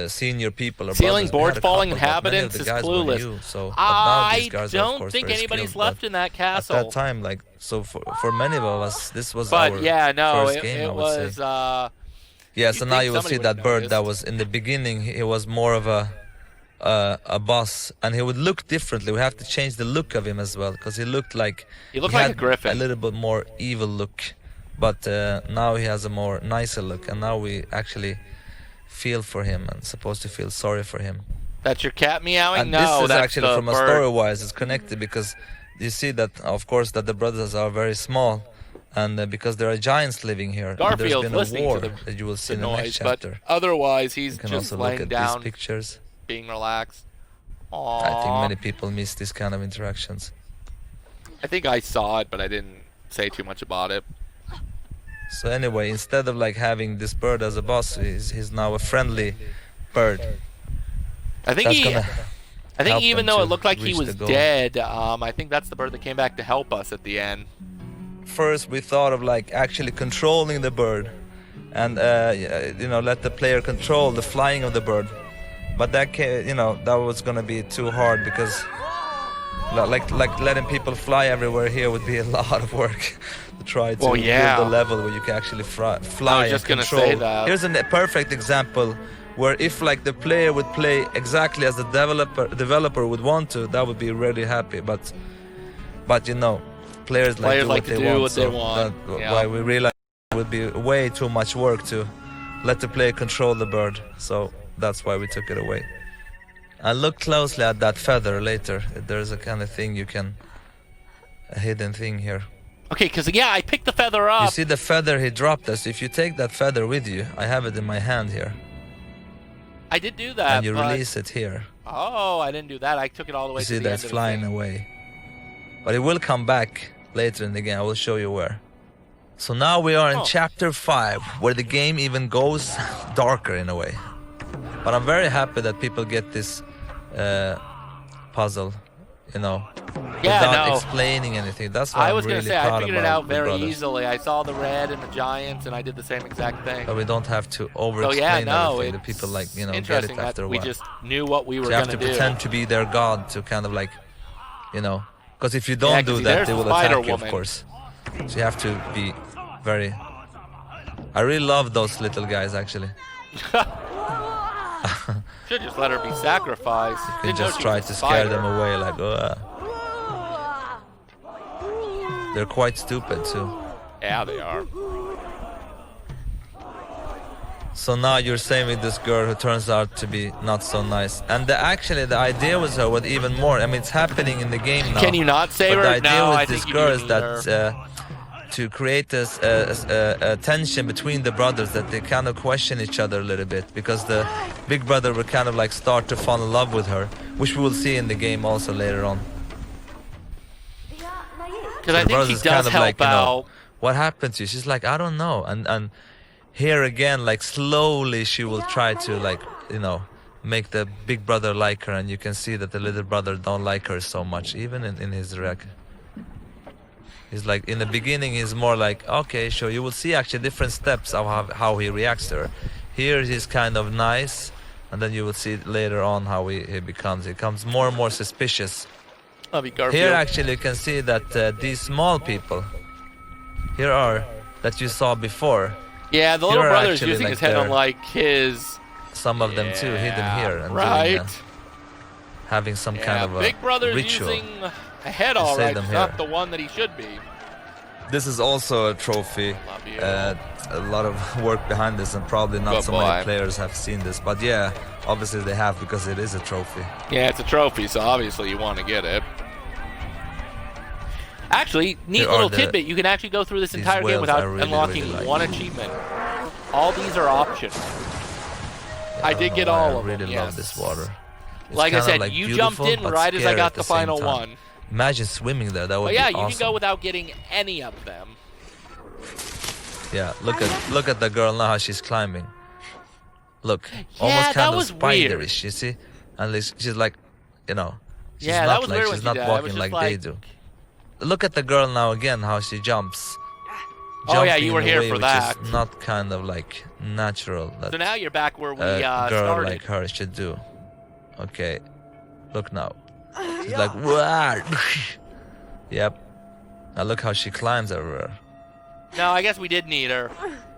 senior people. Or Ceiling brothers. board falling But many of inhabitants the is guys were clueless. new, so, but now these I guys are, of don't course, think very anybody's skilled, left but in that castle. at that time, like, so for many of us, this was But our yeah, no, first game, I it would was. say. Yeah, so you'd now think you will somebody see would that have bird noticed. that was in the beginning. He was more of a boss, and he would look differently. We have to change the look of him as well, because he looked like like a had griffin. a little bit more evil look, but now he has a more nicer look, and now we actually feel for him and supposed to feel sorry for him. That's your cat meowing? And No, this is that's actually the from a bird. story-wise, it's connected, because you see that, of course, that the brothers are very small, and because there are giants living here. And Garfield's there's been a listening war to that you will see the in the next noise, chapter. but otherwise he's You can just also look laying at down, these pictures. being relaxed. Aww. I think many people miss these kind of interactions. I think I saw it, but I didn't say too much about it. So anyway, instead of like having this bird as a boss, he's now a friendly bird. I think That's he. gonna I think help even them though to it looked like he reach was the goal. dead, I think that's the bird that came back to help us at the end. First, we thought of like actually controlling the bird, and let the player control the flying of the bird. But that that was gonna be too hard, because like letting people fly everywhere here would be a lot of work to try to Well, yeah. build a level where you can actually fly I was just and gonna control. say that. Here's a perfect example where if like the player would play exactly as the developer would want to, that would be really happy. But players Players do what they want. want. That's Yeah. why we realized it would be way too much work to let the player control the bird. So that's why we took it away. And look closely at that feather later. There's a kind of thing a hidden thing here. Okay, because I picked the feather up. You see the feather he dropped us. If you take that feather with you, I have it in my hand here, I did do that. and you but- release it here. Oh, I didn't do that. I took it all the way You to see the that's end flying of the thing. away. But it will come back later in the game. I will show you where. So now we are in chapter 5, where the game even goes darker in a way. But I'm very happy that people get this puzzle, without explaining anything. That's why I was I'm gonna really say I proud figured it about out the very brothers. easily. I saw the red and the giants, and I did the same exact thing. But we don't have to So over-explain no, everything. The it's people get it interesting after a that we while. just knew what we were So you have gonna to do. pretend to be their god to kind of because if you don't 'cause do see, that, there's they the will attack you, of Spider-Woman. course. So you have to be very... I really love those little guys, actually. Should just let her be sacrificed. You Didn't know just she try was a to scare them spider. away, like, They're quite stupid, too. Yeah, they are. So now you're saving this girl who turns out to be not so nice. And actually, the idea with her was even more. I mean, it's happening in the game now. Can you not save But her? the idea No, with I this think you girl do is need that her. to create this tension between the brothers, that they kind of question each other a little bit, because the big brother will kind of like start to fall in love with her, which we will see in the game also later on. Because I The think brothers he is does kind of help like, out. what happened to you? She's like, I don't know. And here again, like slowly she will try to make the big brother like her, and you can see that the little brother don't like her so much, even in his reaction. He's like, in the beginning he's more like, okay, sure, you will see actually different steps of how he reacts to her. Here he's kind of nice, and then you will see later on how he becomes more and more suspicious. Love you, Garfield. Here actually you can see that these small people here are that you saw before. Yeah, the little Here are brother's actually, using like, his head on their- like his. Some of them too hidden here and right. doing, having some Yeah, kind of a Big Brother's ritual. using a head You all say right, them it's here. not the one that he should be. This is also a trophy. Love you. A lot of work behind this, and probably not Good so boy. many players have seen this. But yeah, obviously they have, because it is a trophy. Yeah, it's a trophy, so obviously you want to get it. Actually, neat Here are little the- tidbit. You can actually go through this these entire game whales without I really, unlocking really like. one achievement. All these are optional. I did get all of them, I really love yes. this water. It's Like I kinda, said, you jumped beautiful, in but right as I scary got at the same final time. one. Imagine swimming there. That would But yeah, be you awesome. can go without getting any of them. Yeah, look at the girl now, how she's climbing. Look, Yeah, almost that kind of was weird. spiderish, you see? And she's like, you know, she's Yeah, that not was like weird when she's she not did. I was walking just like like- they do. Look at the girl now again, how she jumps. Oh, yeah, Jumping you were in a here way for which that. is not kind of like natural that So now you're back where we a girl started. like her should do. Okay, look now. She's like, "Wah!" Yep. Now look how she climbs everywhere. No, I guess we did need her.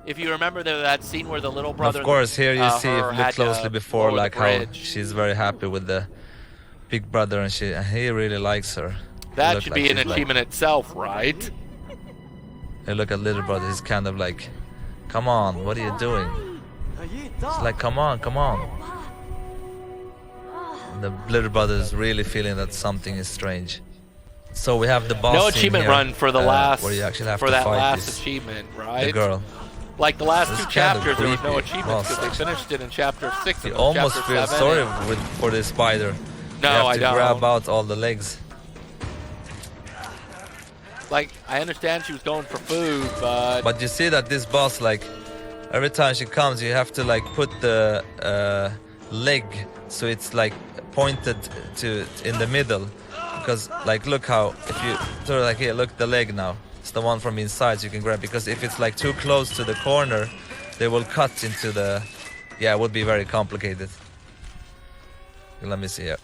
If you remember that scene where the little brother. Of course, here you see, her if you had look to closely before, lower the like how bridge. she's very happy with the big brother, and he really likes her. That Look should like be an she's like- achievement itself, right? Hey, look at little brother. He's kind of like, come on, what are you doing? He's like, come on, come on. And the little brother is really feeling that something is strange. So we have the boss. No scene achievement here, run for the last where you actually have for to that fight last this, achievement, the right? girl. Like the last It's two kind of chapters, there was no creepy. achievements because Lost. they finished it in chapter 6 You and almost chapter feel 7. sorry and- for this spider. No, you have I to don't. grab out all the legs. Like, I understand she was going for food, but But you see that this boss, like, every time she comes, you have to like put the leg so it's like pointed to in the middle. Because like, look how, if you sort of like here, look the leg now. It's the one from inside, so you can grab. Because if it's like too close to the corner, they will cut into the. Yeah, it would be very complicated. Let me see here.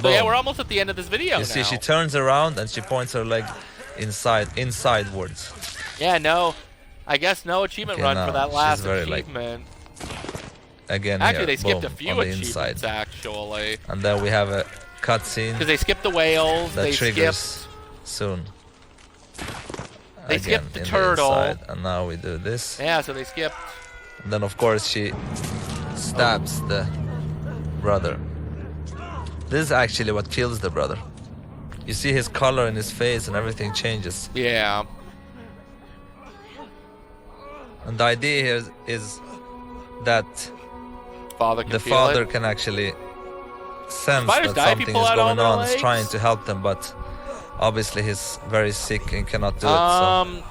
so yeah, Boom. we're almost at the end of this video You now. see, she turns around and she points her leg insidewards. Yeah, no. I guess no achievement Okay, run now for that she's last very, like, achievement. Again, Actually, here, they skipped boom, a few on the achievements, inside. actually. And then we have a cutscene Because they skipped the whales, that they triggers skipped... soon. They Again, skipped the in turtle. inside, and now we do this. Yeah, so they skipped... And then of course she stabs the brother. This is actually what kills the brother. You see his color in his face and everything changes. Yeah. And the idea here is that Father can the feel father it. can actually sense Spiders that die if you something pull is out all going their on, is legs? trying to help them, but obviously he's very sick and cannot do it. So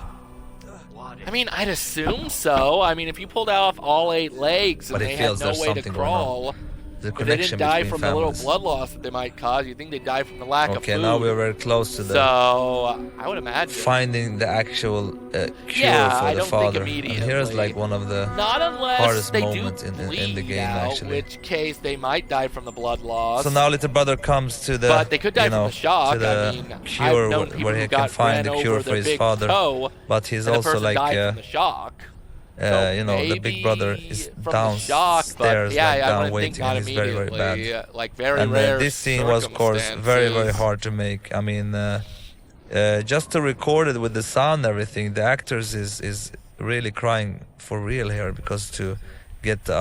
I mean, I'd assume so. I mean, if you pulled off all 8 legs and But he they had feels no there's way to something going on. crawl, the if they connection didn't die between from the little families. blood loss that they might cause, you think they die from the lack of Okay, food. now we're very close to the So, I would imagine. finding the actual cure Yeah, for I the don't think father. And here's immediately. like one of the Not unless hardest they do moment in the bleed game, out, actually. which case they might die from the blood loss. So now little brother comes to the, but they could die you know, from the shock. to the I mean, cure I've known people where who he can got find ran the cure over for their his big father. toe, But he's and the also person like, died from the shock. you know, the big brother is from the shock, but downstairs, yeah, like I down wouldn't think waiting, not and he's very, very immediately. bad. Like very And rare. this scene was, of course, very, very circumstances. hard to make. I mean, just to record it with the sound and everything, the actors is really crying for real here, because to get the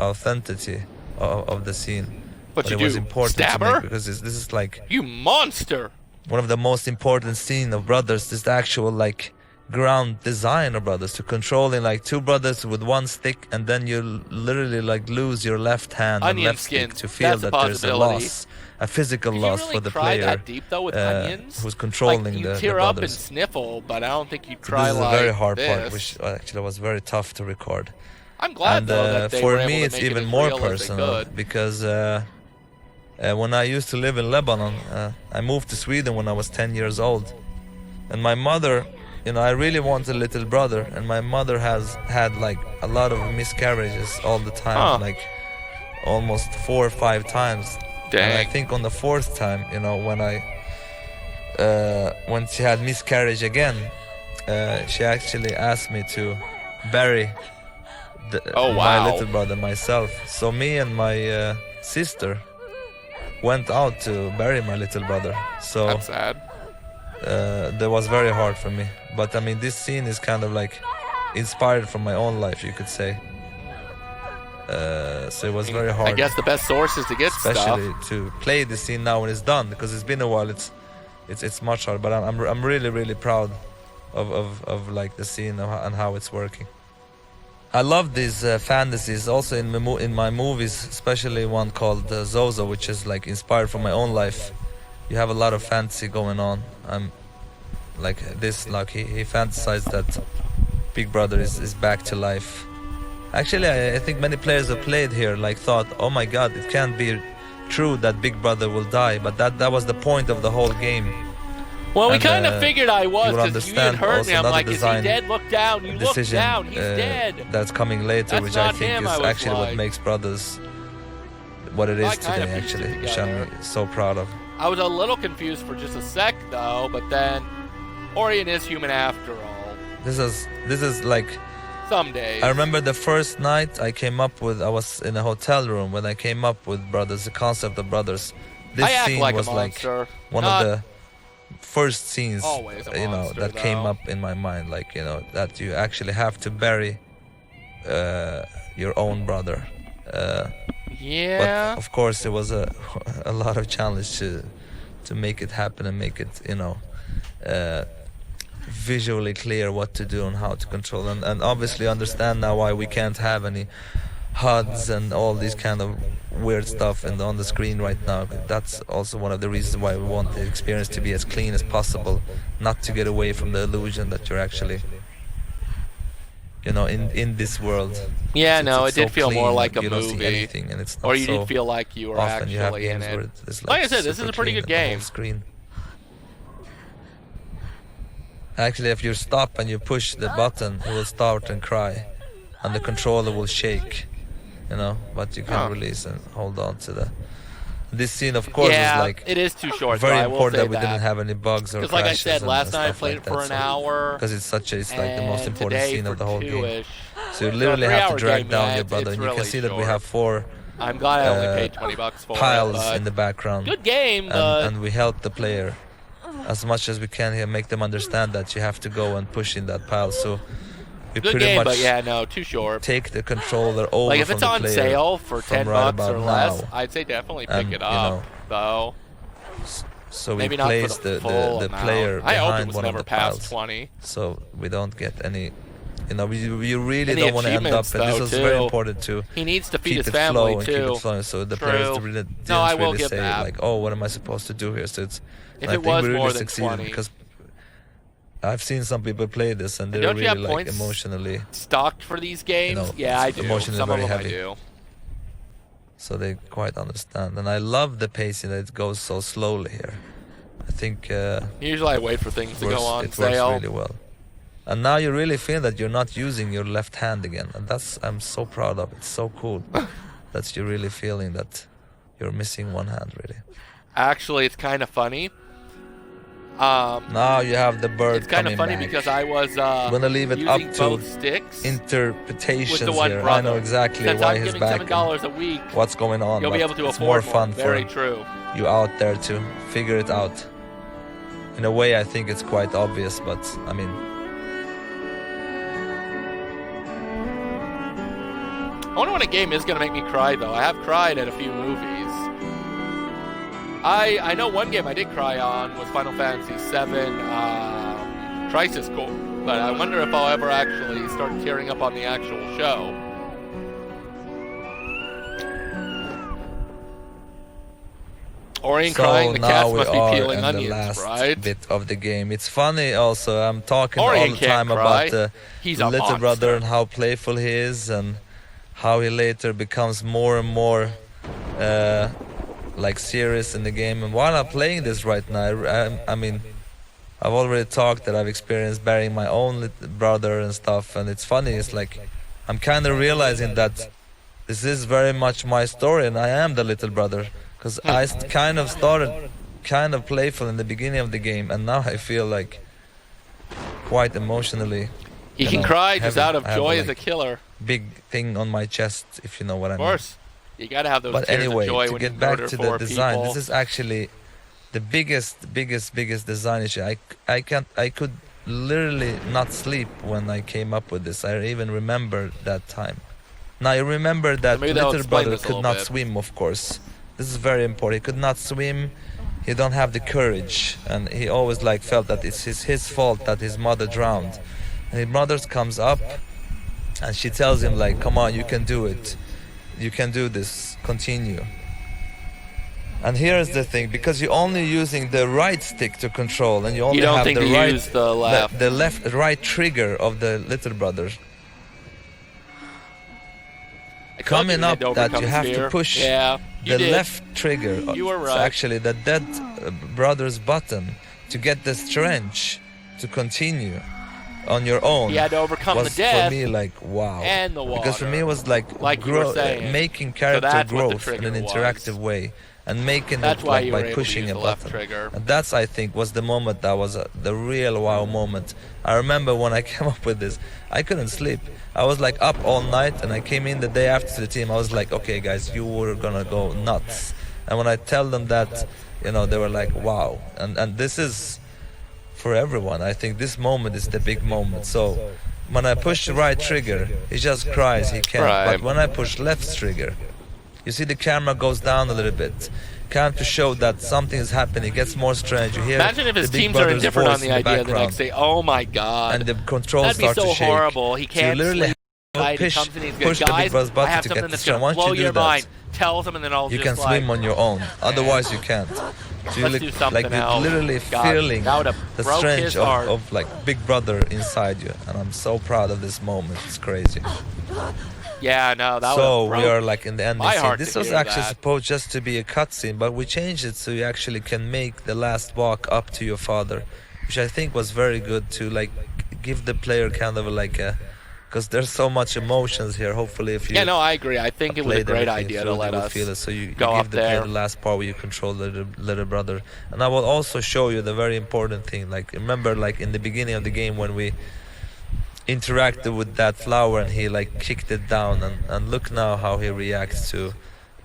authenticity of the scene. But you it was do important stab to her? make, because this is like You monster! one of the most important scenes of Brothers. Is the actual like ground design of Brothers, to controlling like 2 brothers with 1 stick, and then you literally like lose your left hand and Onion left stick skin, to feel that's a that there's a possibility. loss, a physical Did you loss really for the cry player that deep though with onions? who's controlling like, you the tear up and brothers. sniffle, but I don't think you So cry this is like a very hard this. part, which actually was very tough to record. I'm glad And though that they for were able me, to it's make it even as more real as they personal could. because when I used to live in Lebanon, I moved to Sweden when I was 10 years old, and my mother, you know, I really want a little brother, and my mother has had like a lot of miscarriages all the time, Huh. like almost 4 or 5 times. And I Dang. think on the 4th time, you know, when she had miscarriage again, she actually asked me to bury Oh, my wow. little brother myself. So me and my sister went out to bury my little brother. So That's sad. that was very hard for me. But I mean, this scene is kind of like inspired from my own life, you could say. So it was very hard. I guess the best source is to get especially stuff. to play the scene now when it's done, because it's been a while. It's much harder. But I'm really proud of like the scene and how it's working. I love these fantasies also in my movies, especially one called Zozo, which is like inspired from my own life. You have a lot of fantasy going on. I'm like this, like he fantasized that Big Brother is back to life. Actually, I think many players have played here like thought, oh my god, it can't be true that Big Brother will die, but that was the point of the whole game. Well, we And, kind of figured I was, you will because you had understand heard also me. I'm another like, is he design dead? Look down. You look decision down. He's dead. that's coming later, That's which I not think him, is I was actually what like. makes Brothers what it I is kinda today, pieced it actually, which I'm together. so proud of. I was a little confused for just a sec, though, but then Aurian is human after all. This is like, Some days. I remember the first night I was in a hotel room when I came up with Brothers, the concept of Brothers. This I act scene like was a like monster. one Not of the first scenes, always a you know, monster, that came though. up in my mind, like, you know, that you actually have to bury your own brother. Yeah. But of course, it was a lot of challenge to make it happen and make it, you know, visually clear what to do and how to control, and obviously understand now why we can't have any HUDs and all these kind of weird stuff on the screen right now. That's also one of the reasons why we want the experience to be as clean as possible, not to get away from the illusion that you're actually, you know, in this world. Yeah, no, It's it did so feel more clean like that a you don't see movie. anything, and it's not Or you so did feel like you were often you have actually in games where it. it's Like I said, this is super a pretty clean good and the whole game. screen. Actually, if you stop and you push the button, it will start and cry, and the controller will shake, you know. But you can release and hold on to the. This scene, of course, Yeah, was like it is too short. very though, I will important say that we didn't have any bugs or Because crashes. like I said, and last night I stuff played like it for that, an hour. because it's like the most and important today scene of for the whole game. 2-ish. So you literally So a have to 3-hour drag game, down yeah, your it's brother, and you really can see that we short. have 4 I'm glad I only paid $20 for piles it. But in the background. good game, but and we help the player as much as we can here, make them understand that you have to go and push in that pile. So we good pretty game. much But yeah, no, too short. take the controller over Like if from it's the on player sale for from $10 right or about less, now. I'd say definitely pick And, it you up. know, Though so we maybe not for place the full the amount. player I hope it behind was one of never the past piles, 20. so we don't get any. You know, we really Any don't want to end up. achievements, And this though, was very too. important to He needs to feed keep his it family flow and too. keep it flowing, so the True. players didn't No, I will really give say that. like, oh, what am I supposed to do here? So it's. If I it think was we really more than succeeded 20. because I've seen some people play this and they're don't you really have like points emotionally, Stocked for these games? know, Yeah, I it's do. emotionally Some of very them heavy. I do. so they quite understand. And I love the pacing that it goes so slowly here. I think Usually I wait for things to go on it works sale. really well. And now you really feel that you're not using your left hand again, and I'm so proud of. It's so cool that you're really feeling that you're missing one hand, really. Actually, it's kind of funny. Now you have the bird It's kind of coming funny back. because I was I'm gonna leave it up using to both sticks with interpretations the one here. brother. I know exactly Since why I'm he's giving back and $7 a week, what's going on. you'll be but able to it's afford more fun Very for true. you out there to figure it out. In a way, I think it's quite obvious, but I mean, I wonder when a game is going to make me cry, though. I have cried at a few movies. I know one game I did cry on was Final Fantasy VII Crisis Core, but I wonder if I'll ever actually start tearing up on the actual show. Aurian crying, the now cats we must be are peeling in the onions, last right? bit of the game. It's funny also. I'm talking Aurian all the can't time cry. about He's the a little monster. brother and how playful he is, and how he later becomes more and more like serious in the game. And while I'm playing this right now, I mean, I've already talked that I've experienced burying my own little brother and stuff, and it's funny, it's like I'm kind of realizing that this is very much my story and I am the little brother, because I kind of started kind of playful in the beginning of the game, and now I feel like quite emotionally. You can cry just heavy. out of I have joy a, as a killer. big thing on my chest, if you know what I Of mean. course. You gotta have those But tears anyway, of joy to when you get back murder to the four design, people. this is actually the biggest design issue. I could literally not sleep when I came up with this. I even remember that time. Now I remember that Maybe that'll little explain brother this a could little not bit. swim, of course. This is very important. He could not swim. He don't have the courage, and he always like felt that it's his fault that his mother drowned. And his mother comes up, and she tells him like, "Come on, you can do it. You can do this. Continue." And here's the thing, because you're only using the right stick to control, and you only don't have think the to right, use the left. the left, right trigger of the little brother. I told you Coming we had up that overcome you have fear. to push Yeah, you the did. left trigger. You were It's right. actually the dead brother's button to get this trench to continue on your own. He had to overcome was the death for me like wow. and the water. Because for me it was like, Like you were saying. making character that's what the growth in an trigger interactive was. way, and making That's it why like you by were able to pushing use a the left button. trigger. And that's, I think, was the moment that was the real wow moment. I remember when I came up with this, I couldn't sleep. I was like up all night, and I came in the day after to the team. I was like, okay guys, you were gonna go nuts. And when I tell them that, you know, they were like, wow. And this is for everyone. I think this moment is the big moment. So when I push the right trigger, he just cries, he can't. Right. But when I push left trigger, you see the camera goes down a little bit, kind of to show that something is happening. It gets more strange. You hear Imagine if his the big teams are brother's indifferent on voice the in idea the background, next day. Oh my god. and the controls That'd be start so to shake. horrible. He So can't you literally sleep. have to He comes in, he's push good. the big Guys, brother's I button have to something get that's this. gonna Once blow you do your that, mind. Tells him, and then I'll you just can like, swim on your own. Otherwise, you can't. So you Let's do something like you're else. literally God, feeling that would've the broke strength his heart. of like Big Brother inside you, and I'm so proud of this moment. It's crazy. Yeah, no, that So would've we broke are like in the ending my scene. heart This to was hear actually that. supposed just to be a cutscene, but we changed it so you actually can make the last walk up to your father, which I think was very good to like give the player kind of like a, because there's so much emotions here. Hopefully, if you Yeah, no, I agree. I think it was a played great everything idea to through, let you will us feel it. So you go give up the player there. the last part where you control the little brother. And I will also show you the very important thing. Like remember, like in the beginning of the game when we interacted with that flower and he like kicked it down, and look now how he reacts to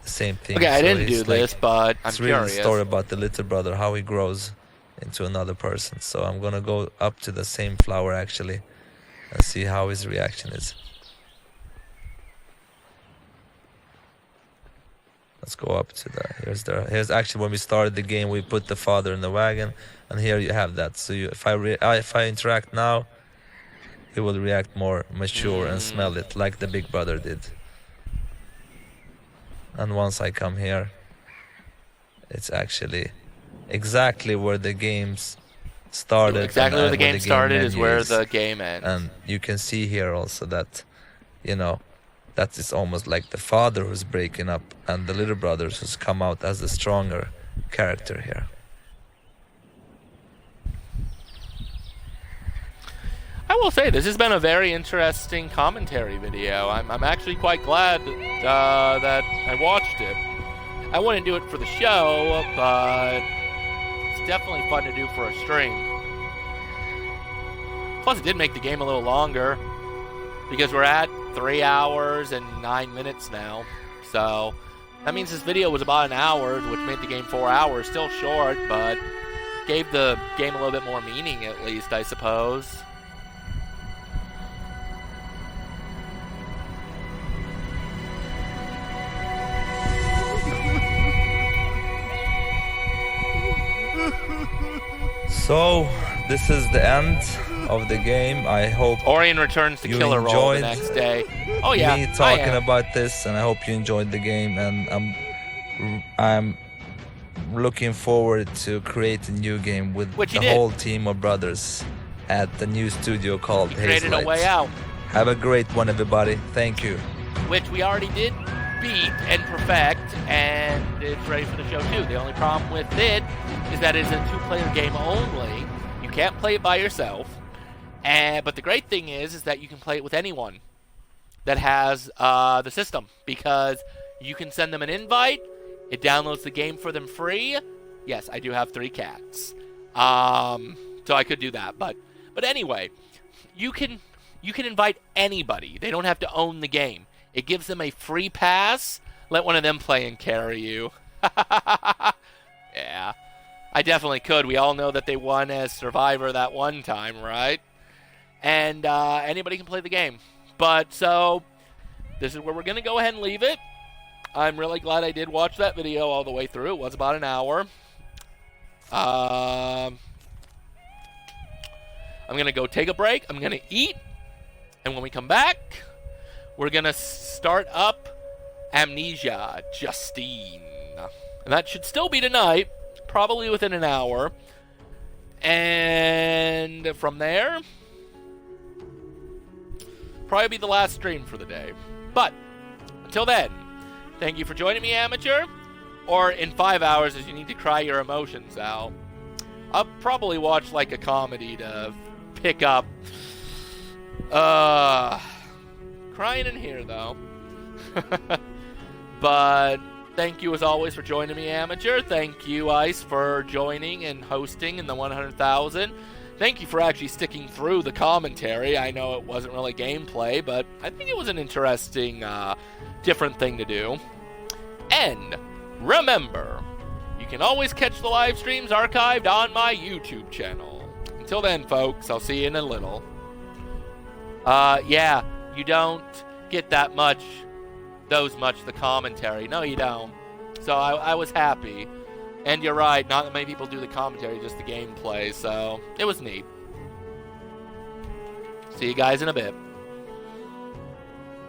the same thing. Okay, I So didn't do he's, like, this, but I'm it's really curious. a story about the little brother, how he grows into another person. So I'm gonna go up to the same flower actually and see how his reaction is. Let's go up to here's actually when we started the game, we put the father in the wagon, and here you have that. So if I interact now, he will react more mature and smell it like the big brother did. And once I come here, it's actually exactly where the games started. Exactly where the game started is menu where the game ends. And you can see here also that, you know, that is almost like the father who's breaking up and the little brothers who's come out as the stronger character here. I will say this has been a very interesting commentary video. I'm actually quite glad that I watched it. I wouldn't do it for the show, but it's definitely fun to do for a stream. Plus, it did make the game a little longer because we're at 3 hours and 9 minutes now. So that means this video was about an hour, which made the game 4 hours. Still short, but gave the game a little bit more meaning, at least, I suppose. So this is the end of the game. I hope Aurian returns to you killer role the enjoyed next day. Oh yeah, me I talking am. about this, and I hope you enjoyed the game. And I'm looking forward to create a new game with Which you the did. whole team of brothers at the new studio called You created a Hazelight. way out. Have a great one, everybody. Thank you. which we already did beat and perfect, and it's ready for the show too. The only problem with it is that it's a 2-player game only. You can't play it by yourself. But the great thing is that you can play it with anyone that has the system, because you can send them an invite. It downloads the game for them free. Yes, I do have 3 cats, so I could do that. But anyway, you can invite anybody. They don't have to own the game. It gives them a free pass. Let one of them play and carry you. Yeah, I definitely could. We all know that they won as Survivor that one time, right? And anybody can play the game. But so this is where we're going to go ahead and leave it. I'm really glad I did watch that video all the way through. It was about an hour. I'm going to go take a break. I'm going to eat. And when we come back, we're going to start up Amnesia Justine. And that should still be tonight, probably within an hour. And from there, probably be the last stream for the day. But until then, thank you for joining me, amateur. Or in 5 hours, as you need to cry your emotions out. I'll probably watch like a comedy to pick up. Crying in here, though. But thank you as always for joining me, amateur. Thank you, Ice, for joining and hosting in the 100,000. Thank you for actually sticking through the commentary. I know it wasn't really gameplay, but I think it was an interesting, different thing to do. And remember, you can always catch the live streams archived on my YouTube channel. Until then, folks, I'll see you in a little. Yeah, you don't get that much, the commentary. No, you don't. So I was happy. And you're right, not that many people do the commentary, just the gameplay, so it was neat. See you guys in a bit.